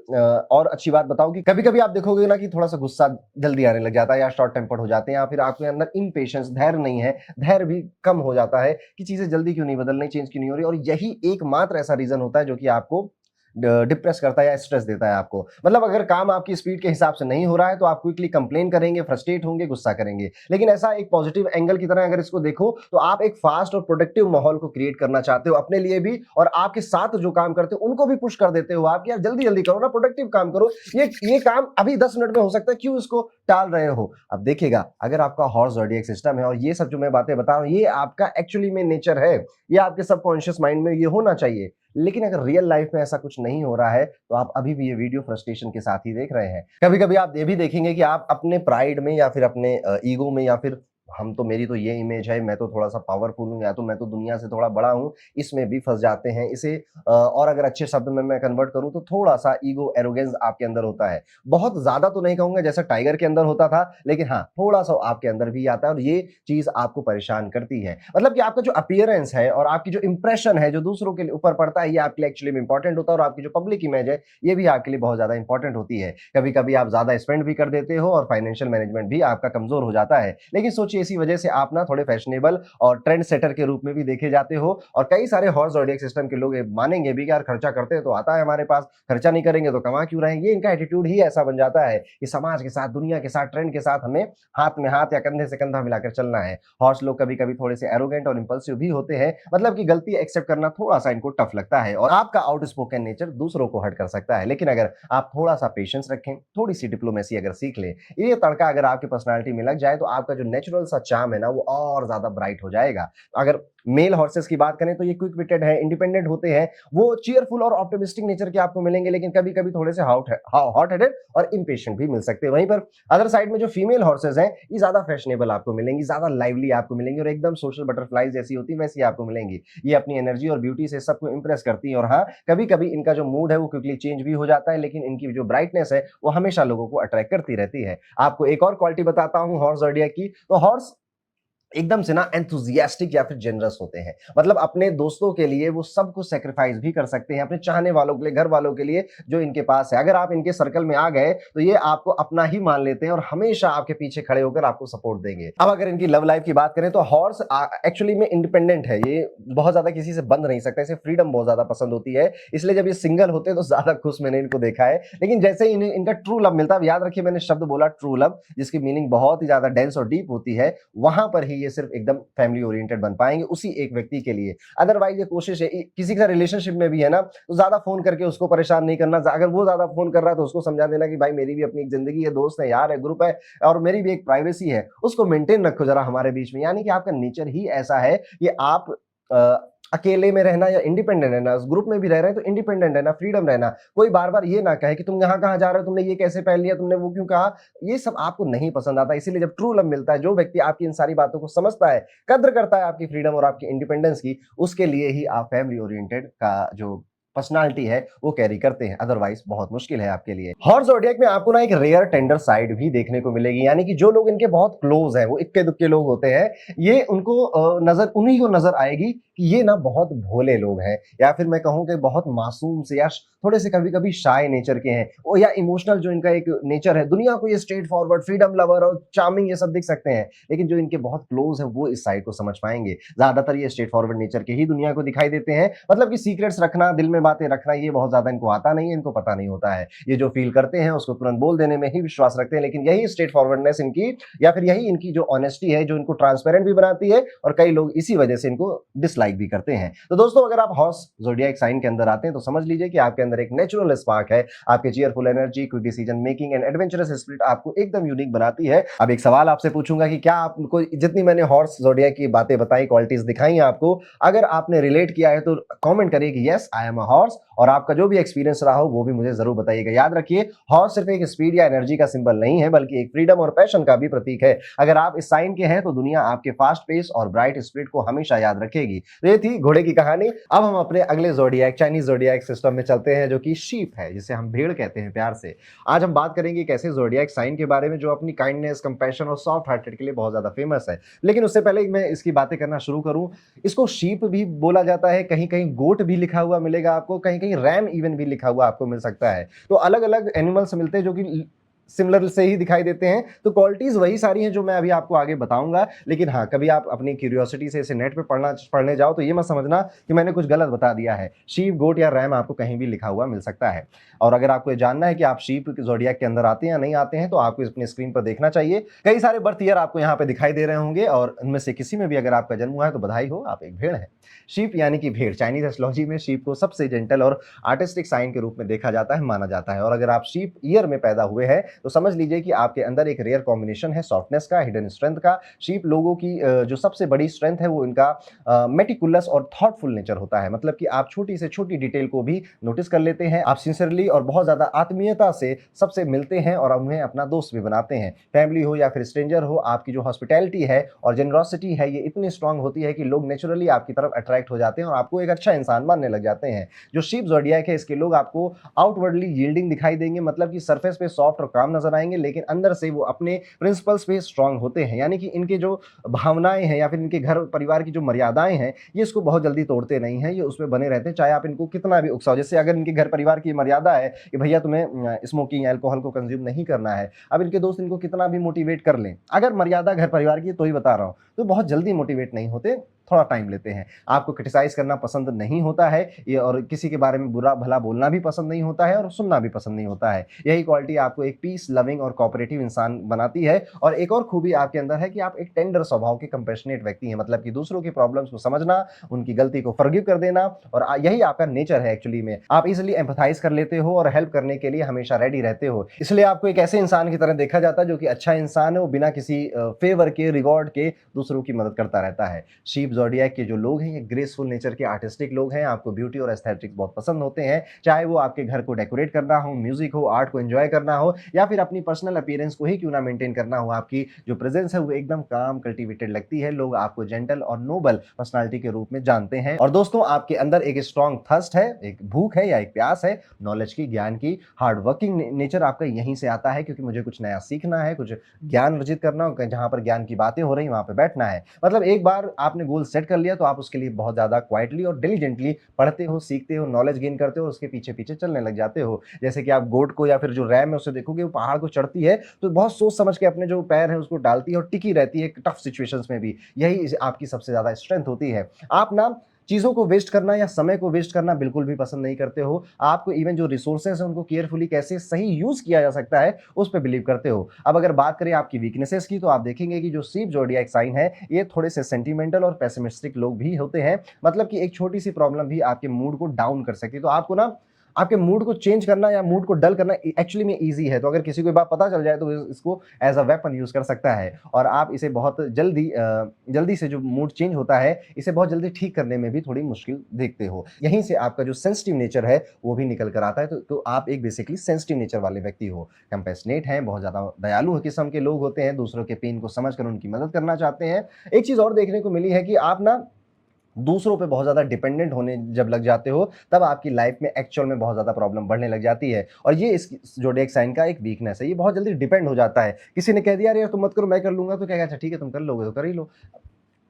और अच्छी बात बताऊं कि कभी कभी आप देखोगे ना कि थोड़ा सा गुस्सा जल्दी आने लग जाता है, या शॉर्ट टेम्पर्ड हो जाते हैं, या फिर आपके अंदर इम्पेशंस, धैर्य नहीं है, धैर्य भी कम हो जाता है कि चीजें जल्दी क्यों नहीं बदल रही, चेंज क्यों नहीं हो रही। और यही एकमात्र ऐसा रीजन होता है जो कि आपको डिप्रेस करता है या स्ट्रेस देता है आपको। मतलब अगर काम आपकी स्पीड के हिसाब से नहीं हो रहा है तो आप क्विकली कंप्लेन करेंगे, फ्रस्ट्रेट होंगे, गुस्सा करेंगे। लेकिन ऐसा एक पॉजिटिव एंगल की तरह अगर इसको देखो तो आप एक फास्ट और प्रोडक्टिव माहौल को क्रिएट करना चाहते हो अपने लिए भी, और आपके साथ जो काम करते हो उनको भी पुश कर देते हो आप, यार जल्दी जल्दी करो ना, प्रोडक्टिव काम करो, ये काम अभी 10 मिनट में हो सकता है, क्यों इसको टाल रहे हो। अब देखिएगा अगर आपका हॉर्स ज़ोडिएक सिस्टम है और ये सब जो मैं बातें बता रहा हूं ये आपका एक्चुअली में नेचर है, ये आपके सबकॉन्शियस माइंड में ये होना चाहिए। लेकिन अगर रियल लाइफ में ऐसा कुछ नहीं हो रहा है तो आप अभी भी ये वीडियो फ्रस्ट्रेशन के साथ ही देख रहे हैं। कभी कभी आप ये भी देखेंगे कि आप अपने प्राइड में या फिर अपने ईगो में, या फिर मेरी तो ये इमेज है, मैं तो थोड़ा सा पावरफुल हूँ, या तो मैं तो दुनिया से थोड़ा बड़ा हूँ, इसमें भी फंस जाते हैं। इसे और अगर अच्छे शब्द में मैं कन्वर्ट करूँ तो थोड़ा सा ईगो, एरोगेंस आपके अंदर होता है। बहुत ज्यादा तो नहीं कहूंगा जैसा टाइगर के अंदर होता था, लेकिन हाँ थोड़ा सा आपके अंदर भी आता है और ये चीज आपको परेशान करती है। मतलब कि आपका जो अपीयरेंस है और आपकी जो इंप्रेशन है जो दूसरों के ऊपर पड़ता है, ये आपके लिए एक्चुअली में इंपॉर्टेंट होता है, और आपकी जो पब्लिक इमेज है ये भी आपके लिए बहुत ज्यादा इंपॉर्टेंट होती है। कभी कभी आप ज्यादा स्पेंड भी कर देते हो और फाइनेंशियल मैनेजमेंट भी आपका कमजोर हो जाता है। लेकिन सोचिए कुछ इसी वजह से आप ना थोड़े फैशनेबल और ट्रेंड सेटर के रूप में भी देखे जाते हो। और कई सारे हॉर्स ज़ोडिएक सिस्टम के लोग ये मानेंगे भी कि यार खर्चा करते हैं तो आता है हमारे पास, खर्चा नहीं करेंगे तो कमा क्यों रहे हैं। ये इनका एटीट्यूड ही ऐसा बन जाता है कि समाज के साथ, दुनिया के साथ, ट्रेंड के साथ हमें हाथ में हाथ या कंधे से कंधा मिलाकर चलना है। हॉर्स लोग कभी-कभी थोड़े से एरोगेंट और इंपल्सिव भी होते हैं, मतलब कि गलती एक्सेप्ट करना थोड़ा-सा इनको टफ लगता है और आपका आउटस्पोकन नेचर दूसरों को हर्ट कर सकता है। लेकिन अगर आप थोड़ा-सा पेशेंस रखें, थोड़ी-सी डिप्लोमेसी अगर सीख लें, ये तड़का अगर आपकी पर्सनैलिटी में लग जाए तो आपका जो नेचुरल सा चार्म है ना, वो और ज़्यादा ब्राइट हो जाएगा। अगर मेल हॉर्सेस की बात करें तो ये क्विक विटेड है, इंडिपेंडेंट होते हैं, वो चीयरफुल और ऑप्टिमिस्टिक नेचर के आपको मिलेंगे, लेकिन कभी-कभी थोड़े से हॉट हेडेड और इम्पेशेंट भी मिल सकते हैं। वहीं पर अदर साइड में जो फीमेल हॉर्सेस हैं, ये ज़्यादा फैशनेबल आपको मिलेंगी, ज़्यादा लाइवली आपको मिलेंगी और एकदम सोशल बटरफ्लाई जैसी होती है वैसी आपको मिलेंगी। ये अपनी एनर्जी और ब्यूटी से सबको इंप्रेस करती हैं और हाँ, कभी-कभी इनका जो मूड है वो क्विकली चेंज भी हो जाता है, लेकिन इनकी जो ब्राइटनेस है वो हमेशा लोगों को अट्रैक्ट करती रहती है। आपको एक और क्वालिटी बताता हूँ हॉर्स ज़ोडिएक की, तो हॉर्स एकदम से ना एंथुसियास्टिक या फिर जेनरस होते हैं, मतलब अपने दोस्तों के लिए वो सब कुछ सेक्रीफाइस भी कर सकते हैं, अपने चाहने वालों के लिए, घर वालों के लिए जो इनके पास है। अगर आप इनके सर्कल में आ गए तो ये आपको अपना ही मान लेते हैं और हमेशा आपके पीछे खड़े होकर आपको सपोर्ट देंगे। अब अगर इनकी लव लाइफ की बात करें तो हॉर्स एक्चुअली में इंडिपेंडेंट है, ये बहुत ज्यादा किसी से बंध नहीं सकता, इसे फ्रीडम बहुत ज्यादा पसंद होती है, इसलिए जब ये सिंगल होते हैं तो ज्यादा खुश मैंने इनको देखा है। लेकिन जैसे ही इन्हें इनका ट्रू लव मिलता है, याद रखिए मैंने शब्द बोला ट्रू लव, जिसकी मीनिंग बहुत ही ज्यादा डेंस और डीप होती है, वहां पर ही ये सिर्फ एकदम फैमिली ओरिएंटेड बन पाएंगे उसी एक व्यक्ति के लिए। अदरवाइज ये कोशिश है किसी का रिलेशनशिप में भी है ना, तो ज्यादा फोन करके उसको परेशान नहीं करना। अगर वो ज्यादा फोन कर रहा है तो उसको समझा देना कि भाई मेरी भी अपनी एक जिंदगी है, दोस्त है, यार है, ग्रुप है और मेरी भी एक प्राइवेसी है, उसको मेंटेन रखो जरा हमारे बीच में। यानी कि आपका नेचर ही ऐसा है कि आप अकेले में रहना या इंडिपेंडेंट रहना, उस ग्रुप में भी रह रहे हैं तो इंडिपेंडेंट रहना, फ्रीडम रहना। कोई बार बार ये ना कहे कि तुम यहाँ कहाँ जा रहे हो, तुमने ये कैसे पहन लिया, तुमने वो क्यों कहा, ये सब आपको नहीं पसंद आता। इसीलिए जब ट्रू लव मिलता है, जो व्यक्ति आपकी इन सारी बातों को समझता है, कद्र करता है आपकी फ्रीडम और आपकी इंडिपेंडेंस की, उसके लिए ही आप फैमिली ओरिएंटेड का जो पर्सनालिटी है वो कैरी करते हैं, अदरवाइज बहुत मुश्किल है आपके लिए। हॉर्स ज़ोडिएक में आपको ना एक रेयर टेंडर साइड भी देखने को मिलेगी, यानी कि जो लोग इनके बहुत क्लोज हैं, वो इक्के दुक्के लोग होते हैं, ये उनको नजर उन्हीं को नजर आएगी कि ये ना बहुत भोले लोग हैं, या फिर मैं कहूं कि बहुत मासूम से या थोड़े से कभी कभी शाय नेचर के हैं, वो या इमोशनल जो इनका एक नेचर है। दुनिया को ये स्ट्रेट फॉरवर्ड, फ्रीडम लवर और चार्मिंग ये सब दिख सकते हैं, लेकिन जो इनके बहुत क्लोज है वो इस साइड को समझ पाएंगे। ज्यादातर ये स्ट्रेट फॉरवर्ड नेचर के ही दुनिया को दिखाई देते हैं, मतलब कि सीक्रेट्स रखना, दिल में बातें रखना, ये बहुत ज्यादा इनको आता नहीं है, इनको पता नहीं होता है। ये जो फील करते हैं उसको तुरंत बोल देने में ही विश्वास रखते हैं, लेकिन यही स्ट्रेट फॉरवर्डनेस इनकी या फिर यही इनकी जो ऑनेस्टी है जो इनको ट्रांसपेरेंट भी बनाती है, और कई लोग इसी वजह से इनको डिसलाइक भी करते हैं। तो दोस्तों अगर आप हॉर्स ज़ोडिएक साइन के अंदर आते हैं तो समझ लीजिए कि आपके अंदर एक नेचुरल स्पार्क है, आपके cheerful energy, quick decision making and adventurous spirit आपको एकदम यूनिक बनाती है। अब एक सवाल आपसे पूछूंगा कि क्या आपको जितनी मैंने हॉर्स ज़ोडिएक की बातें बताई, क्वालिटीज दिखाई आपको, अगर आपने रिलेट किया है तो कमेंट करिए कि yes I am a horse, और आपका जो भी एक्सपीरियंस रहा हो वो भी मुझे जरूर बताइएगा। याद रखिए हॉर्स सिर्फ एक स्पीड या एनर्जी का सिंबल नहीं है, बल्कि एक फ्रीडम और पैशन का भी प्रतीक है। अगर आप इस साइन के हैं तो दुनिया आपके फास्ट पेस और ब्राइट स्पिरिट को हमेशा याद रखेगी। तो ये थी घोड़े की कहानी। अब हम अपने अगले ज़ोडिएक, चाइनीज ज़ोडिएक सिस्टम में चलते हैं, जो कि शीप है, जिसे हम भेड़ कहते हैं प्यार से। आज हम बात करेंगे एक ऐसे ज़ोडिएक साइन के बारे में जो अपनी काइंडनेस, कंपैशन और सॉफ्ट हार्टेड के लिए बहुत ज्यादा फेमस है। लेकिन उससे पहले मैं इसकी बातें करना शुरू करूं, इसको शीप भी बोला जाता है, कहीं कहीं गोट भी लिखा हुआ मिलेगा आपको, कहीं कहीं रैम इवन भी लिखा हुआ आपको मिल सकता है। तो अलग अलग एनिमल्स मिलते हैं जो कि सिमिलर से ही दिखाई देते हैं। तो क्वालिटीज वही सारी हैं जो मैं अभी आपको आगे बताऊंगा, लेकिन हाँ, कभी आप अपनी क्यूरियोसिटी से इसे नेट पे पढ़ने जाओ तो ये मत समझना कि मैंने कुछ गलत बता दिया है। शीप, गोट या रैम आपको कहीं भी लिखा हुआ मिल सकता है। और अगर आपको ये जानना है कि आप शीप ज़ोडिएक के अंदर आते हैं या नहीं आते हैं, तो आपको अपनी स्क्रीन पर देखना चाहिए। कई सारे बर्थ ईयर आपको यहाँ पे दिखाई दे रहे होंगे, और उनमें से किसी में भी अगर आपका जन्म हुआ है तो बधाई हो, आप एक भेड़ है। शीप यानी कि भेड़, चाइनीज एस्ट्रोलॉजी में शीप को सबसे जेंटल और आर्टिस्टिक साइन के रूप में देखा जाता है, माना जाता है। और अगर आप शीप ईयर में पैदा हुए हैं तो समझ लीजिए कि आपके अंदर एक रेयर कॉम्बिनेशन है सॉफ्टनेस का, हिडन स्ट्रेंथ का। शीप लोगों की जो सबसे बड़ी स्ट्रेंथ है वो इनका मेटिकुलस और थॉटफुल नेचर होता है, मतलब कि आप छोटी से छोटी डिटेल को भी नोटिस कर लेते हैं, आप सिंसियरली और बहुत ज्यादा आत्मीयता से सबसे मिलते हैं और उन्हें अपना दोस्त भी बनाते हैं। फैमिली हो या फिर स्ट्रेंजर हो, आपकी जो हॉस्पिटैलिटी है और जेनरोसिटी है, ये इतनी स्ट्रांग होती है कि लोग नेचुरली आपकी तरफ अट्रैक्ट हो जाते हैं और आपको एक अच्छा इंसान मानने लग जाते हैं। जो शीप ज़ोडिएक है, इसके लोग आपको आउटवर्डली यील्डिंग दिखाई देंगे, मतलब कि सरफेस पे सॉफ्ट और काम काम नजर आएंगे, लेकिन अंदर से वो अपने प्रिंसिपल्स पे स्ट्रांग होते हैं। यानी कि इनके जो भावनाएं हैं या फिर इनके घर परिवार की जो मर्यादाएं हैं, ये इसको बहुत जल्दी तोड़ते नहीं हैं, ये उसमें बने रहते हैं, चाहे आप इनको कितना भी उकसाओ। जैसे अगर इनके घर परिवार की मर्यादा है कि भैया तुम्हें स्मोकिंग अल्कोहल को कंज्यूम नहीं करना है, अब इनके दोस्त इनको कितना भी मोटिवेट कर लें, अगर मर्यादा घर परिवार की, तो ही बता रहा हूं, तो बहुत जल्दी मोटिवेट नहीं होते, थोड़ा टाइम लेते हैं। आपको क्रिटिसाइज करना पसंद नहीं होता है ये, और किसी के बारे में बुरा भला बोलना भी पसंद नहीं होता है और सुनना भी पसंद नहीं होता है। यही क्वालिटी आपको एक पीस लविंग और कोऑपरेटिव इंसान बनाती है। और एक और खूबी आपके अंदर है कि आप एक टेंडर स्वभाव के कंपैशनेट व्यक्ति हैं, मतलब कि दूसरों की प्रॉब्लम्स को समझना, उनकी गलती को फॉरगिव कर देना, और यही आपका नेचर है एक्चुअली में। आप इजिली एम्पैथाइज कर लेते हो और हेल्प करने के लिए हमेशा रेडी रहते हो। इसलिए आपको एक ऐसे इंसान की तरह देखा जाता है जो कि अच्छा इंसान है, वो बिना किसी फेवर के, रिवॉर्ड के दूसरों की मदद करता रहता है। शीप ज़ोडिएक के जो लोग हैं, ये ग्रेसफुल नेचर के आर्टिस्टिक लोग हैं। आपको ब्यूटी और एस्थेटिक्स बहुत पसंद होते हैं, चाहे वो आपके घर को डेकोरेट करना हो, म्यूजिक हो, आर्ट को एंजॉय करना हो, या फिर अपनी पर्सनल अपीयरेंस को ही क्यों ना मेंटेन करना हो। आपकी जो प्रेजेंस है वो एकदम काम, कल्टिवेटेड लगती है। लोग आपको जेंटल और नोबल पर्सनालिटी के रूप में जानते हैं। और दोस्तों, आपके अंदर एक स्ट्रॉन्ग थर्स्ट है, एक भूख है या एक प्यास है नॉलेज की, ज्ञान की। हार्ड वर्किंग नेचर आपका यहीं से आता है, क्योंकि मुझे कुछ नया सीखना है, कुछ ज्ञान अर्जित करना हो, जहां पर ज्ञान की बातें हो रही वहां पर बैठना है। मतलब एक बार आपने गोल सेट कर लिया तो आप उसके लिए बहुत ज्यादा क्वाइटली और डिलीजेंटली पढ़ते हो, सीखते हो, नॉलेज गेन करते हो, उसके पीछे पीछे चलने लग जाते हो। जैसे कि आप गोट को या फिर जो रैम है उसे देखोगे, वो पहाड़ को चढ़ती है तो बहुत सोच समझ के अपने जो पैर है उसको डालती है और टिकी रहती है टफ सिचुएशंस में भी। यही आपकी सबसे ज्यादा स्ट्रेंथ होती है। आप ना चीज़ों को वेस्ट करना या समय को वेस्ट करना बिल्कुल भी पसंद नहीं करते हो। आपको इवन जो रिसोर्सेज हैं उनको केयरफुली कैसे सही यूज़ किया जा सकता है उस पे बिलीव करते हो। अब अगर बात करें आपकी वीकनेसेस की, तो आप देखेंगे कि जो शीप ज़ोडिएक साइन है, ये थोड़े से सेंटिमेंटल और पेसिमिस्टिक लोग भी होते हैं। मतलब कि एक छोटी सी प्रॉब्लम भी आपके मूड को डाउन कर सकती है। तो आपको ना आपके मूड को चेंज करना या मूड को डल करना एक्चुअली में ईजी है। तो अगर किसी को ये बात पता चल जाए तो इसको एज अ वेपन यूज कर सकता है, और आप इसे बहुत जल्दी से जो मूड चेंज होता है, इसे बहुत जल्दी ठीक करने में भी थोड़ी मुश्किल देखते हो। यहीं से आपका जो सेंसिटिव नेचर है वो भी निकल कर आता है। तो आप एक बेसिकली सेंसिटिव नेचर वाले व्यक्ति हो, कंपैशनेट हैं, बहुत ज्यादा दयालु किस्म के लोग होते हैं, दूसरों के पेन को समझकर उनकी मदद करना चाहते हैं। एक चीज और देखने को मिली है कि आप ना दूसरों पे बहुत ज़्यादा डिपेंडेंट होने जब लग जाते हो, तब आपकी लाइफ में एक्चुअल में बहुत ज़्यादा प्रॉब्लम बढ़ने लग जाती है। और ये इस ज़ोडिएक साइन का एक वीकनेस है, ये बहुत जल्दी डिपेंड हो जाता है। किसी ने कह दिया, अरे यार तुम मत करो, मैं कर लूँगा, तो कहेगा अच्छा ठीक है तुम कर लोगे तो कर ही लो।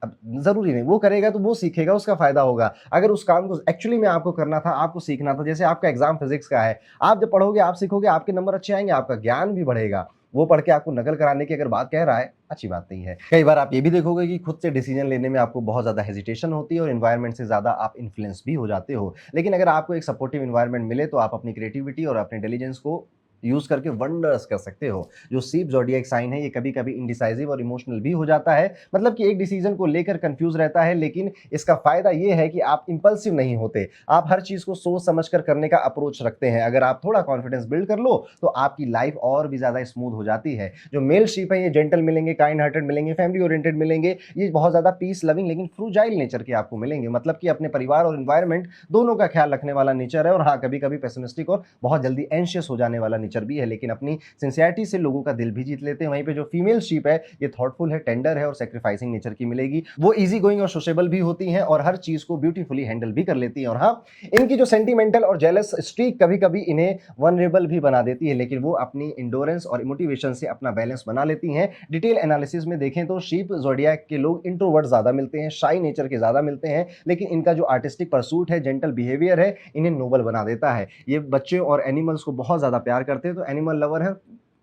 अब ज़रूरी नहीं, वो करेगा तो वो सीखेगा, उसका फ़ायदा होगा। अगर उस काम को एक्चुअली में आपको करना था, आपको सीखना था, जैसे आपका एग्ज़ाम फिज़िक्स का है, आप जब पढ़ोगे, आप सीखोगे, आपके नंबर अच्छे आएँगे, आपका ज्ञान भी बढ़ेगा। वो पढ़ के आपको नकल कराने की अगर बात कह रहा है, अच्छी बात नहीं है। कई बार आप ये भी देखोगे कि खुद से डिसीजन लेने में आपको बहुत ज़्यादा हेजिटेशन होती है और एनवायरनमेंट से ज़्यादा आप इन्फ्लुएंस भी हो जाते हो। लेकिन अगर आपको एक सपोर्टिव एनवायरनमेंट मिले तो आप अपनी क्रिएटिविटी और अपने इंटेलिजेंस को यूज करके वंडर्स कर सकते हो। जो शीप ज़ोडिएक साइन है, ये कभी कभी इंडिसाइजिव और इमोशनल भी हो जाता है। मतलब कि एक डिसीजन को लेकर कंफ्यूज रहता है, लेकिन इसका फायदा ये है कि आप इंपल्सिव नहीं होते। आप हर चीज को सोच समझ कर करने का अप्रोच रखते हैं। अगर आप थोड़ा कॉन्फिडेंस बिल्ड कर लो तो आपकी लाइफ और भी ज्यादा स्मूथ हो जाती है। जो मेल शीप है, ये जेंटल मिलेंगे, काइंड हार्टेड मिलेंगे, फैमिली ओरिएंटेड मिलेंगे, ये बहुत ज्यादा पीस लविंग लेकिन फ्रूजाइल नेचर के आपको मिलेंगे। मतलब कि अपने परिवार और एनवायरनमेंट दोनों का ख्याल रखने वाला नेचर है। और हाँ, कभी कभी पेसिमिस्टिक और बहुत जल्दी एंशियस हो जाने वाला नेचर भी है, लेकिन अपनी सिंसियरिटी से लोगों का दिल भी जीत लेते हैं। वहीं पे जो फीमेल शीप है, ये थॉटफुल है, टेंडर है और सैक्रिफाइसिंग नेचर की मिलेगी। वो इजी गोइंग और सोशेबल भी होती हैं और हर चीज को ब्यूटीफुली हैंडल भी कर लेती हैं। और हाँ, इनकी जो सेंटिमेंटल और जेलस स्ट्रीक कभी कभी इन्हें वनरेबल भी बना देती है, लेकिन वो अपनी इंडोरेंस और मोटिवेशन से अपना बैलेंस बना लेती हैं। डिटेल एनालिसिस में देखें तो शीप ज़ोडिएक के लोग इंट्रोवर्ट ज्यादा मिलते हैं, शाई नेचर के ज्यादा मिलते हैं, लेकिन इनका जो आर्टिस्टिक परसूट है, जेंटल बिहेवियर है, इन्हें नोबल बना देता है। ये बच्चों और एनिमल्स को बहुत ज्यादा प्यार करते हैं, तो एनिमल लवर है,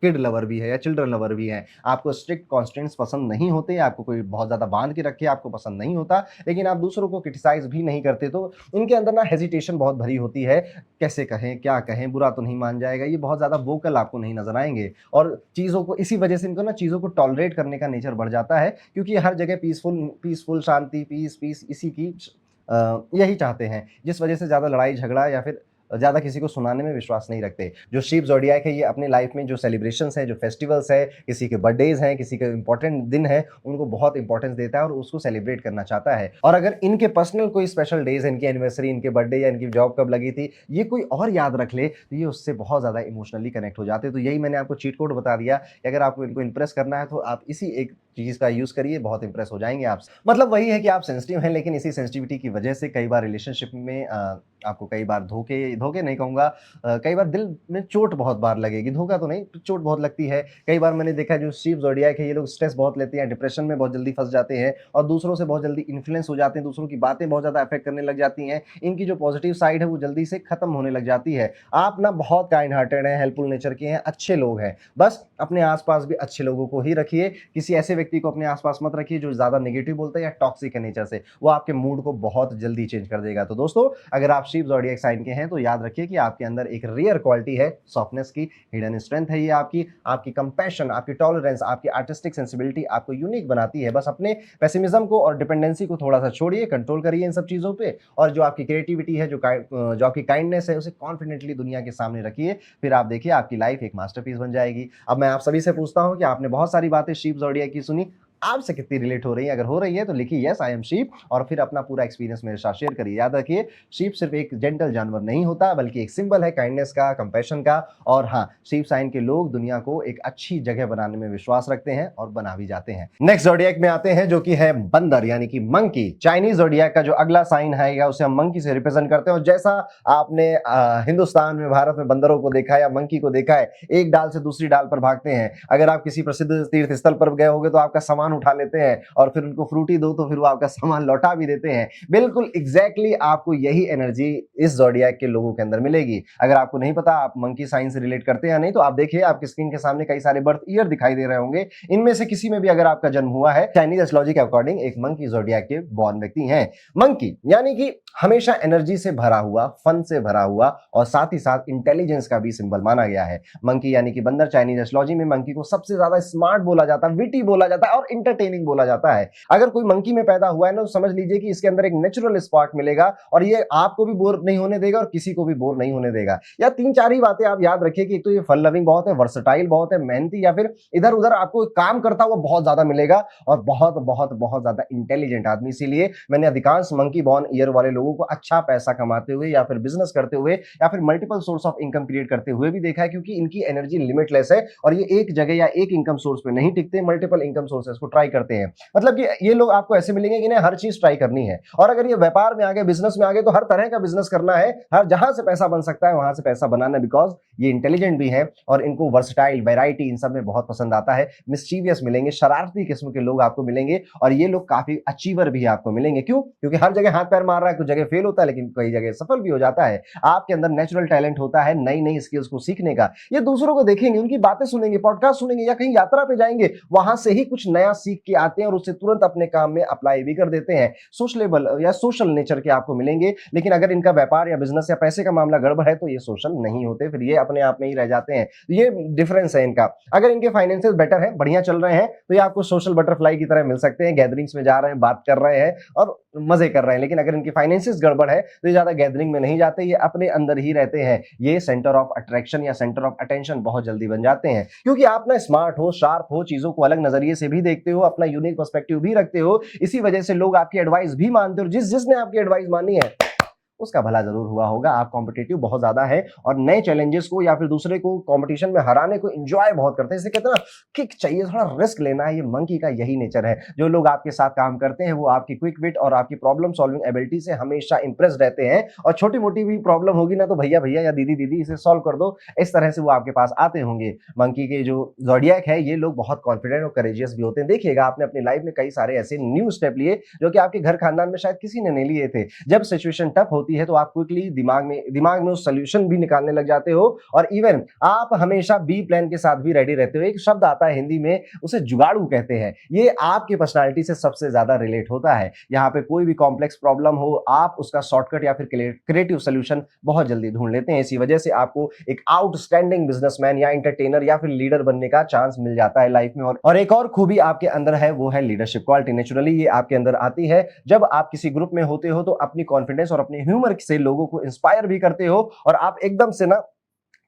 किड लवर भी है या चिल्ड्रन लवर भी है। आपको स्ट्रिक्ट कॉन्स्टेंट्स पसंद नहीं होते, आपको कोई बहुत ज्यादा बांध के रखे आपको पसंद नहीं होता, लेकिन आप दूसरों को क्रिटिसाइज भी नहीं करते। तो इनके अंदर ना हेजिटेशन बहुत भरी होती है, कैसे कहें, क्या कहें, बुरा तो नहीं मान जाएगा, ये बहुत ज्यादा वोकल आपको नहीं नजर आएंगे। और चीजों को इसी वजह से इनको ना चीजों को टॉलरेट करने का नेचर बढ़ जाता है, क्योंकि हर जगह पीसफुल पीसफुल शांति, पीस पीस इसी की यही चाहते हैं, जिस वजह से ज्यादा लड़ाई झगड़ा या फिर ज्यादा किसी को सुनाने में विश्वास नहीं रखते। जो शीप ज़ोडिएक है, ये अपने लाइफ में जो सेलिब्रेशंस है, जो फेस्टिवल्स है, किसी के बर्थडेज हैं, किसी के इंपॉर्टेंट दिन है, उनको बहुत इंपॉर्टेंस देता है और उसको सेलिब्रेट करना चाहता है। और अगर इनके पर्सनल कोई स्पेशल डेज, इनकी एनिवर्सरी, इनके बर्थडे या इनकी जॉब कब लगी थी, ये कोई और याद रख ले तो ये उससे बहुत ज्यादा इमोशनली कनेक्ट हो जाते हैं। तो यही मैंने आपको चीट कोड बता दिया कि अगर आपको इनको इंप्रेस करना है तो आप इसी एक चीज का यूज करिए, बहुत इंप्रेस हो जाएंगे आप। मतलब वही है कि आप सेंसिटिव हैं, लेकिन इसी सेंसिटिविटी की वजह से कई बार रिलेशनशिप में आपको कई बार धोखे धोखे नहीं कहूँगा, कई बार दिल में चोट बहुत बार लगेगी, धोखा तो नहीं, चोट बहुत लगती है। कई बार मैंने देखा है जो शीप ज़ोडिएक है ये लोग स्ट्रेस बहुत लेते हैं, डिप्रेशन में बहुत जल्दी फँस जाते हैं और दूसरों से बहुत जल्दी इन्फ्लुएंस हो जाते हैं, दूसरों की बातें बहुत ज़्यादा अफेक्ट करने लग जाती हैं। इनकी जो पॉजिटिव साइड है वो जल्दी से खत्म होने लग जाती है। आप ना बहुत काइंड हार्टेड हैं, हेल्पफुल नेचर के हैं, अच्छे लोग हैं। बस अपने आस-पास भी अच्छे लोगों को ही रखिए, किसी ऐसे व्यक्ति को अपने आस-पास मत रखिए जो ज़्यादा नेगेटिव बोलता है या टॉक्सिक है नेचर से, वो आपके मूड को बहुत जल्दी चेंज कर देगा। तो दोस्तों, अगर आप शीप ज़ोडिएक साइन के हैं तो याद रखिए कि आपके अंदर एक रेयर क्वालिटी है सॉफ्टनेस की, हिडन स्ट्रेंथ है ये आपकी, आपकी कंपैशन, आपकी टॉलरेंस, आपकी आर्टिस्टिक सेंसिबिलिटी आपको यूनिक बनाती है। बस अपने पेसिमिज्म को और डिपेंडेंसी को थोड़ा-सा छोड़िए, कंट्रोल करिए इन सब चीज़ों पे और जो आपकी क्रिएटिविटी है, जो आपकी काइंडनेस है, उसे कॉन्फिडेंटली दुनिया के सामने रखिए। फिर आप देखिए आपकी लाइफ एक मास्टरपीस बन जाएगी। अब मैं आप सभी से पूछता हूँ कि आपने बहुत सारी बातें शीप ज़ोडिएक की सुनी, आपसे कितनी रिलेट हो रही है? अगर हो रही है तो लिखिए यस आई एम शीप और फिर अपना पूरा एक्सपीरियंस मेरे साथ शेयर करिए। याद रखिए शीप सिर्फ एक जेंटल जानवर नहीं होता बल्कि एक सिंबल है काइंडनेस का, कंपैशन का और हाँ, शीप साइन के लोग दुनिया को एक अच्छी जगह बनाने में विश्वास रखते हैं और बना भी जाते हैं। नेक्स्ट ज़ोडिएक में आते हैं जो कि है बंदर यानी कि मंकी। चाइनीज ज़ोडिएक का जो अगला साइन है या उसे हम मंकी से रिप्रेजेंट करते हैं और जैसा आपने हिंदुस्तान में, भारत में बंदरों को देखा है या मंकी को देखा है, एक डाल से दूसरी डाल पर भागते हैं। अगर आप किसी प्रसिद्ध तीर्थ स्थल पर गए होंगे तो आपका सामान उठा लेते हैं और फिर उनको फ्रूटी दो तो फिर वो आपका सामान लौटा भी देते हैं। बिल्कुल एग्जैक्टली आपको यही एनर्जी इस ज़ोडिएक के लोगों के अंदर मिलेगी। अगर आपको नहीं पता आप मंकी साइन से रिलेट करते हैं या नहीं तो आप देखिए आपकी स्क्रीन के सामने कई सारे बर्थ ईयर दिखाई दे रहे होंगे। इनमें से किसी में भी अगर आपका जन्म हुआ है, चाइनीज एस्ट्रोलॉजी के अकॉर्डिंग एक मंकी ज़ोडिएक के बॉर्न व्यक्ति हैं। मंकी यानी कि हमेशा एनर्जी से भरा हुआ, फन से भरा हुआ और साथ ही साथ इंटेलिजेंस का भी सिंबल माना गया है। मंकी यानी कि बंदर, चाइनीज एस्ट्रोलॉजी में मंकी को सबसे ज्यादा स्मार्ट बोला जाता है, विटी बोला जाता है और इंटरटेनिंग बोला जाता है। अगर कोई मंकी में पैदा हुआ है ना तो समझ लीजिए कि इसके अंदर एक नेचुरल स्पार्क मिलेगा और ये आपको भी बोर नहीं होने देगा और किसी को भी बोर नहीं होने देगा। या तीन चार ही बातें आप याद रखिए कि एक तो ये फन लविंग बहुत है, वर्सटाइल बहुत है, मेहनती या फिर इधर उधर आपको काम करता हुआ बहुत ज्यादा मिलेगा और बहुत बहुत बहुत ज्यादा इंटेलिजेंट आदमी। इसीलिए मैंने अधिकांश मंकी बॉर्न ईयर वाले लोगों को अच्छा पैसा कमाते हुए या फिर बिजनेस करते हुए या फिर multiple source of income create करते हुए भी देखा है, क्योंकि इनकी एनर्जी लिमिटलेस है और ये एक जगह या एक इनकम सोर्स पे नहीं टिकते, मल्टीपल इनकम सोर्सेस को ट्राई करते हैं। मतलब कि ये लोग आपको ऐसे मिलेंगे कि इन्हें हर चीज ट्राई करनी है और अगर ये व्यापार में आगे, बिजनेस में आगे तो हर तरह का बिजनेस करना है, हर जहां से पैसा बन सकता है वहां से पैसा बनाना, बिकॉज ये इंटेलिजेंट भी है और इनको वर्सटाइल, वैरायटी इन सब में बहुत पसंद आता है। मिस्चीवियस मिलेंगे, शरारती किस्म के लोग आपको मिलेंगे और ये लोग काफी अचीवर भी आपको मिलेंगे। क्यों? क्योंकि हर जगह हाथ पैर मार रहा है, कुछ जगह फेल होता है लेकिन कई जगह सफल भी हो जाता है। आपके अंदर नेचुरल टैलेंट होता है नई नई स्किल्स को सीखने का। ये दूसरों को देखेंगे, उनकी बातें सुनेंगे, पॉडकास्ट सुनेंगे या कहीं यात्रा पे जाएंगे, वहां से ही कुछ नया सीख के आते हैं और उसे तुरंत अपने काम में अप्लाई भी कर देते हैं। सोशलेबल या सोशल नेचर के आपको मिलेंगे, लेकिन अगर इनका व्यापार या बिजनेस या पैसे का मामला गड़बड़ है तो ये सोशल नहीं होते, फिर ये अपने आप में ही रह जाते हैं। ये डिफरेंस है इनका। अगर इनके फाइनेंशियल बेटर है, बढ़िया चल रहे हैं, तो ये आपको सोशल बटरफ्लाई की तरह मिल सकते हैं, गैदरिंग्स में जा रहे हैं, बात कर रहे हैं और मजे कर रहे हैं। लेकिन अगर इनकी फाइनेंसिस गड़बड़ है तो ये ज्यादा गैदरिंग में नहीं जाते, ये अपने अंदर ही रहते हैं। ये सेंटर ऑफ अट्रैक्शन या सेंटर ऑफ अटेंशन बहुत जल्दी बन जाते हैं, क्योंकि आप ना स्मार्ट हो, शार्प हो, चीजों को अलग नजरिए से भी देखते हो, अपना यूनिक पर्सपेक्टिव भी रखते हो। इसी वजह से लोग आपकी एडवाइस भी मानते हो। जिसने आपकी एडवाइस मानी है उसका भला जरूर हुआ होगा। आप कॉम्पिटिटिव बहुत ज्यादा है और नए चैलेंजेस को या फिर दूसरे को कंपटीशन में हराने को एंजॉय बहुत करते हैं। इसे कहते हैं ना, किक चाहिए, थोड़ा रिस्क लेना है। ये मंकी का यही नेचर है। जो लोग आपके साथ काम करते हैं वो आपकी क्विक विट और आपकी प्रॉब्लम सॉल्विंग एबिलिटी से हमेशा इंप्रेस रहते हैं और छोटी मोटी भी प्रॉब्लम होगी ना तो भैया भैया या दीदी दीदी इसे सॉल्व कर दो, इस तरह से वो आपके पास आते होंगे। मंकी के जो ज़ोडिएक है ये लोग बहुत कॉन्फिडेंट और करेजियस भी होते हैं। देखिएगा आपने अपनी लाइफ में कई सारे ऐसे न्यू स्टेप लिए जो कि आपके घर खानदान में शायद किसी ने नहीं लिए थे। जब सिचुएशन टफ होती है तो आप क्विकली दिमाग में उस सॉल्यूशन भी निकालने लग जाते हो और इवन आप हमेशा बी प्लान के साथ भी रेडी रहते हो। एक शब्द आता है हिंदी में, उसे जुगाड़ू कहते हैं। ये आपकी पर्सनालिटी से सबसे ज्यादा रिलेट होता है। यहाँ पे कोई भी कॉम्प्लेक्स प्रॉब्लम हो, आप उसका शॉर्टकट या फिर क्रिएटिव सोल्यूशन बहुत जल्दी ढूंढ लेते हैं। इसी वजह से आपको एक आउटस्टैंडिंग बिजनेसमैन या एंटरटेनर या फिर लीडर बनने का चांस मिल जाता है लाइफ में। और एक और खूबी आपके अंदर है, वो है लीडरशिप क्वालिटी। नेचुरली ये आपके अंदर आती है जब आप किसी ग्रुप में होते हो तो अपनी कॉन्फिडेंस और अपने ह्यूमर से लोगों को इंस्पायर भी करते हो और आप एकदम से ना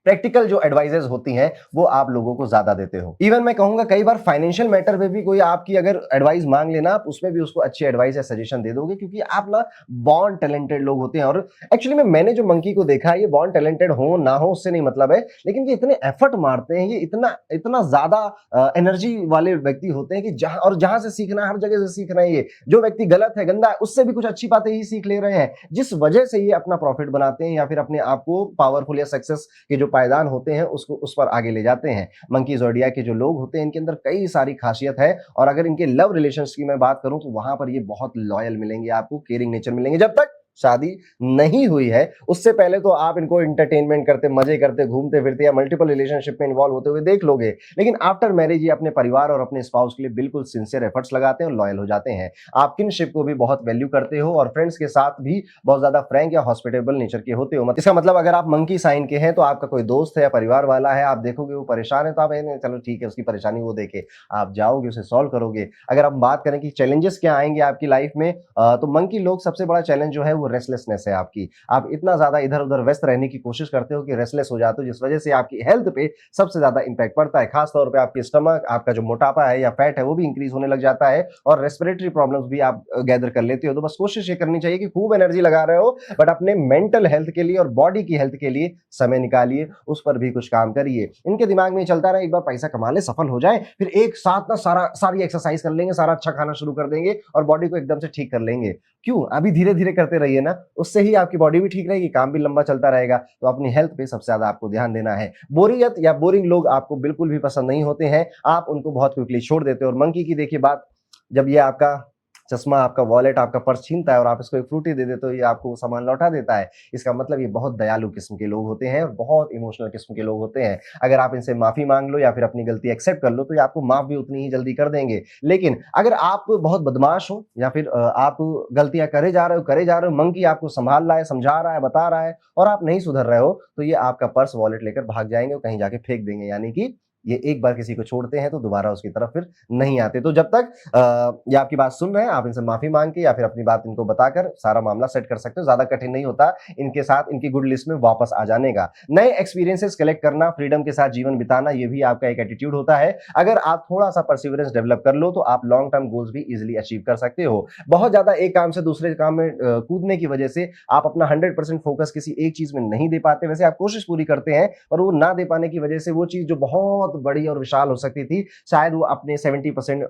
प्रैक्टिकल जो एडवाइजेस होती हैं वो आप लोगों को ज्यादा देते हो। इवन मैं कहूंगा कई बार फाइनेंशियल मैटर में भी कोई आपकी अगर एडवाइस मांग लेना, आप उसमें भी उसको अच्छी एडवाइस या सजेशन दे दोगे, क्योंकि आप ना बॉर्न टैलेंटेड लोग होते हैं। और एक्चुअली में मैंने जो मंकी को देखा है, ये बॉर्न टैलेंटेड हो ना हो उससे नहीं मतलब है, लेकिन ये इतने एफर्ट मारते हैं, ये इतना इतना ज्यादा एनर्जी वाले व्यक्ति होते हैं कि जहां से सीखना है हर जगह से सीख रहे हैं। ये जो व्यक्ति गलत है, गंदा है, उससे भी कुछ अच्छी बातें ही सीख ले रहे हैं, जिस वजह से ये अपना प्रॉफिट बनाते हैं या फिर अपने आप को पावरफुल या सक्सेस के जो पायदान होते हैं उसको उस पर आगे ले जाते हैं। मंकी ज़ोडिएक के जो लोग होते हैं इनके अंदर कई सारी खासियत है, और अगर इनके लव रिलेशंस की मैं बात करूं तो वहां पर ये बहुत लॉयल मिलेंगे, आपको केयरिंग नेचर मिलेंगे। जब तक शादी नहीं हुई है उससे पहले तो आप इनको एंटरटेनमेंट करते, मजे करते, घूमते फिरते या मल्टीपल रिलेशनशिप में इन्वॉल्व होते हुए देख लोगे, लेकिन आफ्टर मैरिज ये अपने परिवार और अपने स्पाउस के लिए बिल्कुल सिंसियर एफर्ट्स लगाते हैं और लॉयल हो जाते हैं। आप किनशिप को भी बहुत वैल्यू करते हो और फ्रेंड्स के साथ भी बहुत ज्यादा फ्रैंक या हॉस्पिटेबल नेचर के होते हो। इसका मतलब अगर आप मंकी साइन के हैं तो आपका कोई दोस्त है या परिवार वाला है, आप देखोगे वो परेशान है तो आप चलो ठीक है, उसकी परेशानी वो देखे, आप जाओगे उसे सॉल्व करोगे। अगर हम बात करें कि चैलेंजेस क्या आएंगे आपकी लाइफ में, तो मंकी लोग सबसे बड़ा चैलेंज जो है वो रेस्टलेसनेस है आपकी। आप इतना ज्यादा इधर उधर व्यस्त रहने की कोशिश करते हो कि रेस्टलेस हो जाते हो, जिस वजह से आपकी हेल्थ पे सबसे ज्यादा इंपैक्ट पड़ता है। खास तौर पे आपकी स्टमक, आपका जो मोटापा है या फैट है वो भी इंक्रीज होने लग जाता है, और रेस्पिरेटरी प्रॉब्लम्स भी आप गैदर कर लेते हो। तो बस कोशिश ये करनी चाहिए कि खूब एनर्जी लगा रहे हो, बट अपने मेंटल हेल्थ के लिए और बॉडी की हेल्थ के लिए समय निकालिए, उस पर भी कुछ काम करिए। इनके दिमाग में चलता रहे एक बार पैसा कमा ले, सफल हो जाए, फिर एक साथ ना सारी एक्सरसाइज कर लेंगे, सारा अच्छा खाना शुरू कर देंगे और बॉडी को एकदम से ठीक कर लेंगे। क्यों? अभी धीरे धीरे करते रहिए ना, उससे ही आपकी बॉडी भी ठीक रहेगी, काम भी लंबा चलता रहेगा। तो अपनी हेल्थ पे सबसे ज्यादा आपको ध्यान देना है। बोरियत या बोरिंग लोग आपको बिल्कुल भी पसंद नहीं होते हैं, आप उनको बहुत क्विकली छोड़ देते हो। और मंकी की देखिए बात, जब ये आपका चश्मा, आपका वॉलेट, आपका पर्स छीनता है और आप इसको एक फ्रूटी दे देते हो, ये आपको वो सामान लौटा देता है, इसका मतलब ये बहुत दयालु किस्म के लोग होते हैं और बहुत इमोशनल किस्म के लोग होते हैं। अगर आप इनसे माफी मांग लो या फिर अपनी गलती एक्सेप्ट कर लो तो ये आपको माफ भी उतनी ही जल्दी कर देंगे। लेकिन अगर आप बहुत बदमाश हो या फिर आप गलतियां करे जा रहे हो, मंकी आपको संभाल रहा है, समझा रहा है, बता रहा है और आप नहीं सुधर रहे हो, तो ये आपका पर्स वॉलेट लेकर भाग जाएंगे और कहीं जाके फेंक देंगे। यानी कि ये एक बार किसी को छोड़ते हैं तो दोबारा उसकी तरफ फिर नहीं आते। तो जब तक ये आपकी बात सुन रहे हैं, आप इनसे माफी मांग के या फिर अपनी बात इनको बताकर सारा मामला सेट कर सकते हो। ज्यादा कठिन नहीं होता इनके साथ इनकी गुड लिस्ट में वापस आ जाने का। नए एक्सपीरियंसेस कलेक्ट करना, फ्रीडम के साथ जीवन बिताना, ये भी आपका एक एटीट्यूड होता है। अगर आप थोड़ा सा परसिवरेंस डेवलप कर लो तो आप लॉन्ग टर्म गोल्स भी इजिली अचीव कर सकते हो। बहुत ज्यादा एक काम से दूसरे काम में कूदने की वजह से आप अपना 100% फोकस किसी एक चीज में नहीं दे पाते। वैसे आप कोशिश पूरी करते हैं, पर वो ना दे पाने की वजह से वो चीज जो बहुत बड़ी और विशाल हो सकती थी, शायद वो अपने 70%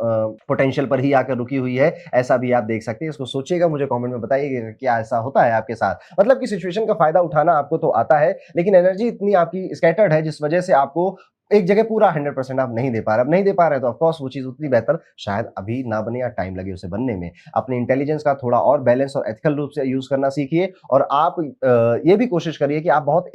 पोटेंशियल पर ही आकर रुकी हुई है। ऐसा भी आप देख सकते हैं। इसको सोचिएगा, मुझे कमेंट में बताइएगा क्या ऐसा होता है आपके साथ। मतलब कि सिचुएशन का फायदा उठाना आपको तो आता है, लेकिन एनर्जी इतनी आपकी स्कैटर्ड है जिस वजह से आपको एक जगह पूरा 100% आप नहीं दे पा रहे। अब नहीं दे पा रहे तो ऑफ कोर्स वो चीज उतनी बेहतर शायद अभी ना बने या टाइम लगे उसे बनने में। अपने इंटेलिजेंस का थोड़ा और बैलेंस और एथिकल रूप से यूज करना सीखिए, और आप ये भी कोशिश करिए कि आप बहुत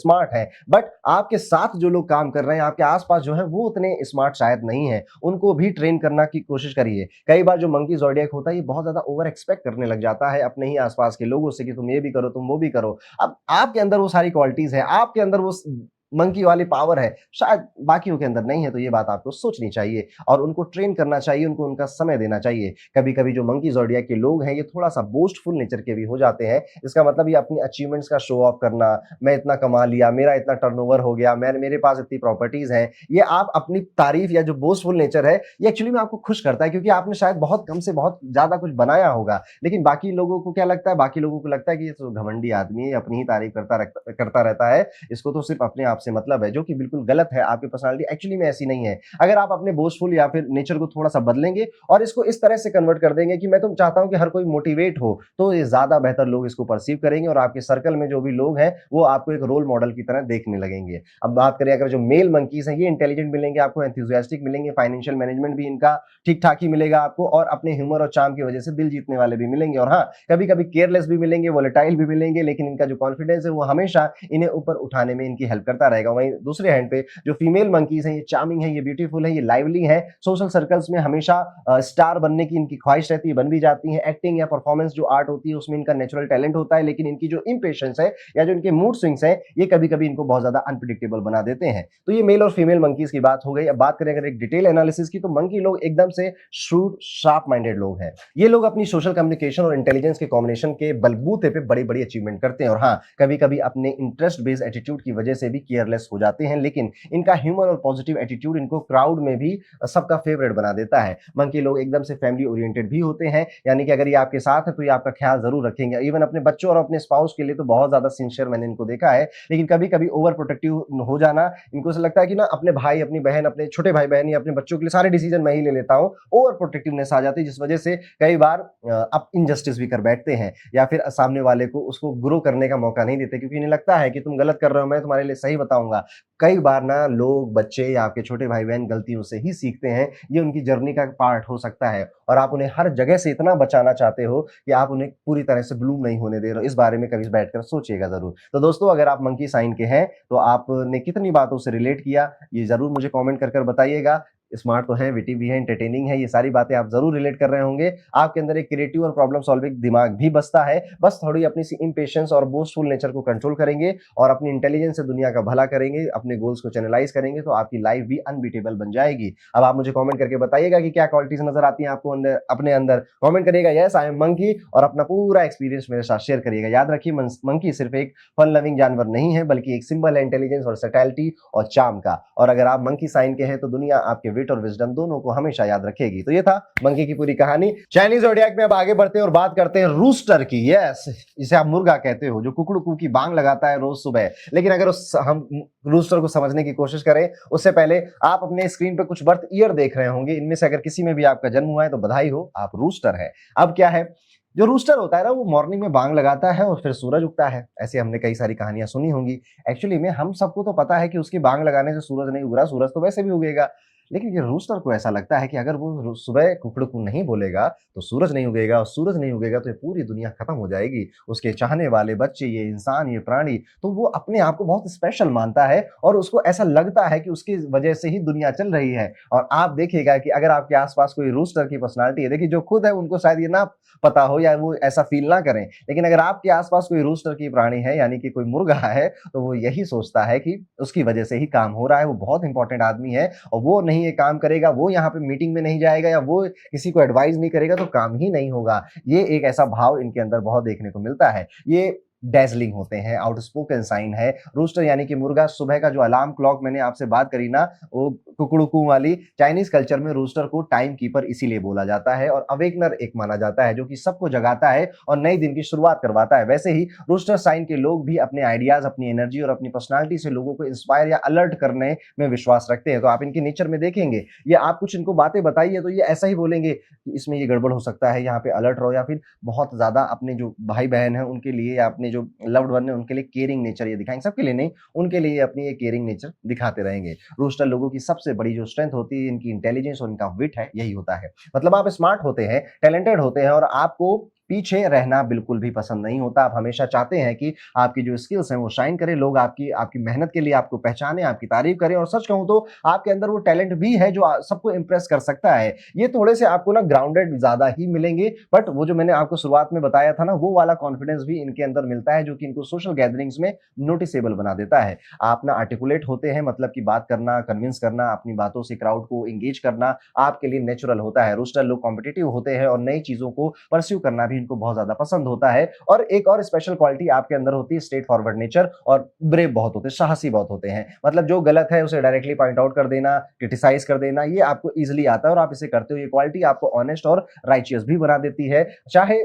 स्मार्ट हैं, बट आपके साथ जो लोग काम कर रहे हैं, आपके आसपास जो है वो उतने स्मार्ट शायद नहीं है, उनको भी ट्रेन करना की कोशिश करिए। कई बार जो मंकी ज़ोडिएक होता है ये बहुत ज्यादा ओवर एक्सपेक्ट करने लग जाता है अपने ही आसपास के लोगों से कि तुम ये भी करो, तुम वो भी करो। अब आपके अंदर वो सारी क्वालिटीज है, आपके अंदर वो मंकी वाली पावर है, शायद बाकियों के अंदर नहीं है। तो ये बात आपको सोचनी चाहिए और उनको ट्रेन करना चाहिए, उनको उनका समय देना चाहिए। कभी कभी जो मंकी ज़ोडिएक के लोग हैं ये थोड़ा सा बोस्टफुल नेचर के भी हो जाते हैं। इसका मतलब ये अपनी अचीवमेंट्स का शो ऑफ करना, मैं इतना कमा लिया, मेरा इतना टर्नओवर हो गया, मेरे पास इतनी प्रॉपर्टीज हैं, ये आप अपनी तारीफ या जो बोस्टफुल नेचर है ये एक्चुअली में आपको खुश करता है, क्योंकि आपने शायद बहुत कम से बहुत ज्यादा कुछ बनाया होगा। लेकिन बाकी लोगों को क्या लगता है? बाकी लोगों को लगता है कि ये तो घमंडी आदमी है, अपनी ही तारीफ करता रहता है, इसको तो सिर्फ अपने आप से मतलब है, जो कि बिल्कुल गलत है। आपकी पर्सनालिटी एक्चुअली में ऐसी नहीं है। अगर आप अपने बोस्टफुल या फिर नेचर को थोड़ा सा बदलेंगे और इसको इस तरह से कन्वर्ट कर देंगे कि मैं तो चाहता हूं कि हर कोई मोटिवेट हो, तो ये ज्यादा बेहतर लोग इसको परसीव करेंगे और आपके सर्कल में जो भी लोग हैं वो आपको एक रोल मॉडल की तरह देखने लगेंगे। अब बात करें अगर जो मेल मंकीज हैं, ये इंटेलिजेंट मिलेंगे आपको, एंथुसियास्टिक मिलेंगे, फाइनेंशियल मैनेजमेंट भी इनका ठीक ठाक ही मिलेगा आपको, और अपने ह्यूमर और चार्म की वजह से दिल जीतने वाले भी मिलेंगे। और हाँ, कभी कभी केयरलेस भी मिलेंगे, वोलेटाइल भी मिलेंगे, लेकिन इनका जो कॉन्फिडेंस है वो हमेशा इन्हें ऊपर उठाने में इनकी हेल्प करता रहेगा। वहीं दूसरे हैंड पे जो फीमेल मंकीज हैं, ये चार्मिंग है, ये ब्यूटीफुल है, ये लाइवली है, सोशल सर्कल्स में हमेशा स्टार बनने की इनकी ख्वाहिश रहती है, बन भी जाती है। एक्टिंग या परफॉर्मेंस जो आर्ट होती है उसमें इनका नेचुरल टैलेंट होता है, लेकिन इनकी जो इंपेशेंस है या जो इनके मूड स्विंग्स है ये कभी कभी इनको बहुत ज्यादा अनप्रिडिक्टेबल बना देते हैं। तो ये मेल और फीमेल मंकीज की बात हो गई। अब बात करें अगर एक डिटेल एनालिसिस की, तो मंकी लोग एकदम से श्रूड शार्प माइंडेड लोग हैं। ये लोग अपनी सोशल कम्युनिकेशन और इंटेलिजेंस के कॉम्बिनेशन के बलबूते पे बड़ी बड़ी अचीवमेंट करते हैं, और हाँ, कभी कभी अपने इंटरेस्ट बेस्ड एटीट्यूड की वजह से भी केयरलेस केयरलेस हो जाते हैं, लेकिन इनका ह्यूमर और पॉजिटिव एटीट्यूड इनको क्राउड में भी सबका फेवरेट बना देता है। मंकी लोग एकदम से फैमिली ओरिएंटेड भी होते हैं, यानी कि अगर ये आपके साथ है तो ये आपका ख्याल जरूर रखेंगे। इवन अपने बच्चों और अपने स्पाउस के लिए तो बहुत ज्यादा सिंसियर मैंने इनको देखा है, लेकिन कभी कभी ओवर प्रोटेक्टिव हो जाना, इनको ऐसा लगता है कि ना अपने भाई, अपनी बहन, अपने छोटे भाई बहन या अपने बच्चों के लिए सारे डिसीजन मैं ही ले लेता हूँ। ओवर प्रोटेक्टिवनेस आ जाती है, जिस वजह से कई बार आप इनजस्टिस भी कर बैठते हैं, या फिर सामने वाले को उसको ग्रो करने का मौका नहीं देते, क्योंकि इन्हें लगता है कि तुम गलत कर रहे हो, मैं तुम्हारे लिए सही बताऊंगा। कई बार ना लोग, बच्चे या आपके छोटे भाई बहन गलतियों से ही सीखते हैं, ये उनकी जर्नी का पार्ट हो सकता है, और आप उन्हें हर जगह से इतना बचाना चाहते हो कि आप उन्हें पूरी तरह से ब्लूम नहीं होने दे रहे हो। इस बारे में कभी बैठकर सोचिएगा जरूर। तो दोस्तों, अगर आप मंकी साइन के हैं तो आपने कितनी बातों से रिलेट किया, ये जरूर मुझे कमेंट कर कर बताइएगा। स्मार्ट तो है, विटी भी है, एंटरटेनिंग है, ये सारी बातें आप जरूर रिलेट कर रहे होंगे। आपके अंदर एक क्रिएटिव और प्रॉब्लम सॉल्विंग दिमाग भी बसता है, बस थोड़ी अपनी सी इंपेशेंस और बोस्टफुल नेचर को कंट्रोल करेंगे और अपनी इंटेलिजेंस से दुनिया का भला करेंगे, अपने गोल्स को चैनलाइज करेंगे, तो आपकी लाइफ भी अनबीटेबल बन जाएगी। अब आप मुझे कमेंट करके बताइएगा कि क्या क्वालिटीज नजर आती हैं आपको अंदर, अपने अंदर। कमेंट करिएगा यस आई एम मंकी, और अपना पूरा एक्सपीरियंस मेरे साथ शेयर करिएगा। याद रखिए, मंकी सिर्फ एक फन लविंग जानवर नहीं है, बल्कि एक सिंबल है इंटेलिजेंस और सटैलिटी और चार्म का। और अगर आप मंकी साइन के हैं तो दुनिया आपके विट और विजडम दोनों को हमेशा याद रखेगी। तो ये था मंकी की पूरी कहानी। चाइनीज ज़ोडिएक में अब आगे बढ़ते हैं और बात करते हैं रूस्टर की। यस, इसे आप मुर्गा कहते हो, जो कुकड़ू की बांग लगाता है रोज सुबह। लेकिन अगर हम रूस्टर को समझने की कोशिश करें, उससे पहले आप अपने स्क्रीन पे कुछ बर्थ ईयर देख रहे होंगे। इनमें से अगर किसी में भी आपका जन्म हुआ है तो बधाई हो, आप रूस्टर है। अब क्या है, जो रूस्टर होता है ना, वो मॉर्निंग में बांग लगाता है और फिर सूरज उगता है। ऐसे हमने कई सारी कहानियां सुनी होंगी। एक्चुअली में हम सबको तो पता है कि उसकी बांग लगाने से सूरज नहीं उग रहा, सूरज तो वैसे भी उगेगा। लेकिन ये रूस्टर को ऐसा लगता है कि अगर वो सुबह कुकड़ू नहीं बोलेगा तो सूरज नहीं उगेगा, और सूरज नहीं उगेगा तो ये पूरी दुनिया खत्म हो जाएगी। उसके चाहने वाले बच्चे, ये इंसान, ये प्राणी, तो वो अपने आप को बहुत स्पेशल मानता है और उसको ऐसा लगता है कि उसकी वजह से ही दुनिया चल रही है। और आप देखिएगा कि अगर आपके आसपास कोई रूस्टर की पर्सनालिटी है, देखिए जो खुद है उनको शायद ये ना पता हो या वो ऐसा फील ना करें, लेकिन अगर आपके आसपास कोई रूस्टर की प्राणी है, यानी कि कोई मुर्गा है, तो वो यही सोचता है कि उसकी वजह से ही काम हो रहा है, वो बहुत इंपॉर्टेंट आदमी है, और वो नहीं ये काम करेगा, वो यहाँ पे मीटिंग में नहीं जाएगा, या वो किसी को एडवाइस नहीं करेगा, तो काम ही नहीं होगा। ये एक ऐसा भाव इनके अंदर बहुत देखने को मिलता है। ये डैजलिंग होते हैं, आउटस्पोकन साइन है। रूस्टर यानी कि मुर्गा, सुबह का जो अलार्म क्लॉक मैंने आपसे बात करी ना, वो कुकड़ू वाली, चाइनीज कल्चर में रूस्टर को टाइम कीपर इसीलिए बोला जाता है, और अवेकनर एक माना जाता है, जो कि सबको जगाता है और नए दिन की शुरुआत करवाता है। वैसे ही रूस्टर साइन के लोग भी अपने आइडियाज, अपनी एनर्जी और अपनी पर्सनालिटी से लोगों को इंस्पायर या अलर्ट करने में विश्वास रखते हैं। तो आप इनके नेचर में देखेंगे, ये आप कुछ इनको बातें बताइए तो ये ऐसा ही बोलेंगे कि इसमें ये गड़बड़ हो सकता है, यहाँ पे अलर्ट रहो, या फिर बहुत ज्यादा अपने जो भाई बहन है उनके लिए, या अपने जो लव्ड वन है उनके लिए केयरिंग नेचर ये दिखाएंगे। सबके लिए नहीं, उनके लिए अपनी ये केयरिंग नेचर दिखाते रहेंगे। रूस्टर लोगों की सबसे बड़ी जो स्ट्रेंथ होती है, इनकी इंटेलिजेंस और इनका विट है, यही होता है। मतलब आप स्मार्ट होते हैं, टैलेंटेड होते हैं, और आपको पीछे रहना बिल्कुल भी पसंद नहीं होता। आप हमेशा चाहते हैं कि आपकी जो स्किल्स हैं वो शाइन करें, लोग आपकी आपकी मेहनत के लिए आपको पहचाने, आपकी तारीफ करें। और सच कहूं तो आपके अंदर वो टैलेंट भी है जो सबको इंप्रेस कर सकता है। ये थोड़े से आपको ना ग्राउंडेड ज्यादा ही मिलेंगे, बट वो जो मैंने आपको शुरुआत में बताया था ना, वो वाला कॉन्फिडेंस भी इनके अंदर मिलता है, जो कि इनको सोशल गैदरिंग्स में नोटिसेबल बना देता है। आप ना आर्टिकुलेट होते हैं, मतलब कि बात करना, कन्विंस करना, अपनी बातों से क्राउड को एंगेज करना आपके लिए नेचुरल होता है। रूस्टर लोग कॉम्पिटिटिव होते हैं और नई चीजों को परस्यू करना भी इनको बहुत ज्यादा पसंद होता है। और एक और स्पेशल क्वालिटी आपके अंदर होती है स्ट्रेट फॉरवर्ड नेचर, और ब्रेव बहुत होते हैं, साहसी बहुत होते हैं। मतलब जो गलत है उसे डायरेक्टली पॉइंट आउट कर देना, क्रिटिसाइज कर देना, ये आपको इजीली आता है और आप इसे करते हो। ये क्वालिटी आपको ऑनेस्ट और राइचियस भी बना देती है। चाहे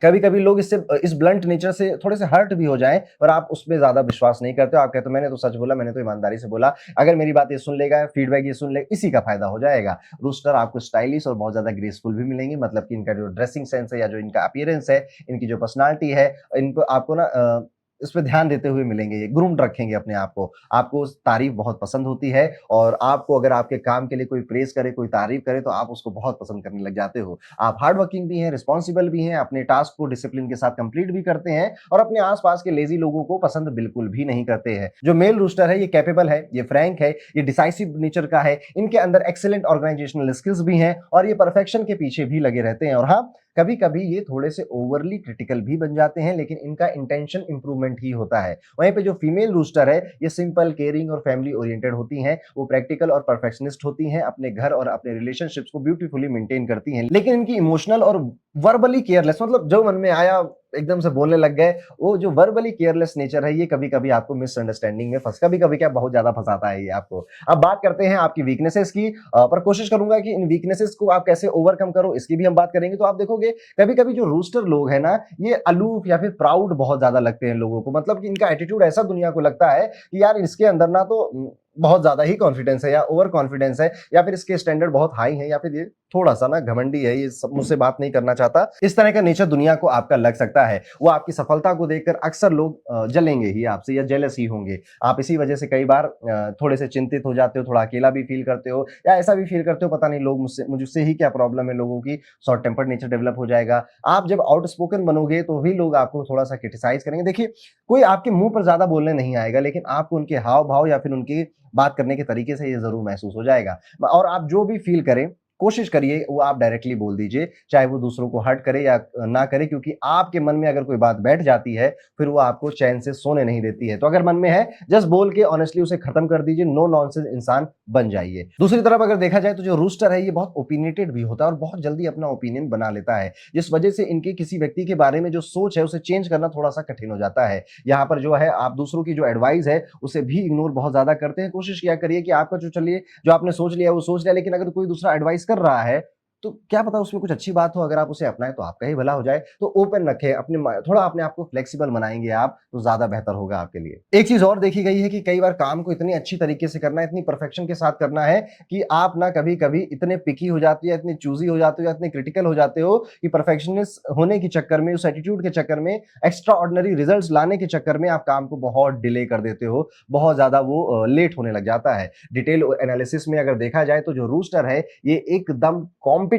कभी कभी लोग इससे, इस ब्लंट नेचर से थोड़े से हर्ट भी हो जाएं, पर आप उसमें ज्यादा विश्वास नहीं करते हो। आप कहते हो मैंने तो सच बोला, मैंने तो ईमानदारी से बोला, अगर मेरी बात ये सुन लेगा, फीडबैक ये सुन ले, इसी का फायदा हो जाएगा। रूस्टर आपको स्टाइलिश और बहुत ज्यादा ग्रेसफुल भी मिलेंगे, मतलब कि इनका जो ड्रेसिंग सेंस है, या जो इनका अपीयरेंस है, इनकी जो पर्सनालिटी है, इनको आपको ना इस पे ध्यान देते हुए मिलेंगे, ये ग्रूम्ड रखेंगे अपने आप को। आपको तारीफ बहुत पसंद होती है, और आपको अगर आपके काम के लिए कोई प्रेज करे, कोई तारीफ करे, तो आप उसको बहुत पसंद करने लग जाते हो। आप हार्ड वर्किंग भी हैं, रिस्पॉन्सिबल भी हैं, अपने टास्क को डिसिप्लिन के साथ कंप्लीट भी करते हैं, और अपने आसपास के लेजी लोगों को पसंद बिल्कुल भी नहीं करते हैं। जो मेल रूस्टर है, ये कैपेबल है, ये फ्रैंक है, ये डिसाइसिव नेचर का है, इनके अंदर एक्सीलेंट ऑर्गेनाइजेशनल स्किल्स भी हैं, और ये परफेक्शन के पीछे भी लगे रहते हैं। और हाँ, कभी कभी ये थोड़े से ओवरली क्रिटिकल भी बन जाते हैं, लेकिन इनका इंटेंशन इंप्रूवमेंट ही होता है। वहीं पे जो फीमेल रूस्टर है, ये सिंपल, केयरिंग और फैमिली ओरिएंटेड होती हैं। वो प्रैक्टिकल और परफेक्शनिस्ट होती हैं, अपने घर और अपने रिलेशनशिप्स को ब्यूटीफुली मेंटेन करती हैं, लेकिन इनकी इमोशनल और वर्बली केयरलेस, मतलब जो मन में आया एकदम से बोलने लग गए। वो जो वर्बली केयरलेस नेचर है, ये कभी-कभी आपको मिसअंडरस्टैंडिंग में कभी-कभी क्या बहुत ज़्यादा फँसाता है ये आपको। अब बात करते हैं आपकी वीकनेसेस की, पर कोशिश करूँगा कि इन वीकनेसेस को आप कैसे ओवरकम करो, इसकी भी हम बात करेंगे। तो आप देखोगे कभी-कभी जो रूस्टर लोग हैं ना, ये अलूफ या फिर प्राउड बहुत ज़्यादा लगते हैं लोगों को। मतलब कि इनका एटीट्यूड ऐसा दुनिया को लगता है कि यार इसके अंदर ना तो बहुत ज़्यादा ही कॉन्फिडेंस है या ओवर कॉन्फिडेंस है, या फिर इसके स्टैंडर्ड बहुत हाई है, या फिर ये थोड़ा-सा ना घमंडी है, ये सब मुझसे बात नहीं करना चाहता। इस तरह का नेचर दुनिया को आपका लग सकता है। वो आपकी सफलता को देखकर अक्सर लोग जलेंगे ही आपसे या जेलस ही होंगे। आप इसी वजह से कई बार थोड़े से चिंतित हो जाते हो, थोड़ा अकेला भी फील करते हो, या ऐसा भी फील करते हो पता नहीं लोग मुझसे ही क्या प्रॉब्लम है लोगों की, शॉर्ट टेम्पर्ड नेचर डेवलप हो जाएगा। आप जब आउटस्पोकन बनोगे तो भी लोग आपको थोड़ा-सा क्रिटिसाइज़ करेंगे। देखिए, कोई आपके मुँह पर ज़्यादा बोलने नहीं आएगा, लेकिन आपको उनके हाव-भाव या फिर उनकी बात करने के तरीके से ये ज़रूर महसूस हो जाएगा। और आप जो भी फील करें, कोशिश करिए वो आप डायरेक्टली बोल दीजिए, चाहे वो दूसरों को हर्ट करे या ना करे, क्योंकि आपके मन में अगर कोई बात बैठ जाती है, फिर वो आपको चैन से सोने नहीं देती है। तो अगर मन में है, जस्ट बोल के ऑनेस्टली उसे खत्म कर दीजिए, नो नॉनसेंस इंसान बन जाइए। दूसरी तरफ अगर देखा जाए तो जो रूस्टर है, ये बहुत ओपिनियटेड भी होता है और बहुत जल्दी अपना ओपिनियन बना लेता है, जिस वजह से इनकी किसी व्यक्ति के बारे में जो सोच है, उसे चेंज करना थोड़ा-सा कठिन हो जाता है। यहाँ पर जो है आप दूसरों की जो एडवाइस है, उसे भी इग्नोर बहुत ज़्यादा करते हैं। कोशिश किया करिए कि आपका जो चलिए जो आपने सोच लिया, वो सोच लिया, लेकिन अगर कोई दूसरा एडवाइस कर रहा है, तो क्या पता उसमें कुछ अच्छी बात हो, अगर आप उसे अपनाएँ तो आपका ही भला हो जाए। तो ओपन रखें अपने थोड़ा अपने आप को फ्लेक्सिबल बनाएँगे आप, तो ज़्यादा बेहतर होगा आपके लिए। एक चीज़ और देखी गई है कि कई बार काम को इतनी अच्छी तरीके से करना है, इतनी परफेक्शन के साथ करना है कि आप ना कभी-कभी इतने पिकी हो जाते हो या इतने चूज़ी हो जाते हो या इतने क्रिटिकल हो जाते हो कि परफेक्शनिस्ट होने के चक्कर में, उस एटीट्यूड के चक्कर में, एक्स्ट्रा ऑर्डिनरी रिजल्ट्स लाने के चक्कर में आप काम को बहुत डिले कर देते हो, बहुत ज़्यादा वो लेट होने लग जाता है। डिटेल एनालिसिस में अगर देखा जाए तो जो रूस्टर है, ये एकदम कॉम्पिटेंट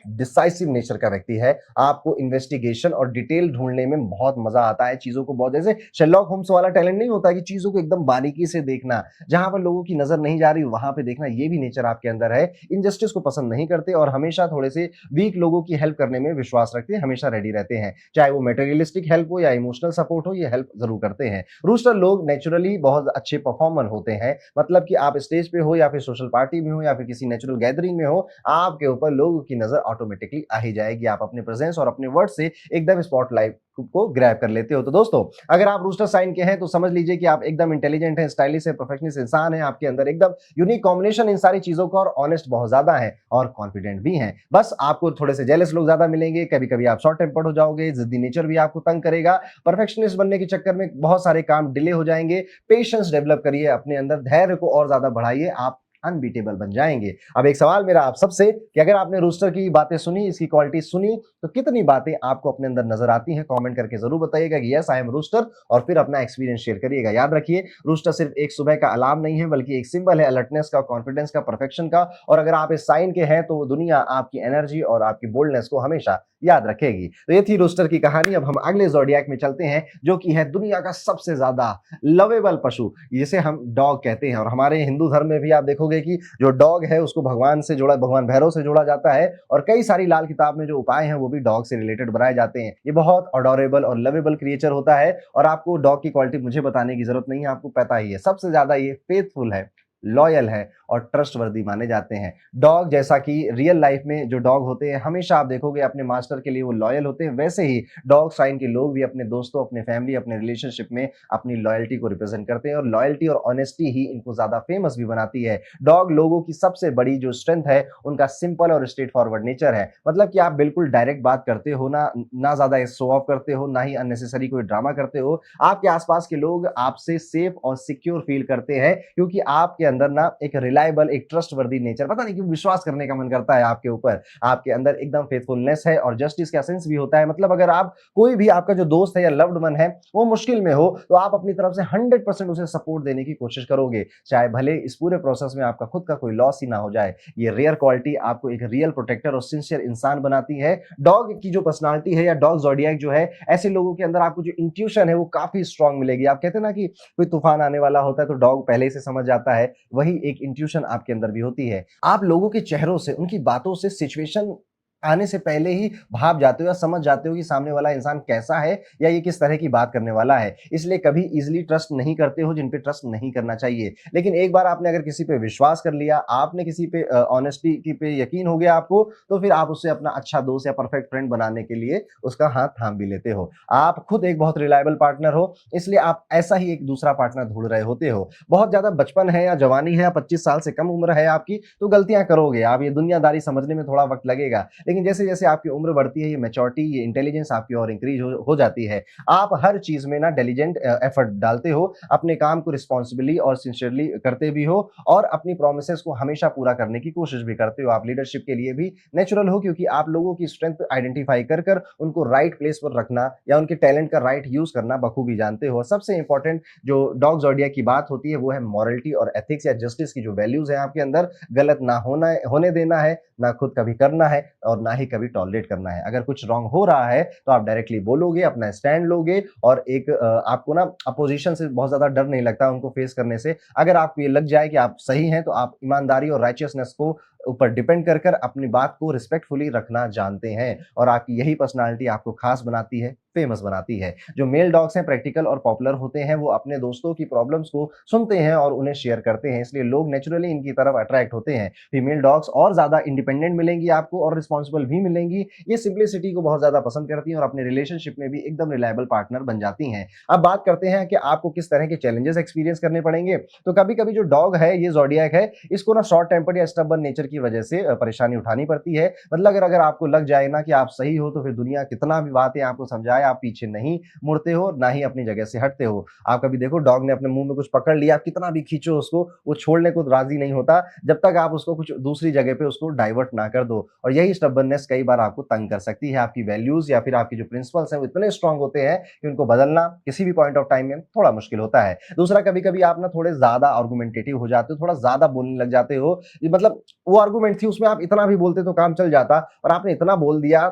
डिसाइसिव नेचर का व्यक्ति है। आपको इन्वेस्टिगेशन और डिटेल ढूंढने में बहुत मजा आता है, चीजों को बहुत, जैसे शेरलॉक होम्स वाला टैलेंट नहीं होता कि चीजों को एकदम बारीकी से देखना, जहां पर लोगों की नजर नहीं जा रही वहां पे देखना, ये भी नेचर आपके अंदर है। इनजस्टिस को पसंद नहीं करते और हमेशा थोड़े से वीक लोगों की हेल्प करने में विश्वास रखते हैं, हमेशा रेडी रहते हैं, चाहे वो मेटेरियलिस्टिक हेल्प हो या इमोशनल सपोर्ट हो, ये हेल्प जरूर करते हैं। रूस्टर लोग नेचुरली बहुत अच्छे परफॉर्मर होते हैं, मतलब कि आप स्टेज पे हो या फिर सोशल पार्टी में हो या फिर किसी नेचुरल गैदरिंग में हो, आपके ऊपर लोगों की नजर ऑटोमेटिकली आ ही जाएगी। आप अपने प्रेजेंस और अपने वर्ड से एकदम स्पॉटलाइट को ग्रैब कर लेते हो। तो दोस्तों, अगर आप रूस्टर साइन के हैं तो समझ लीजिए कि आप एकदम इंटेलिजेंट हैं, स्टाइलिश है, परफेक्शनिस्ट इंसान है, आपके अंदर एकदम यूनिक कॉम्बिनेशन इन सारी चीजों का, और ऑनेस्ट बहुत ज्यादा है और कॉन्फिडेंट भी हैं। बस आपको थोड़े से जेलस लोग ज्यादा मिलेंगे, कभी-कभी आप शॉर्ट टेम्पर्ड हो जाओगे, जिद्दी नेचर भी आपको तंग करेगा, परफेक्शनिस्ट बनने के चक्कर में बहुत सारे काम डिले हो जाएंगे। पेशेंस डेवलप करिए अपने अंदर, धैर्य को और ज्यादा बढ़ाइए, आप अनबीटेबल बन जाएंगे। अब एक सवाल मेरा आप सबसे कि अगर आपने रूस्टर की बातें सुनी, इसकी क्वालिटी सुनी, तो कितनी बातें आपको अपने अंदर नजर आती हैं? कमेंट करके जरूर बताइएगा कि यस आई एम रूस्टर, और फिर अपना एक्सपीरियंस शेयर करिएगा। याद रखिए, रूस्टर सिर्फ एक सुबह का अलार्म नहीं है, बल्कि एक सिंबल है अलर्टनेस का, कॉन्फिडेंस का, परफेक्शन का। और अगर आप इस साइन के हैं तो वो दुनिया आपकी एनर्जी और आपकी बोल्डनेस को हमेशा याद रखेगी। तो ये थी रूस्टर की कहानी। अब हम अगले ज़ोडिएक में चलते हैं, जो कि है दुनिया का सबसे ज्यादा लवेबल पशु, जिसे हम डॉग कहते हैं। और हमारे हिंदू धर्म में भी आप देखोगे कि जो डॉग है उसको भगवान से जोड़ा, भगवान भैरव से जोड़ा जाता है, और कई सारी लाल किताब में जो उपाय हैं वो भी डॉग से रिलेटेड बनाए जाते हैं। ये बहुत अडोरेबल और लवेबल क्रिएचर होता है, और आपको डॉग की क्वालिटी मुझे बताने की जरूरत नहीं है, आपको पता ही है। सबसे ज्यादा ये फेथफुल है, लॉयल है और ट्रस्टवर्दी माने जाते हैं। डॉग, जैसा कि रियल लाइफ में जो डॉग होते हैं, हमेशा आप देखोगे अपने मास्टर के लिए वो लॉयल होते हैं, वैसे ही डॉग साइन के लोग भी अपने दोस्तों, अपने फैमिली, अपने रिलेशनशिप में अपनी लॉयल्टी को रिप्रेजेंट करते हैं, और लॉयल्टी और ऑनेस्टी ही इनको ज्यादा फेमस भी बनाती है। डॉग लोगों की सबसे बड़ी जो स्ट्रेंथ है, उनका सिंपल और स्ट्रेट फॉरवर्ड नेचर है। मतलब कि आप बिल्कुल डायरेक्ट बात करते हो, ना ज्यादा शो ऑफ करते हो, ना ही अननेसेसरी कोई ड्रामा करते हो। आपके आसपास के लोग आपसे सेफ और सिक्योर फील करते हैं, क्योंकि आपके अंदर ना एक रिलायबल, एक ट्रस्टवर्दी नेचर, पता नहीं क्यों विश्वास करने का मन करता है आपके ऊपर। आपके अंदर एकदम फेथफुलनेस है और जस्टिस का सेंस भी होता है। मतलब अगर आप, कोई भी आपका जो दोस्त है या लव्ड वन है, वो मुश्किल में हो, तो आप अपनी तरफ से 100% उसे सपोर्ट देने की कोशिश करोगे, चाहे भले इस पूरे प्रोसेस में आपका खुद का कोई लॉस ही ना हो जाए। ये रेयर क्वालिटी आपको एक रियल प्रोटेक्टर और सिंसियर इंसान बनाती है। डॉग की जो पर्सनालिटी है, या डॉग ज़ोडिएक जो है, ऐसे लोगों के अंदर आपको जो इंट्यूशन है वो काफी स्ट्रांग मिलेगी। आप कहते हैं ना कि कोई तूफान आने वाला होता है तो डॉग पहले ही से समझ जाता है, वही एक इंट्यूशन आपके अंदर भी होती है। आप लोगों के चेहरों से, उनकी बातों से सिचुएशन आने से पहले ही भाप जाते हो या समझ जाते हो कि सामने वाला इंसान कैसा है या ये किस तरह की बात करने वाला है। इसलिए कभी ईज़िली ट्रस्ट नहीं करते हो जिन पे ट्रस्ट नहीं करना चाहिए। लेकिन एक बार आपने अगर किसी पे विश्वास कर लिया, आपने किसी पे ऑनेस्टी की पे यकीन हो गया आपको, तो फिर आप उससे अपना अच्छा दोस्त या परफेक्ट फ्रेंड बनाने के लिए उसका हाथ थाम भी लेते हो। आप खुद एक बहुत रिलायबल पार्टनर हो, इसलिए आप ऐसा ही एक दूसरा पार्टनर ढूँढ रहे होते हो। बहुत ज़्यादा बचपन है या जवानी है या 25 साल से कम उम्र है आपकी, तो गलतियाँ करोगे। आप ये दुनियादारी समझने में थोड़ा वक़्त लगेगा। लेकिन जैसे-जैसे आपकी उम्र बढ़ती है, ये मैच्योरिटी, ये इंटेलिजेंस आपकी और इंक्रीज़ हो जाती है। आप हर चीज़ में ना डिलिजेंट एफर्ट डालते हो, अपने काम को रिस्पॉन्सिबली और सिंसियरली करते भी हो और अपनी प्रोमिसेस को हमेशा पूरा करने की कोशिश भी करते हो। आप लीडरशिप के लिए भी नेचुरल हो क्योंकि आप लोगों की स्ट्रेंथ आइडेंटिफाई कर उनको राइट प्लेस पर रखना या उनके टैलेंट का राइट यूज़ करना बखूबी जानते हो। सबसे इंपॉर्टेंट जो डॉग ज़ोडिएक की बात होती है, वो है मॉरलिटी और एथिक्स या जस्टिस की जो वैल्यूज़ हैं आपके अंदर, गलत ना होने देना है, ना खुद कभी करना है और ना ही कभी टॉलरेट करना है। अगर कुछ रॉन्ग हो रहा है तो आप डायरेक्टली बोलोगे, अपना स्टैंड लोगे और एक आपको ना अपोजिशन से बहुत ज़्यादा डर नहीं लगता उनको फेस करने से। अगर आपको ये लग जाए कि आप सही हैं तो आप ईमानदारी और राइचियसनेस को ऊपर डिपेंड कर अपनी बात को रिस्पेक्टफुली रखना जानते हैं और आपकी यही पर्सनैलिटी आपको खास बनाती है, फेमस बनाती है। जो मेल डॉग्स हैं प्रैक्टिकल और पॉपुलर होते हैं, वो अपने दोस्तों की प्रॉब्लम्स को सुनते हैं और उन्हें शेयर करते हैं, इसलिए लोग नेचुरली इनकी तरफ अट्रैक्ट होते हैं। फीमेल डॉग्स और ज़्यादा इंडिपेंडेंट मिलेंगी आपको और रिस्पॉन्सिबल भी मिलेंगी। ये सिंप्लिसिटी को बहुत ज़्यादा पसंद करती हैं और अपने रिलेशनशिप में भी एकदम रिलायबल पार्टनर बन जाती हैं। अब बात करते हैं कि आपको किस तरह के चैलेंजेस एक्सपीरियंस करने पड़ेंगे। तो कभी-कभी जो डॉग है, ये ज़ोडिएक है, इसको ना शॉर्ट टेम्पर्ड या स्टबर्न नेचर की वजह से परेशानी उठानी पड़ती है। मतलब अगर आपको लग जाए ना कि आप सही हो, तो फिर दुनिया कितना भी बातें आपको समझाए, आप पीछे नहीं मुड़ते हो, ना ही अपनी जगह से हटते हो। आप कभी देखो डॉग ने अपने मुँह में कुछ पकड़ लिया, आप कितना भी खींचो उसको, वो छोड़ने को राज़ी नहीं होता, जब तक आप उसको कुछ दूसरी जगह पे उसको डाइवर्ट ना कर दो। और यही स्टबर्ननेस कई बार आपको तंग कर सकती है। आपकी वैल्यूज़ या फिर आपके जो प्रिंसिपल्स हैं, वो इतने स्ट्रॉन्ग होते हैं कि उनको बदलना किसी भी पॉइंट ऑफ टाइम में थोड़ा मुश्किल होता है। दूसरा, कभी-कभी आप ना थोड़े ज़्यादा आर्गुमेंटेटिव हो जाते हो, थोड़ा ज़्यादा बोलने लग जाते हो। ये मतलब वो आर्गुमेंट थी, उसमें आप इतना भी बोलते तो काम चल जाता और आपने इतना बोल दिया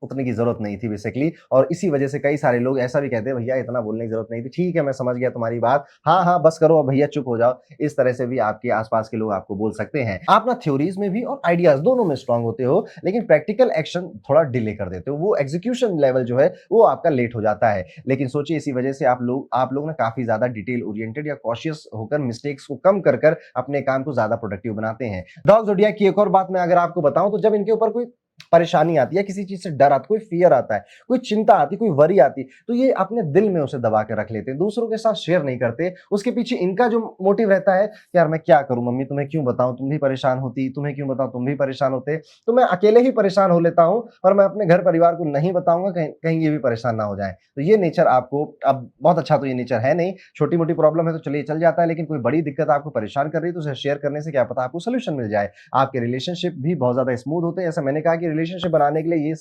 उतने की ज़रूरत नहीं थी बेसिकली और इसी वजह से कई सारे लोग ऐसा भी कहते हैं, भैया इतना बोलने की ज़रूरत नहीं थी। ठीक है, मैं समझ गया तुम्हारी बात। हाँ, हाँ, बस करो अब भैया चुप हो जाओ। इस तरह से भी आपके आस-पास के लोग आपको बोल सकते हैं। आप ना थ्योरीज़ में भी और आइडियाज़ दोनों में स्ट्रॉन्ग होते हो, लेकिन प्रैक्टिकल एक्शन थोड़ा डिले कर देते हो। वो एग्ज़ीक्यूशन लेवल जो है, वो आपका लेट हो जाता है। लेकिन सोचिए इसी वजह से आप लोग ना काफ़ी ज़्यादा डिटेल ओरिएंटेड या कॉशियस होकर मिस्टेक्स को कम कर अपने काम को ज़्यादा प्रोडक्टिव बनाते हैं। डॉग ज़ोडिएक की एक और बात मैं अगर आपको बताऊँ तो जब इनके ऊपर कोई परेशानी आती है, किसी चीज़ से डर आता है, कोई फ़ियर आता है, कोई चिंता आती है, कोई वरी आती है, तो ये अपने दिल में उसे दबा के रख लेते हैं, दूसरों के साथ शेयर नहीं करते। उसके पीछे इनका जो मोटिव रहता है, यार मैं क्या करूँ मम्मी, तुम्हें क्यों बताऊँ, तुम भी परेशान होती, तुम्हें क्यों बताऊँ, तुम भी परेशान होते। तो मैं अकेले ही परेशान हो लेता हूँ और मैं अपने घर परिवार को नहीं बताऊँगा, कहीं कहीं ये भी परेशान ना हो जाएँ। तो ये नेचर आपको अब बहुत अच्छा तो ये नेचर है नहीं, छोटी-मोटी प्रॉब्लम है तो चलिए चल जाता है, लेकिन कोई बड़ी दिक्कत आपको परेशान कर रही है तो उसे शेयर करने से क्या पता आपको सॉल्यूशन मिल जाए। आपके रिलेशनशिप भी बहुत ज़्यादा स्मूथ होते हैं। जैसे मैंने कहा कि रिलेशनशिप बनाने के लिए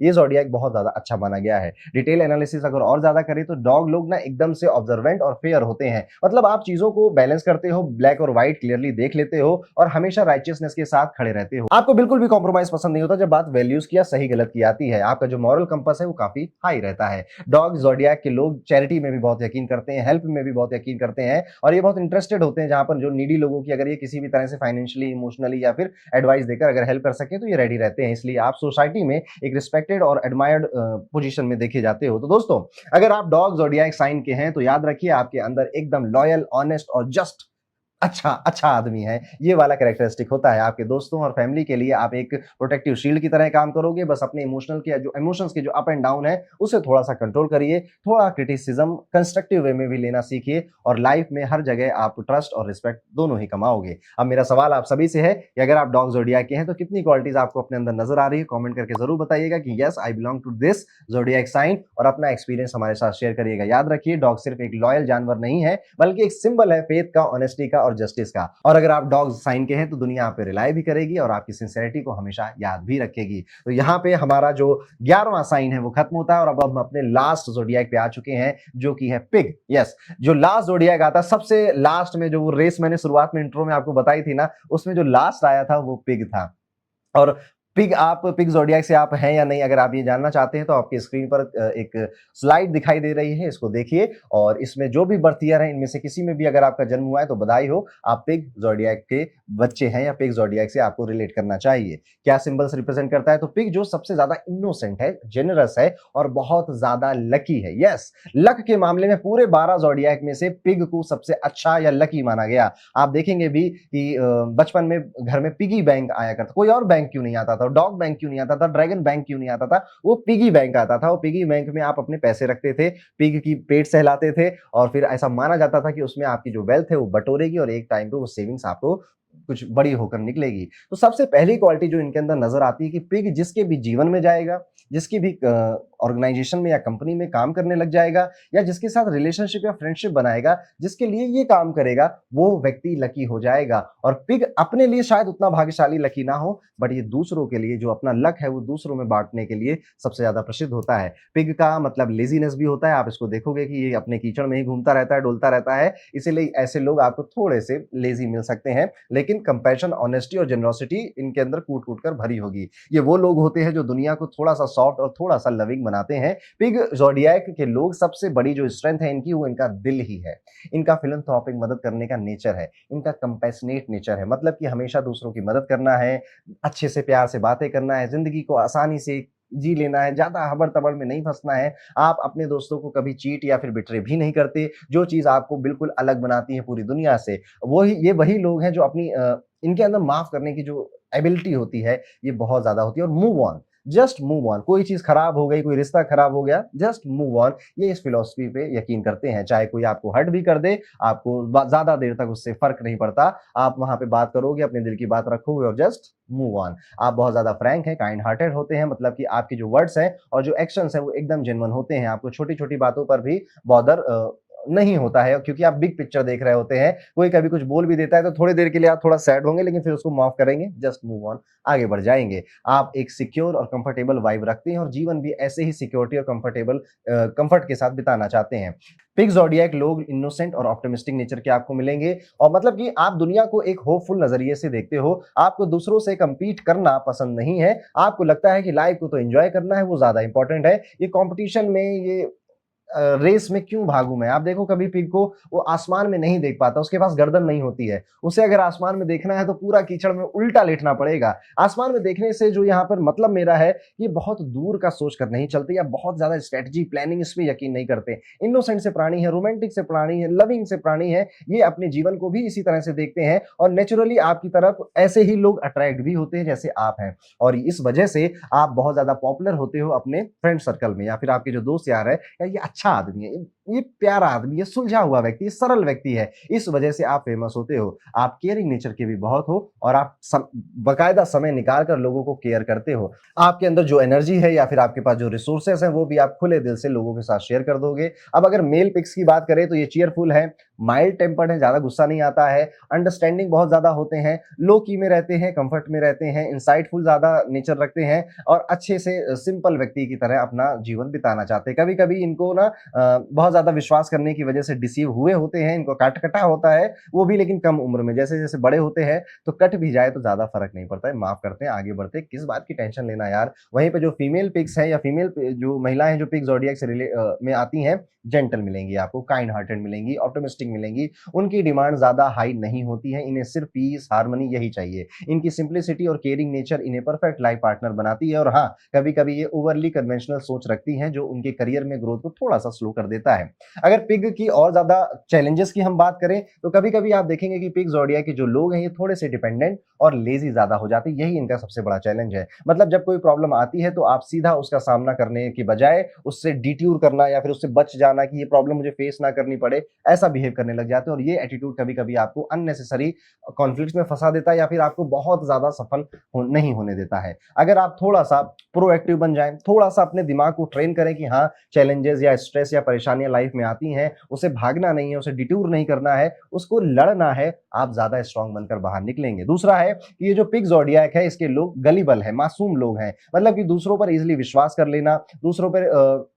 ये ज़ोडिएक बहुत ज़्यादा अच्छा माना गया है। डिटेल एनालिसिस अगर और ज़्यादा करें तो डॉग लोग ना एकदम से ऑब्जर्वेंट और फेयर होते हैं। मतलब आप चीज़ों को बैलेंस करते हो, ब्लैक और व्हाइट क्लियरली देख लेते हो और हमेशा राइचियसनेस के साथ खड़े रहते हो। आपको बिल्कुल भी कॉम्प्रोमाइज़ पसंद नहीं होता जब बात वैल्यूज़ की या सही-गलत की आती है। आपका जो मॉरल कंपास है वो काफ़ी हाई रहता है। डॉग ज़ोडिएक के लोग चैरिटी में भी बहुत यकीन करते हैं, हेल्प में भी बहुत यकीन करते हैं और ये बहुत इंटरेस्टेड होते हैं जहाँ पर जो नीडी लोगों की अगर ये किसी भी तरह से फाइनेंशियली, इमोशनली या फिर एडवाइस देकर अगर हेल्प कर सकें तो ये रेडी रहते हैं। इसलिए आप सोसाइटी में एक रिस्पेक्टेड और एडमायर्ड पोजीशन में देखे जाते हो। तो दोस्तों, अगर आप डॉग ज़ोडिएक साइन के हैं तो याद रखिए आपके अंदर एकदम लॉयल, ऑनेस्ट और जस्ट अच्छा आदमी है। ये वाला कैरेक्टरिस्टिक होता है। आपके दोस्तों और फैमिली के लिए आप एक प्रोटेक्टिव शील्ड की तरह काम करोगे। बस अपने इमोशंस के जो अप एंड डाउन है, उसे थोड़ा-सा कंट्रोल करिए। थोड़ा क्रिटिसिज़्म कंस्ट्रक्टिव वे में भी लेना सीखिए और लाइफ में हर जगह आप ट्रस्ट और रिस्पेक्ट दोनों ही कमाओगे। अब मेरा सवाल आप सभी से है कि अगर आप डॉग ज़ोडिएक के हैं तो कितनी क्वालिटीज़ आपको अपने अंदर नज़र आ रही है? कमेंट करके ज़रूर बताइएगा कि yes I belong to this zodiac sign और अपना एक्सपीरियंस हमारे साथ शेयर करिएगा। याद रखिए डॉग सिर्फ एक लॉयल जानवर नहीं है, बल्कि एक सिंबल है फेथ का, ऑनेस्टी का और जस्टिस का। और अगर आप डॉग साइन के हैं तो दुनिया आप पे रिलाय भी करेगी और आपकी सिंसेरिटी को हमेशा याद भी रखेगी। तो यहाँ पे हमारा जो 11वां साइन है वो खत्म होता है और अब हम अपने लास्ट ज़ोडिएक पे आ चुके हैं जो कि है पिग। यस, जो लास्ट ज़ोडिएक आता है सबसे लास्ट में, जो वो रेस मैंने शुरुआत में इंट्रो में आपको बताई थी ना, उसमें जो लास्ट आया था वो पिग था। और पिग, आप पिग ज़ोडिएक से आप हैं या नहीं, अगर आप ये जानना चाहते हैं तो आपकी स्क्रीन पर एक स्लाइड दिखाई दे रही है, इसको देखिए। और इसमें जो भी बर्थ ईयर है, इनमें से किसी में भी अगर आपका जन्म हुआ है तो बधाई हो, आप पिग ज़ोडिएक के बच्चे हैं या पिग ज़ोडिएक से आपको रिलेट करना चाहिए। क्या सिंबल्स रिप्रेजेंट करता है? तो पिग जो सबसे ज़्यादा इनोसेंट है, जेनरस है और बहुत ज़्यादा लकी है। यस, लक के मामले में पूरे 12 ज़ोडिएक में से पिग को सबसे अच्छा या लकी माना गया। आप देखेंगे भी कि बचपन में घर में पिगी बैंक आया करता, कोई और बैंक क्यों नहीं आता था, डॉग बैंक क्यों नहीं आता था, ड्रैगन बैंक क्यों नहीं आता था, वो पिगी बैंक आता था। वो पिगी बैंक में आप अपने पैसे रखते थे, पिग की पेट सहलाते थे और फिर ऐसा माना जाता था कि उसमें आपकी जो वेल्थ है वो बटोरेगी और एक टाइम पे वो सेविंग्स आपको कुछ बड़ी होकर निकलेगी। तो सबसे पहली क्वालिटी जो इनके अंदर नजर आती है कि पिग जिसके भी जीवन में जाएगा, जिसकी भी ऑर्गेनाइजेशन में या कंपनी में काम करने लग जाएगा या जिसके साथ रिलेशनशिप या फ्रेंडशिप बनाएगा, जिसके लिए ये काम करेगा, वो व्यक्ति लकी हो जाएगा। और पिग अपने लिए शायद उतना भाग्यशाली लकी ना हो, बट ये दूसरों के लिए जो अपना लक है वो दूसरों में बांटने के लिए सबसे ज्यादा प्रसिद्ध होता है। पिग का मतलब लेजीनेस भी होता है। आप इसको देखोगे कि ये अपने कीचड़ में ही घूमता रहता है, डोलता रहता है, इसीलिए ऐसे लोग आपको थोड़े से लेजी मिल सकते हैं, लेकिन कंपैशन, ऑनेस्टी और जेनरोसिटी इनके अंदर कूट कूट कर भरी होगी। ये वो लोग होते हैं जो दुनिया को थोड़ा सा सॉफ्ट और थोड़ा सा लविंग बनाते हैं। पिग ज़ोडिएक के लोग सबसे बड़ी जो स्ट्रेंथ है इनकी, वो इनका दिल ही है। इनका फिलैंथ्रोपिक, मदद करने का नेचर है। इनका कंपैशनेट नेचर है, मतलब कि हमेशा दूसरों की मदद करना है, अच्छे से प्यार से बातें करना है, जिंदगी को आसानी से जी लेना है, ज्यादा हबड़-तबड़ में नहीं फंसना है। आप अपने दोस्तों को कभी चीट या फिर बिट्रे भी नहीं करते। जो चीज़ आपको बिल्कुल अलग बनाती है पूरी दुनिया से, वही लोग हैं जो अपनी इनके अंदर माफ करने की जो एबिलिटी होती है, ये बहुत ज़्यादा होती है। और move on, just move on. कोई चीज़ खराब हो गई, कोई रिश्ता खराब हो गया, जस्ट मूव ऑन। ये इस फिलॉसफी पे यकीन करते हैं। चाहे कोई आपको हर्ट भी कर दे, आपको ज़्यादा देर तक उससे फ़र्क नहीं पड़ता। आप वहाँ पे बात करोगे, अपने दिल की बात रखोगे और जस्ट मूव ऑन। आप बहुत ज़्यादा फ्रैंक हैं, काइंड हार्टेड होते हैं, मतलब कि आपके जो वर्ड्स हैं और जो एक्शंस हैं वो एकदम जेन्युइन होते हैं। आपको छोटी-छोटी बातों पर भी बॉदर नहीं होता है, क्योंकि आप बिग पिक्चर देख रहे होते हैं। कोई कभी कुछ बोल भी देता है तो थोड़ी देर के लिए आप थोड़ा सैड होंगे, लेकिन फिर उसको माफ करेंगे, जस्ट मूव ऑन, आगे बढ़ जाएंगे। आप एक सिक्योर और कंफर्टेबल वाइब रखते हैं और जीवन भी ऐसे ही सिक्योरिटी और कंफर्ट के साथ बिताना चाहते हैं। पिग ज़ोडिएक लोग इनोसेंट और ऑप्टिमिस्टिक नेचर के आपको मिलेंगे, और मतलब कि आप दुनिया को एक होपफुल नजरिए से देखते हो। आपको दूसरों से compete करना पसंद नहीं है। आपको लगता है कि लाइफ को तो एंजॉय करना है, वो ज्यादा इंपॉर्टेंट है। ये कंपटीशन में, ये रेस में क्यों भागूं मैं? आप देखो कभी पिग को, वो आसमान में नहीं देख पाता, उसके पास गर्दन नहीं होती है। उसे अगर आसमान में देखना है तो पूरा कीचड़ में उल्टा लेटना पड़ेगा। आसमान में देखने से जो यहाँ पर मतलब मेरा है, ये बहुत दूर का सोच कर नहीं चलते या बहुत ज्यादा स्ट्रेटजी प्लानिंग इस पे यकीन नहीं करते। इनोसेंट से प्राणी है, रोमांटिक से प्राणी है, लविंग से प्राणी है। ये अपने जीवन को भी इसी तरह से देखते हैं और नेचुरली आपकी तरफ ऐसे ही लोग अट्रैक्ट भी होते हैं जैसे आप हैं। और इस वजह से आप बहुत ज्यादा पॉपुलर होते हो अपने फ्रेंड सर्कल में, या फिर आपके जो दोस्त यार है, या ये अच्छा आदमी है, ये प्यारा आदमी, ये सुलझा हुआ व्यक्ति, ये सरल व्यक्ति है, इस वजह से आप फेमस होते हो। आप केयरिंग नेचर के भी बहुत हो और आप बकायदा समय निकाल कर लोगों को केयर करते हो। आपके अंदर जो एनर्जी है या फिर आपके पास जो रिसोर्सेस हैं, वो भी आप खुले दिल से लोगों के साथ शेयर कर दोगे। अब अगर मेल पिक्स की बात करें तो ये चीयरफुल है, माइल्ड टेम्पर्ड है, ज्यादा गुस्सा नहीं आता है, अंडरस्टैंडिंग बहुत ज्यादा होते हैं, लो की में रहते हैं, कंफर्ट में रहते हैं, इंसाइटफुल ज्यादा नेचर रखते हैं और अच्छे से सिंपल व्यक्ति की तरह अपना जीवन बिताना चाहते हैं। कभी कभी इनको ना बहुत ज्यादा विश्वास करने की वजह से डिसीव हुए होते हैं, इनको काट कटा होता है वो भी, लेकिन कम उम्र में। जैसे जैसे बड़े होते हैं तो कट भी जाए तो ज्यादा फर्क नहीं पड़ता है, माफ करते हैं, आगे बढ़ते हैं, किस बात की टेंशन लेना यार। वहीं पे जो फीमेल पिग्स हैं या फीमेल जो महिलाएं जो पिग ज़ोडिएक से में आती हैं, जेंटल मिलेंगी आपको, काइंड हार्टेड मिलेंगी, ऑप्टिमिस्टिक मिलेंगी। उनकी डिमांड ज्यादा हाई नहीं होती है, इन्हें सिर्फ पीस, हार्मनी यही चाहिए। इनकी सिंप्लिसिटी और केयरिंग नेचर इन्हें परफेक्ट लाइफ पार्टनर बनाती है। और हाँ, कभी कभी ये ओवरली कन्वेंशनल सोच रखती हैं जो उनके करियर में ग्रोथ को थोड़ा सा स्लो कर देता है। अगर पिग की और ज्यादा चैलेंजेस की हम बात करें तो कभी कभी आप देखेंगे कि पिग ज़ोडिएक के जो लोग हैं ये थोड़े से डिपेंडेंट और लेजी ज्यादा हो जाते हैं। यही इनका सबसे बड़ा चैलेंज है। मतलब जब कोई प्रॉब्लम आती है तो आप सीधा उसका सामना करने की बजाय उससे डिट्यूर करना या फिर उससे बच जाना कि ये प्रॉब्लम मुझे फेस ना करनी पड़े, ऐसा बिहेव करने लग जाते हैं। और ये एटीट्यूड कभी कभी आपको अननेसेसरी कॉन्फ्लिक्ट में फंसा देता है या फिर आपको बहुत ज्यादा सफल नहीं होने देता है। अगर आप थोड़ा सा प्रोएक्टिव बन जाएं, थोड़ा सा अपने दिमाग को ट्रेन करें कि हाँ, चैलेंजेस या स्ट्रेस या परेशानियां लाइफ में आती हैं, उसे भागना नहीं है, उसे डिट्यूर नहीं करना है, उसको लड़ना है, आप ज्यादा स्ट्रांग बनकर बाहर निकलेंगे। दूसरा है कि ये जो पिग ज़ोडिएक है, इसके लोग गलीबल है, मासूम लोग हैं, मतलब कि दूसरों पर इजिली विश्वास कर लेना, दूसरों पर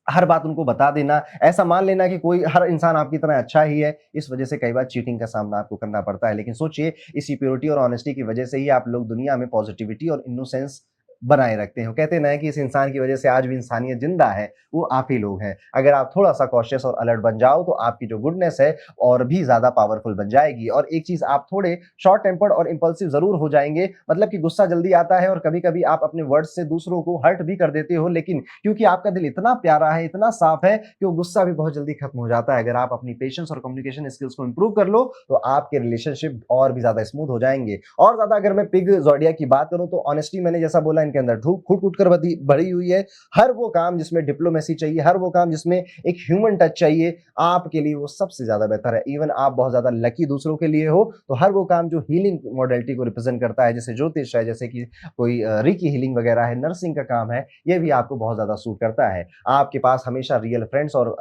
हर बात उनको बता देना, ऐसा मान लेना कि कोई हर इंसान आपकी तरह अच्छा ही है, इस वजह से कई बार चीटिंग का सामना आपको करना पड़ता है। लेकिन सोचिए, इसी प्योरिटी और ऑनेस्टी की वजह से ही आप लोग दुनिया में पॉजिटिविटी और इनोसेंस बनाए रखते हो। कहते ना है कि इस इंसान की वजह से आज भी इंसानियत ज़िंदा है, वो आप ही लोग हैं। अगर आप थोड़ा-सा कॉशियस और अलर्ट बन जाओ, तो आपकी जो गुडनेस है और भी ज़्यादा पावरफुल बन जाएगी। और एक चीज़, आप थोड़े शॉर्ट टेम्पर्ड और इम्पल्सिव ज़रूर हो जाएँगे, मतलब कि गुस्सा जल्दी आता है और कभी-कभी आप अपने वर्ड्स से दूसरों को हर्ट भी कर देते हो, लेकिन क्योंकि आपका दिल इतना प्यारा है, इतना साफ है कि वो गुस्सा भी बहुत जल्दी खत्म हो जाता है। अगर आप अपनी पेशेंस और कम्युनिकेशन स्किल्स को इंप्रूव कर लो, तो आपके रिलेशनशिप और भी ज़्यादा स्मूथ हो जाएँगे। और ज़्यादा अगर मैं पिग ज़ोडिएक की बात करूँ, तो ऑनेस्टी मैंने जैसा बोला, इनके अंदर फूट-फूट कर बधी भरी हुई है। हर वो काम जिसमें डिप्लोमेसी चाहिए, हर वो काम जिसमें एक ह्यूमन टच चाहिए, आपके लिए वो सबसे ज़्यादा बेहतर है। इवन आप बहुत ज़्यादा लकी दूसरों के लिए हो, तो हर वो काम जो हीलिंग मॉडलिटी को रिप्रेज़ेंट करता है, जैसे ज्योतिष है, जैसे कि कोई रीकी हीलिंग वगैरह है, नर्सिंग का काम है, ये भी आपको बहुत ज़्यादा सूट करता है। आपके पास हमेशा रियल फ्रेंड्स और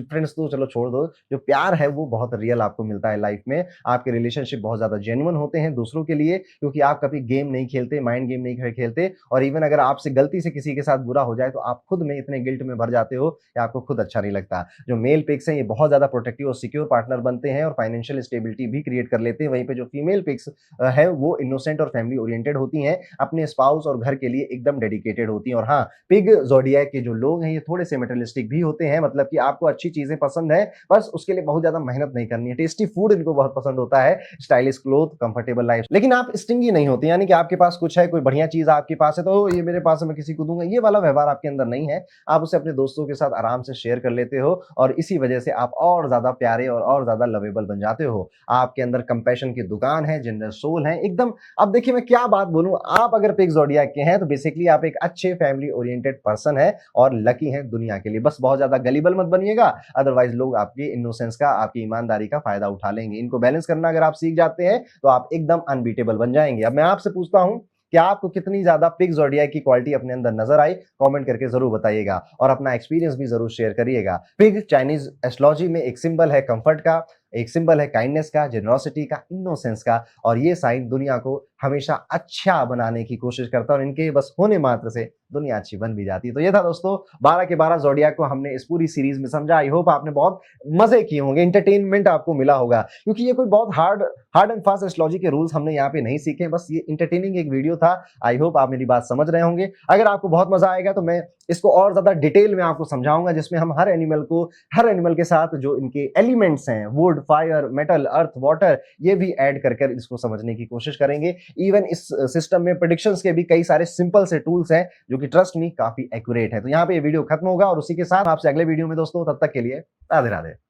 फ्रेंड्स तो चलो छोड़ दो, जो प्यार है वो बहुत रियल आपको मिलता है लाइफ में। आपके रिलेशनशिप बहुत ज़्यादा जेन्युइन होते हैं दूसरों के लिए, क्योंकि आप कभी गेम नहीं खेलते, माइंड गेम नहीं खेलते। और इवन अगर आपसे गलती से किसी के साथ बुरा हो जाए, तो आप खुद में इतने गिल्ट में भर जाते हो कि आपको खुद अच्छा नहीं लगता। जो मेल पिग्स हैं, ये बहुत ज़्यादा प्रोटेक्टिव और सिक्योर पार्टनर बनते हैं और फाइनेंशियल स्टेबिलिटी भी क्रिएट कर लेते हैं। वहीं पे जो फीमेल पिग्स है, वो इनोसेंट और फैमिली ओरिएंटेड होती हैं, अपने स्पाउस और घर के लिए एकदम डेडिकेटेड होती हैं। और हाँ, पिग ज़ोडिएक के जो लोग हैं, ये थोड़े से मटेरियलिस्टिक भी होते हैं, मतलब कि आपको अच्छी चीज़ें पसंद है, बस उसके लिए बहुत ज़्यादा मेहनत नहीं करनी है। टेस्टी फूड इनको बहुत पसंद होता है, स्टाइलिश क्लॉथ, कंफर्टेबल लाइफ। लेकिन आप स्टिंगी नहीं होते, यानी कि आपके पास कुछ है, कोई बढ़िया चीज़ आपके पास है, तो ये मेरे पास है, मैं किसी को दूँगा, ये वाला व्यवहार आपके अंदर नहीं है। आप उसे अपने दोस्तों के साथ आराम से शेयर कर लेते हो और इसी वजह से आप और ज़्यादा प्यारे और ज़्यादा लवेबल बन जाते हो। आपके अंदर कंपैशन की दुकान है, जेनरस सोल है, एकदम। अब देखिए, मैं क्या बात बोलूँ, आप अगर पिग ज़ोडिएक के हैं, तो बेसिकली आप एक अच्छे फैमिली ओरिएंटेड पर्सन हैं और लकी हैं दुनिया के लिए। बस बहुत ज़्यादा गलीबल मत बनिएगा, अदरवाइज़ लोग आपकी इनोसेंस का, आपकी ईमानदारी का फ़ायदा उठा लेंगे। इनको बैलेंस करना अगर आप सीख जाते हैं, तो आप एकदम अनबीटेबल बन जाएँगे। अब मैं आपसे पूछता हूँ कि आपको कितनी ज़्यादा पिग ज़ोडिएक की क्वालिटी अपने अंदर नज़र आई? कमेंट करके ज़रूर बताइएगा और अपना एक्सपीरियंस भी ज़रूर शेयर करिएगा। पिग चाइनीज़ एस्ट्रोलॉजी में एक सिंबल है कम्फर्ट का, एक सिंबल है काइंडनेस का, जेनरॉसिटी का, इनोसेंस का, और ये साइन दुनिया को हमेशा अच्छा बनाने की कोशिश करता है और इनके बस होने मात्र से दुनिया अच्छी बन भी जाती है। तो ये था दोस्तों, 12 के 12 ज़ोडिएक को हमने इस पूरी सीरीज़ में समझा। आई होप आपने बहुत मज़े किए होंगे, एंटरटेनमेंट आपको मिला होगा, क्योंकि ये कोई बहुत hard hard and fast astrology के रूल्स हमने यहाँ पे नहीं सीखे, बस ये एंटरटेनिंग एक वीडियो था। आई होप आप मेरी बात समझ रहे होंगे। अगर आपको बहुत मज़ा आएगा, तो मैं इसको और ज़्यादा डिटेल में आपको समझाऊँगा, जिसमें हम हर एनिमल के साथ जो इनके एलिमेंट्स हैं, would, fire, metal, earth, water, ये भी ऐड कर कर इसको समझने की कोशिश करेंगे। इवन इस सिस्टम में प्रेडिक्शंस के भी कई सारे सिंपल से टूल्स हैं, जो कि ट्रस्ट मी काफ़ी एक्यूरेट है। तो यहाँ पे ये वीडियो खत्म होगा और उसी के साथ आपसे अगले वीडियो में दोस्तों, तब तक के लिए राधे-राधे।